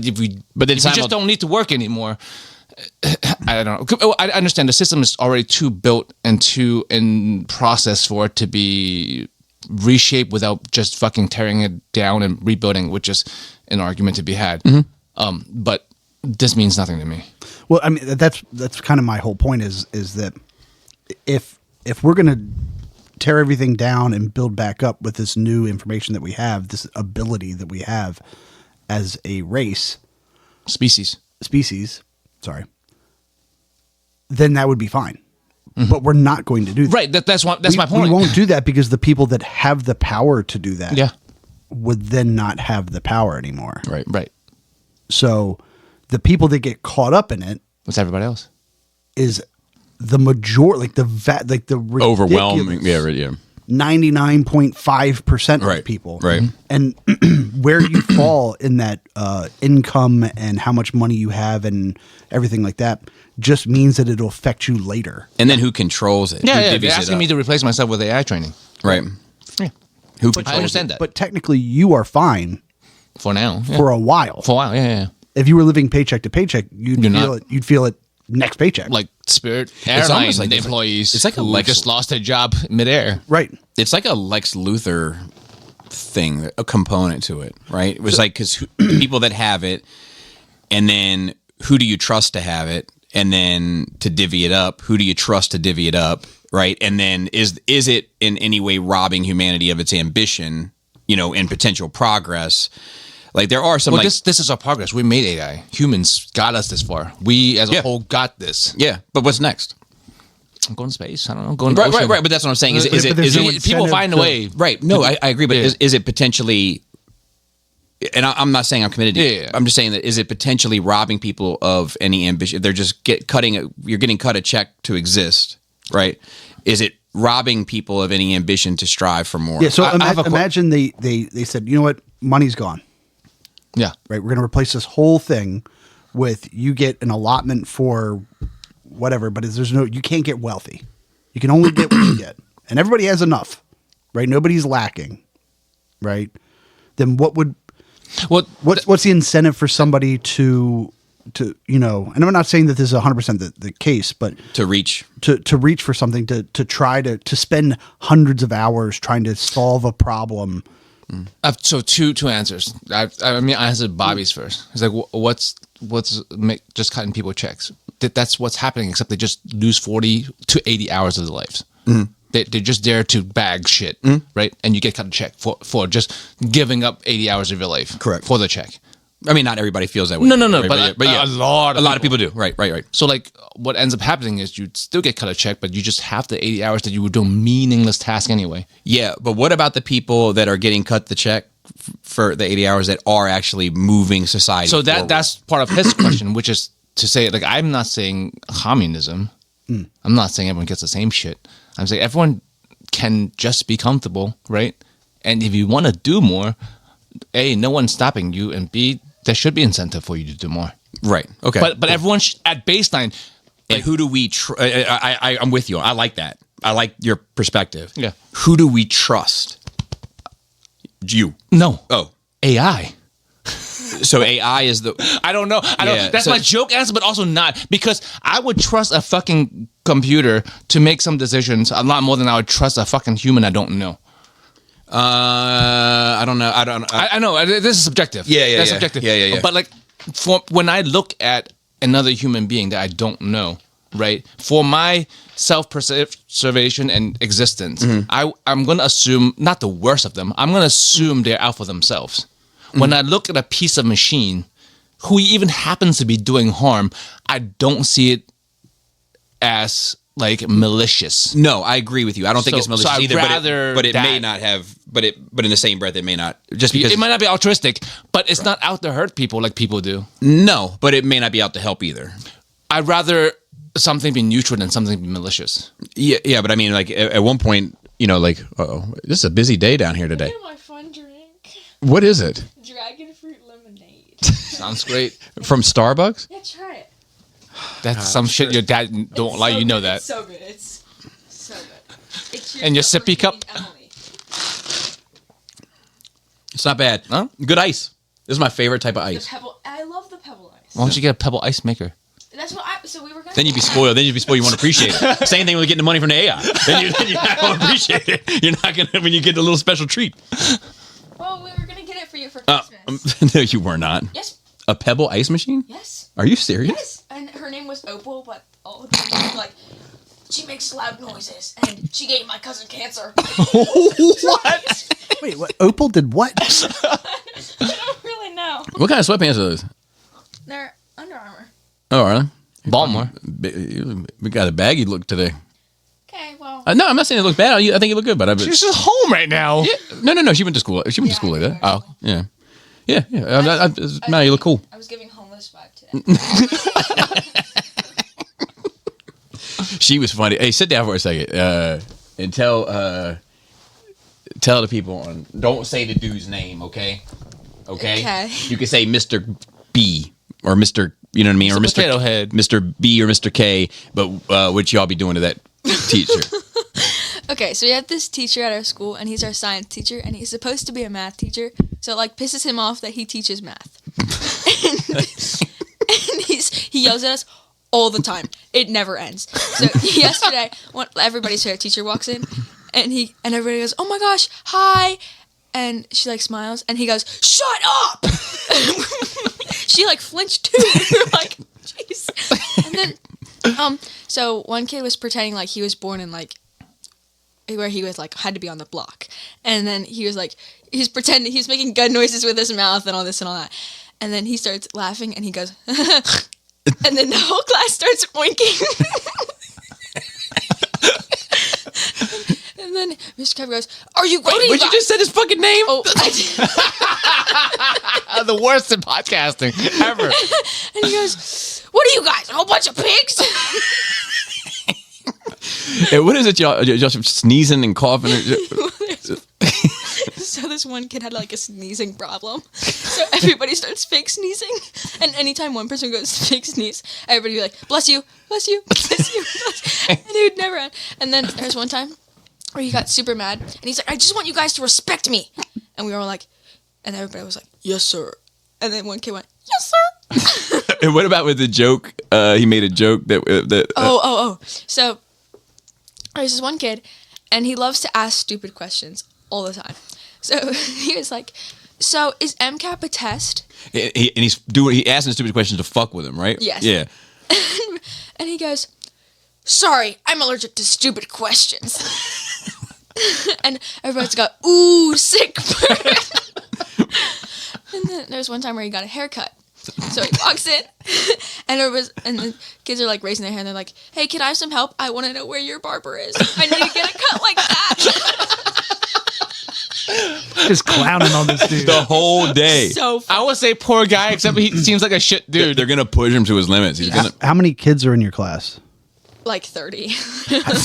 if we just don't need to work anymore, I don't know. I understand the system is already too built and too in process for it to be reshaped without just fucking tearing it down and rebuilding, which is an argument to be had. But this means nothing to me. Well, I mean, that's kind of my whole point is that if we're going to tear everything down and build back up with this new information that we have, this ability that we have as a species, sorry, then that would be fine. But we're not going to do that. Right. That's my point. We won't do that because the people that have the power to do that Yeah. would then not have the power anymore. Right. Right. So the people that get caught up in it What's everybody else? is the majority, like the Overwhelming. ridiculous Yeah. 99.5% Right. of people. Right. And where you fall in that income and how much money you have and everything like that just means that it'll affect you later. And then who controls it? Who Yeah. divvies They're it asking up? me to replace myself with AI training. Right. Yeah. Who I controls understand it? that. But technically you are fine For now. Yeah. for a while. For a while. Yeah. If you were living paycheck to paycheck, you'd You're feel not. it. You'd feel it next paycheck. Like Spirit almost Airline like- employees it's like a who Lex- just lost their job midair. right. It's like a Lex Luthor thing, a component to it, right? It was like, because people that have it, and then who do you trust to have it, and then to divvy it up, who do you trust to divvy it up, right? And then is it in any way robbing humanity of its ambition, you know, and potential progress? Like there are some, Well, like, this is our progress. We made AI. Humans got us this far. We as a Yeah. whole got this. yeah, but what's next? Go in space. I don't know. Go in the Right, ocean. right. But that's what I'm saying. Is But it? there's Is no it People incentive find a to- way. right? No, I agree. But Yeah. is it potentially? And I'm not saying I'm committed. Yeah. I'm just saying that is it potentially robbing people of any ambition? They're just you're getting cut a check to exist, right? Is it robbing people of any ambition to strive for more? Yeah. So I have a imagine they said, you know what, money's gone. Yeah. Right. We're going to replace this whole thing with you get an allotment for whatever, but you can't get wealthy. You can only get what you get, and everybody has enough, right? Nobody's lacking, right? Then what's the incentive for somebody to and I'm not saying that this is 100% the case, but To reach. to reach for something, to try to spend hundreds of hours trying to solve a problem. So two answers. I mean, I answered Bobby's first. It's like, what's just cutting people checks? That's what's happening. Except they just lose 40 to 80 hours of their lives. They're just there to bag shit, right? And you get cut a check for just giving up 80 hours of your life, Correct. for the check. I mean, not everybody feels that way. No, Right, but yeah, a lot of people do. Right. So like, what ends up happening is you still get cut a check, but you just have the 80 hours that you were doing meaningless task anyway. Yeah, but what about the people that are getting cut the check for the 80 hours that are actually moving society? So forward? that's part of his question, which is to say, like, I'm not saying communism. I'm not saying everyone gets the same shit. I'm saying everyone can just be comfortable, right? And if you want to do more, A, no one's stopping you, and B, there should be incentive for you to do more. right. Okay, But everyone at baseline, and who do we? I'm with you. I like that. I like your perspective. Yeah. Who do we trust? You. no, Oh, AI. so AI is the. I don't know. Yeah, That's so- my joke answer, but also not, because I would trust a fucking computer to make some decisions a lot more than I would trust a fucking human I don't know. I don't know. I know this is subjective. Yeah, That's yeah. subjective. Yeah. But like, when I look at another human being that I don't know, right? For my self-preservation and existence, I'm gonna assume not the worst of them. I'm gonna assume they're out for themselves. When I look at a piece of machine who even happens to be doing harm, I don't see it as like malicious. No, I agree with you. I don't think So- it's malicious so I'd either. rather But it may that. not have. But in the same breath, it may not. Just because It might not be altruistic, but it's not out to hurt people like people do. no, but it may not be out to help either. I'd rather something be neutral than something be malicious. Yeah. But I mean, like at one point, like, this is a busy day down here today. Look at my fun drink. What is it? Dragon fruit lemonade. Sounds great. From Starbucks? Yeah, try it. That's some shit your dad don't It's like. so You know good. that. It's so good. It's so good. It's And your sippy cup? Emily. It's not bad. Huh? Good ice. This is my favorite type of The ice. pebble. I love the pebble ice. Why don't you get a pebble ice maker? That's what I. So we were gonna. Then you'd be spoiled. You won't appreciate it. Same thing with getting the money from the AI. Then you won't appreciate it. You're not gonna when you get a little special treat. Well, we were gonna get it for you for Christmas. No, you were not. Yes. A Pebble ice machine? Yes. Are you serious? Yes. And her name was Opal, but all the people were like, she makes loud noises, and she gave my cousin cancer. What? Wait, what? Opal did what? I don't really know. What kind of sweatpants are those? They're Under Armour. Oh, are they? Baltimore. We got a baggy look today. Okay, well. No, I'm not saying it look bad. I think it look good, but She's just home right now. no. She went to school. She went to school like that. Oh. Yeah. No, you look cool. I was giving homeless vibe today. She was funny. Hey, sit down for a second and tell the people. Don't say the dude's name, okay? Okay. You can say Mr. B or Mr. You know what I mean, or Mr. Potato Head. Mr. B or Mr. K. But what y'all be doing to that teacher? Okay, so we have this teacher at our school, and he's our science teacher, and he's supposed to be a math teacher, so it, like, pisses him off that he teaches math. and he yells at us all the time. It never ends. So yesterday, everybody's favorite teacher walks in, and everybody goes, "Oh my gosh, hi!" And she like smiles, and he goes, "Shut up!" She like flinched too. We're like, "Jeez!" And then, so one kid was pretending like he was born in like where he was like had to be on the block, and then he was like he's pretending he's making gun noises with his mouth and all this and all that, and then he starts laughing and he goes, and then the whole class starts oinking. And then Mr. Kevin goes, "Are you going?" But you just said his fucking name. Oh, I did. The worst in podcasting ever. And he goes, "What are you guys? A whole bunch of pigs?" Hey, what is it, y'all? Just sneezing and coughing. So this one kid had like a sneezing problem. So everybody starts fake sneezing. And anytime one person goes to fake sneeze, everybody would be like, "Bless you, bless you, bless you, bless you." And it would never end. And then there's one time where he got super mad. And he's like, "I just want you guys to respect me." And we were all like, and everybody was like, "Yes, sir." And then one kid went, "Yes, sir." And what about with the joke? He made a joke that. So there's this one kid, and he loves to ask stupid questions all the time. So he was like, "So is MCAP a test?" He asking stupid questions to fuck with him, right? Yes. Yeah. And he goes, "Sorry, I'm allergic to stupid questions." And everybody's got, "Ooh, sick burn." And then there's one time where he got a haircut. So he walks in, and the kids are like raising their hand. They're like, "Hey, can I have some help? I want to know where your barber is. I need to get a cut like that." Just clowning on this dude. The whole day. So I would say poor guy, except he seems like a shit dude. They're gonna push him to his limits. He's gonna. How many kids are in your class? like 30.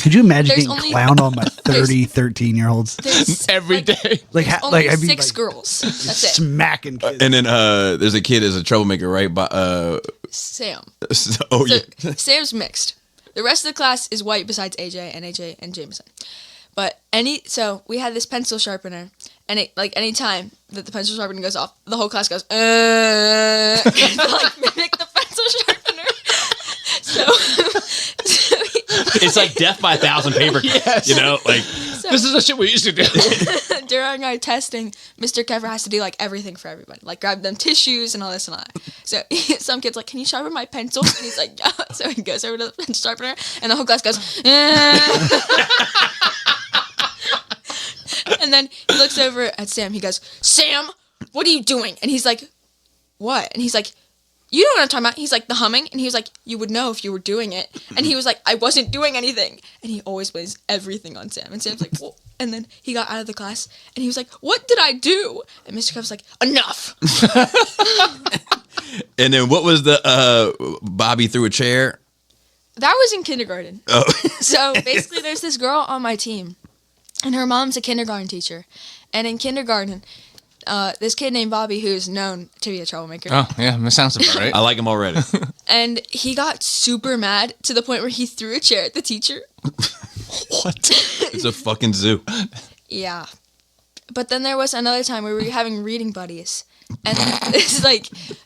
Could you imagine There's getting only- clowned on by 30, 13-year-olds? There's Every like, day. Like, only I mean, 6 like, girls. That's it. smacking kids. And then there's a kid as a troublemaker, right? But Sam. oh So yeah. Sam's mixed. The rest of the class is white besides AJ and Jameson. But we had this pencil sharpener, and anytime that the pencil sharpener goes off, the whole class goes to like mimic the pencil sharpener. So It's like death by 1,000 paper cuts. You know, like This is the shit we used to do. during our testing, Mr. Kever has to do like everything for everybody, like grab them tissues and all this and all that. So some kid's like, "Can you sharpen my pencil?" And he's like, "Yeah." So he goes over to the pencil sharpener, and the whole class goes, and then he looks over at Sam. He goes, "Sam, what are you doing?" And he's like, "What?" And he's like, "You know what I'm talking about." He's like, "The humming." And he was like, "You would know if you were doing it." And he was like, "I wasn't doing anything." And he always blames everything on Sam. And Sam's like, "Well," and then he got out of the class and he was like, "What did I do?" And Mr. Cub's like, "Enough." and then what was the Bobby threw a chair? That was in kindergarten. Oh. So basically there's this girl on my team and her mom's a kindergarten teacher. And in kindergarten, this kid named Bobby, who's known to be a troublemaker, Oh, yeah, that sounds about right. I like him already. and he got super mad to the point where he threw a chair at the teacher. What? It's a fucking zoo. Yeah. But then there was another time where we were having reading buddies. And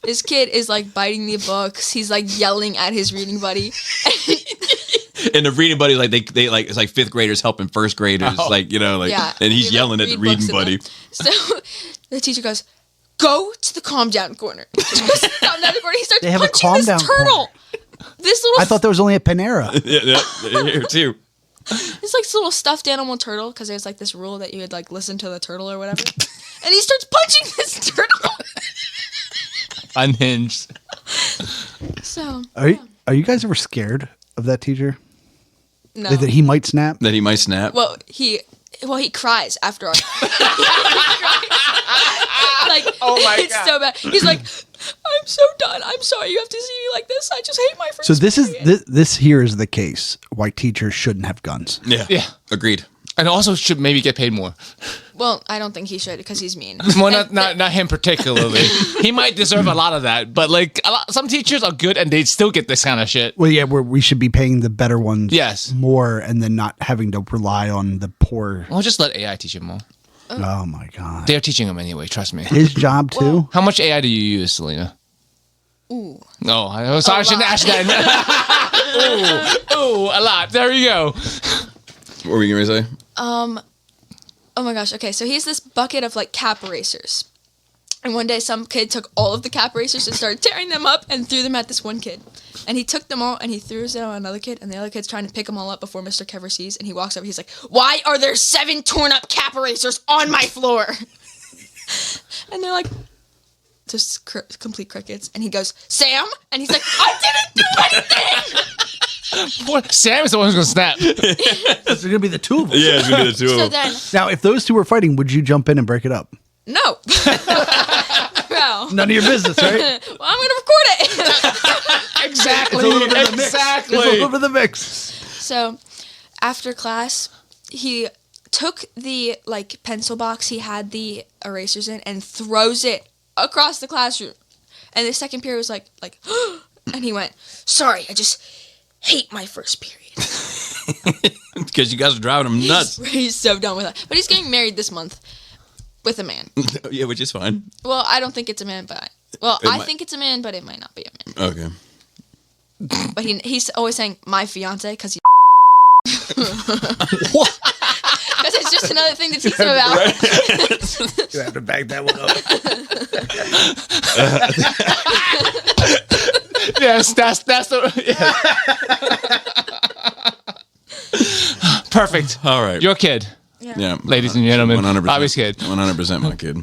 this kid is like biting the books. He's like yelling at his reading buddy. And the reading buddy, like they like it's like 5th graders helping 1st graders, Oh. like, you know, like, Yeah. and he's We, like, yelling at the read books reading to buddy. them. So the teacher goes, "Go to the calm down corner." He goes to the calm down corner. He starts They have a punching calm this down turtle. This little I thought there was only a Panera. Yeah, here too. It's like this little stuffed animal turtle, because there's like this rule that you would like listen to the turtle or whatever. And he starts punching this turtle. Unhinged. So Are you guys ever scared of that teacher? no. That he might snap? That he might snap. Well, he cries after our. Like, Oh my it's God. so bad. He's like, "I'm so done. I'm sorry you have to see me like this. I just hate my friends." So this is period." this here is the case why teachers shouldn't have guns. Yeah. Yeah. Agreed. And also should maybe get paid more. Well, I don't think he should because he's mean. Well, not him particularly. He might deserve a lot of that, but like some teachers are good and they still get this kind of shit. Well, yeah, we should be paying the better ones Yes. more and then not having to rely on the poor. Well, just let AI teach him more. Oh my God. They're teaching him anyway. Trust me. His job too? How much AI do you use, Selena? Ooh. No, I shouldn't ask that. ooh, a lot. There you go. What were you gonna say? Oh my gosh. Okay, so he has this bucket of like cap erasers. And one day some kid took all of the cap erasers and started tearing them up and threw them at this one kid. And he took them all and he threw them at another kid, and the other kid's trying to pick them all up before Mr. Kever sees, and he walks over, he's like, "Why are there 7 torn up cap erasers on my floor?" And they're like, just complete crickets. And he goes, "Sam?" And he's like, "I didn't do anything!" Sam is the one who's gonna snap. It's going to be the two of them. Yeah, it's gonna be the two So of them. then, Now, if those two were fighting, would you jump in and break it up? no. No. None of your business, right? Well, I'm gonna record it. Exactly. It's a little bit of the mix. Exactly. It's a little bit of the mix. So, after class, he took the like pencil box he had the erasers in and throws it across the classroom. And the second period was like, and he went, "Sorry, I just hate my first period." Because you guys are driving him nuts. He's so done with it. But he's getting married this month with a man. Yeah, which is fine. Well, I don't think it's a man, but I think it's a man, but it might not be a man. Okay. But he's always saying my fiance because he. What? Because it's just another thing to teach him about. You have to bag that one up. Yes, that's the. Yeah. Perfect. All right. Your kid, Yeah, ladies and gentlemen. 100%. Bobby's kid. 100% my kid.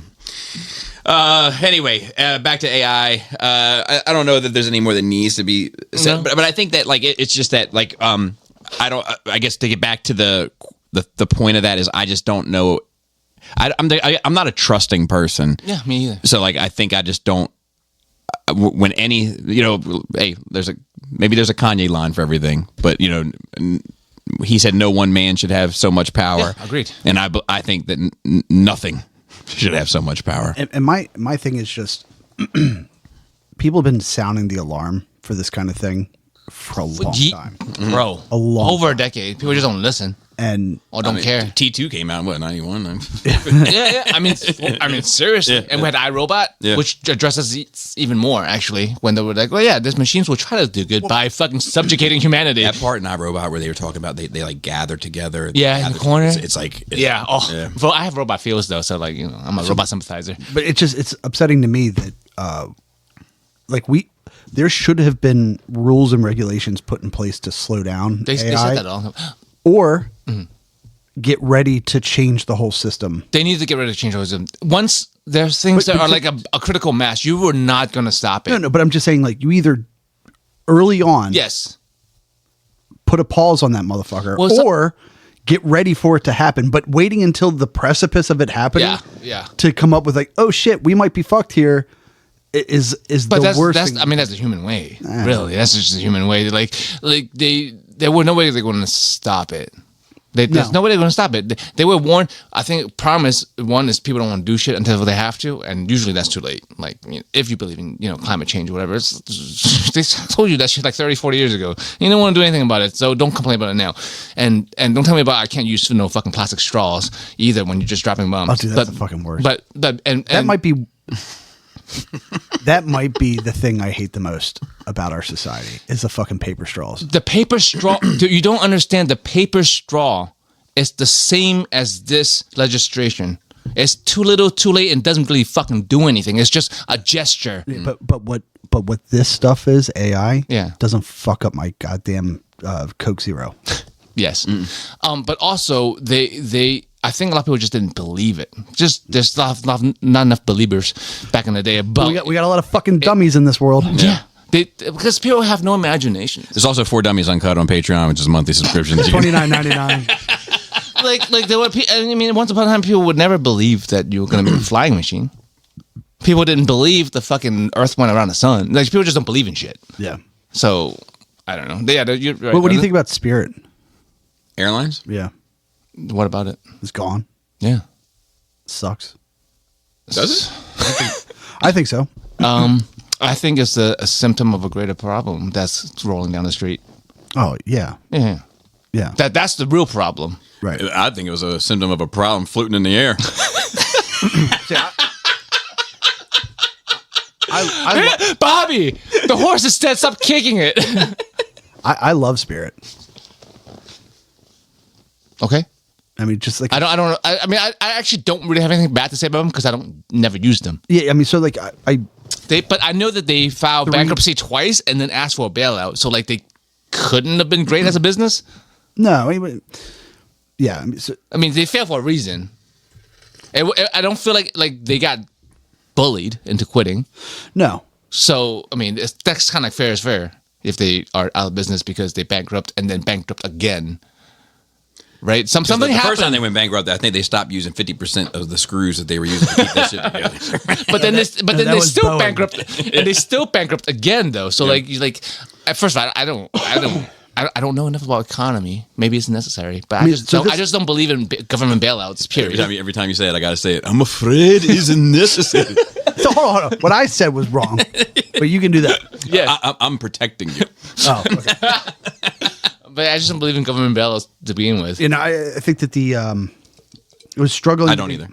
Anyway, back to AI. I don't know that there's any more that needs to be said, No. but I think that like it's just that like I don't. I guess to get back to the point of that is I just don't know. I'm not a trusting person. Yeah, me either. So like I think I just don't. When any hey, there's a Kanye line for everything, but he said no one man should have so much power. Yeah, agreed. And I think that nothing should have so much power. And my thing is just people have been sounding the alarm for this kind of thing for a long time. Bro. A long Over a decade. People just don't listen And or don't care. T2 came out in what 91. Yeah. I mean, seriously. Yeah. And we had iRobot, Yeah. which addresses it even more, actually, when they were like, well, yeah, these machines will try to do good by fucking subjugating humanity. That part in iRobot where they were talking about they like gather together. Yeah, in gather the corner. It's like Yeah. Oh, Yeah. Bro, I have robot feels, though, so, like, I'm a robot sympathizer. but it's upsetting to me that there should have been rules and regulations put in place to slow down They AI, said that all. or get ready to change the whole system. They need to get rid of change orders. Once there's things But that are like a critical mass, you were not going to stop it. No, but I'm just saying, like, you either early on Yes. put a pause on that motherfucker, Well, or get ready for it to happen. But waiting until the precipice of it happening, Yeah. to come up with like, oh shit, we might be fucked here, is But the worst that's thing. I mean, that's a human way. Really, that's just a human way. Like there were no way they're going to stop it. There's no way they're going to stop it. They were warned. I think promise one is people don't want to do shit until they have to, and usually that's too late. Like if you believe in climate change or whatever, they told you that shit like 30, 40 years ago. You don't want to do anything about it, so don't complain about it now. And don't tell me about I can't use no fucking plastic straws either when you're just dropping bombs. Oh, dude, that's the fucking worst. But that might be that might be the thing I hate the most about our society is the fucking paper straws. the paper straw. Dude, you don't understand. The paper straw is the same as this legislation. It's too little, too late, and doesn't really fucking do anything. It's just a gesture. But what this stuff is, AI, Yeah. doesn't fuck up my goddamn Coke Zero. Yes. But also they I think a lot of people just didn't believe it. Just there's not enough believers back in the day about We got a lot of fucking dummies in this world. yeah. Because people have no imagination. There's also 4 Dummies Uncut on Patreon, which is a monthly subscription. $29.99. Like there were I mean once upon a time people would never believe that you were going to be a flying machine. People didn't believe the fucking Earth went around the sun. Like people just don't believe in shit. Yeah. So I don't know. Yeah, you're right. What do you think about Spirit? Airlines? Yeah, What about it? it's gone. Yeah. Sucks. Does it? I think so. I think it's a symptom of a greater problem that's rolling down the street. Oh yeah, Yeah. yeah. That's the real problem. Right. I think it was a symptom of a problem floating in the air. Bobby, the horse is dead. Stop kicking it. I love Spirit. Okay. I mean, just like I don't know. I mean, I actually don't really have anything bad to say about them because I don't never use them. yeah. I mean, so like But I know that they filed bankruptcy twice and then asked for a bailout. So like they couldn't have been great as a business. no. I mean, yeah. I mean, so, I mean, they failed for a reason. I don't feel like they got bullied into quitting. no. So I mean, that's kind of fair is fair. if they are out of business because they bankrupt and then bankrupt again. Right? Something the happened. first time they went bankrupt, I think they stopped using 50% of the screws that they were using to keep that shit together. But then, that they was still Boeing. bankrupt, and they still bankrupt again though. So like at first I don't know enough about economy. Maybe it's necessary, but I just don't believe in government bailouts. Period. Every time you say it, I gotta say it. I'm afraid it isn't necessary. So hold on. What I said was wrong, but you can do that. Yeah, I'm protecting you. Oh, okay. but I just don't believe in government bailouts to begin with. You know, I think that it was struggling. I don't either.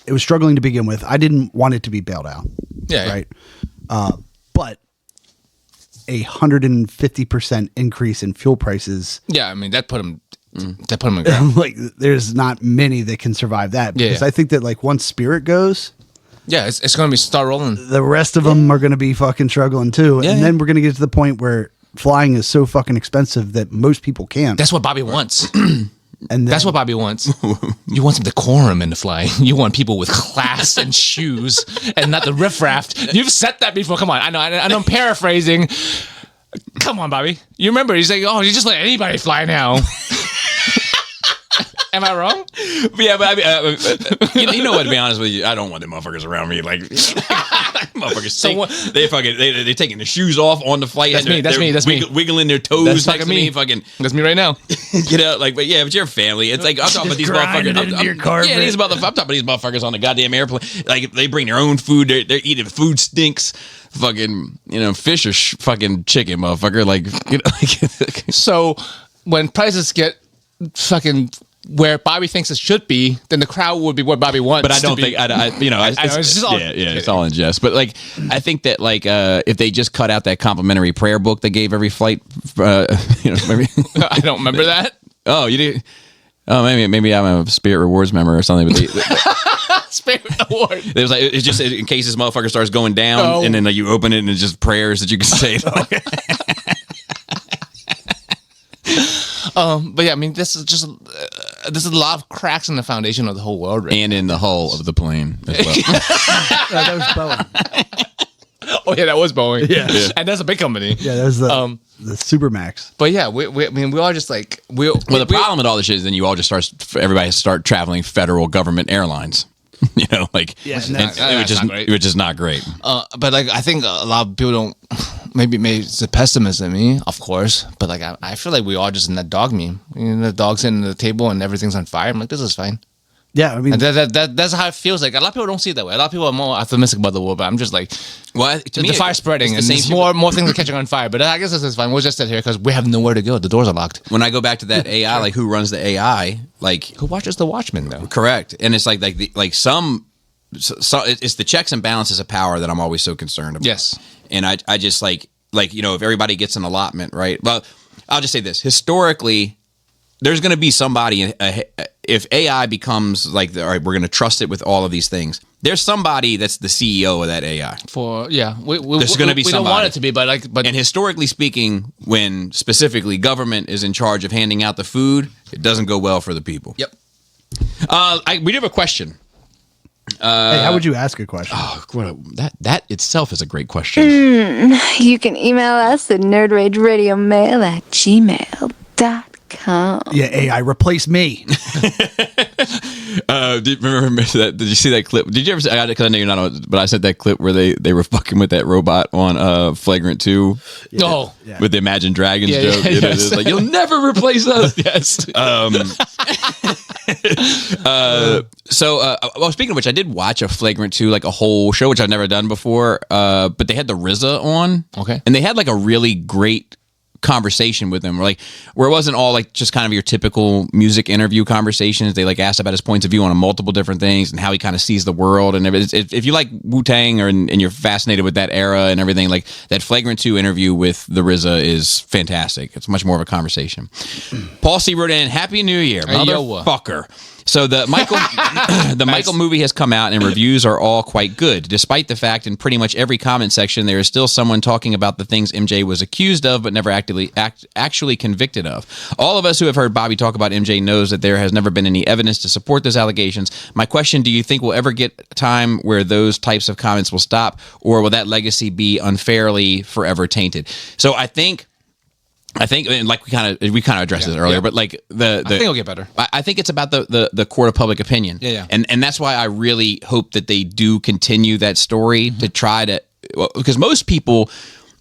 It was struggling to begin with. I didn't want it to be bailed out. Yeah, Right. But 150% increase in fuel prices. Yeah, I mean that put them. That put them in the ground. Like, there's not many that can survive that. Because Yeah. I think that like once Spirit goes, Yeah, it's going to be start rolling. the rest of them are going to be fucking struggling too. Yeah, and yeah. then we're going to get to the point where flying is so fucking expensive that most people can't. That's what Bobby wants. And then, That's what Bobby wants. You want some decorum in the flying. You want people with class and shoes, and not the riffraff. You've said that before. Come on, I know. I'm paraphrasing. Come on, Bobby. You remember? He's like, oh, you just let anybody fly now. Am I wrong? Yeah, but I mean, you know what? To be honest with you, I don't want them motherfuckers around me. Like, motherfuckers, they fucking they're taking their shoes off on the flight. That's and me, that's they're me, that's me. wiggling their toes That's next fucking to me. me. Fucking That's me right now. get out, like, but yeah, but your family. It's like I'm talking about these grinding motherfuckers. into your carpet. Yeah, I'm talking about these motherfuckers on the goddamn airplane. Like they bring their own food. They're eating food stinks. Fucking, fish or fucking chicken, motherfucker. Like, like, So when prices get fucking where Bobby thinks it should be, then the crowd would be what Bobby wants. but I don't think it's just all- it's all in jest. But like, I think that like if they just cut out that complimentary prayer book they gave every flight, maybe. I don't remember that. Oh, you did. Oh, maybe I'm a Spirit Rewards member or something. But Spirit Award. it was like it's just in case this motherfucker starts going down, Oh. and then like, you open it and it's just prayers that you can say. But yeah, I mean, this is just there's a lot of cracks in the foundation of the whole world, right? And in the hull of the plane as well. that was Boeing. Oh yeah, that was Boeing. Yeah. And that's a big company. Yeah, that was the Supermax. But yeah, I mean, we all just like Well, the problem with all this shit is then you all just everybody has to start traveling federal government airlines. Like Yeah, and that's- it was just not great. But like, I think a lot of people don't. Maybe it's a pessimist in me, of course. But like, I feel like we all just in that dog meme. The dog's sitting at the table and everything's on fire. I'm like, this is fine. Yeah, I mean, And that's how it feels like. A lot of people don't see it that way. A lot of people are more optimistic about the world, but I'm just like, Well, to me, the fire's spreading, it's the and same there's more things are catching on fire. But I guess this is fine. We'll just sit here because we have nowhere to go. The doors are locked. When I go back to that AI, like who runs the AI, like Who watches The Watchmen though? correct, and it's it's the checks and balances of power that I'm always so concerned about. Yes. And I just like if everybody gets an allotment, right? Well, I'll just say this: historically, there's going to be somebody. If AI becomes like, all right, we're going to trust it with all of these things. There's somebody that's the CEO of that AI. There's gonna be We don't want somebody. it to be, but And historically speaking, when specifically government is in charge of handing out the food, it doesn't go well for the people. Yep. We do have a question. hey, how would you ask a question? That itself is a great question. You can email us at nerdrageradiomail@gmail.com. Yeah, AI, replace me. Did you remember that? Did you see that clip? Did you ever see? Because I know you're not on, but I sent that clip where they were fucking with that robot on Flagrant 2 No. Yeah. with the Imagine Dragons Yeah, joke. yeah, You know, yes. it's like, you'll never replace us. Yes. Well, speaking of which, I did watch a Flagrant 2, like a whole show, which I've never done before. But they had the RZA on. Okay. And they had like a really great conversation with him, where it wasn't all like just kind of your typical music interview conversations. They like asked about his points of view on multiple different things and how he kind of sees the world. And if you like Wu-Tang and you're fascinated with that era and everything, like that Flagrant 2 interview with the RZA is fantastic. It's much more of a conversation. Paul C. wrote in, Happy New Year, Hey, yo. motherfucker. So the Michael the Michael movie has come out and reviews are all quite good, despite the fact in pretty much every comment section there is still someone talking about the things MJ was accused of but never actually convicted of. All of us who have heard Bobby talk about MJ knows that there has never been any evidence to support those allegations. My question, do you think we'll ever get a time where those types of comments will stop, or will that legacy be unfairly forever tainted? So I think and like we kind of addressed this earlier, but like I think it'll get better. I think it's about the court of public opinion. Yeah. And that's why I really hope that they do continue that story to try to, because most people,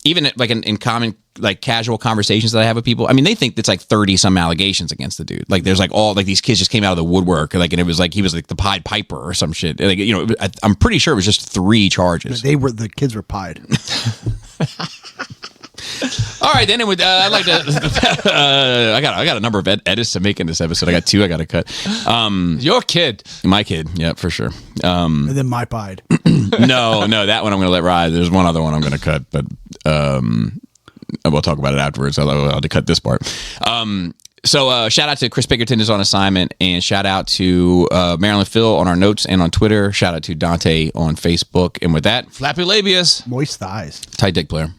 even like in common, like casual conversations that I have with people, I mean, they think it's like 30 some allegations against the dude. Like there's like all like these kids just came out of the woodwork, like, and it was like he was like the Pied Piper or some shit. Like, you know, I'm pretty sure it was just 3 charges. The kids were pied. All right, then I'd like to. I got a number of edits to make in this episode. I got 2 I got to cut. Your kid. My kid, yeah, for sure. And then my pied. No, that one I'm going to let ride. There's one other one I'm going to cut, but we'll talk about it afterwards. I'll have to cut this part. So shout out to Chris Bickerton is on assignment, and shout out to Marilyn Phil on our notes and on Twitter. Shout out to Dante on Facebook. And with that, Flappy labias. Moist thighs. tight dick player.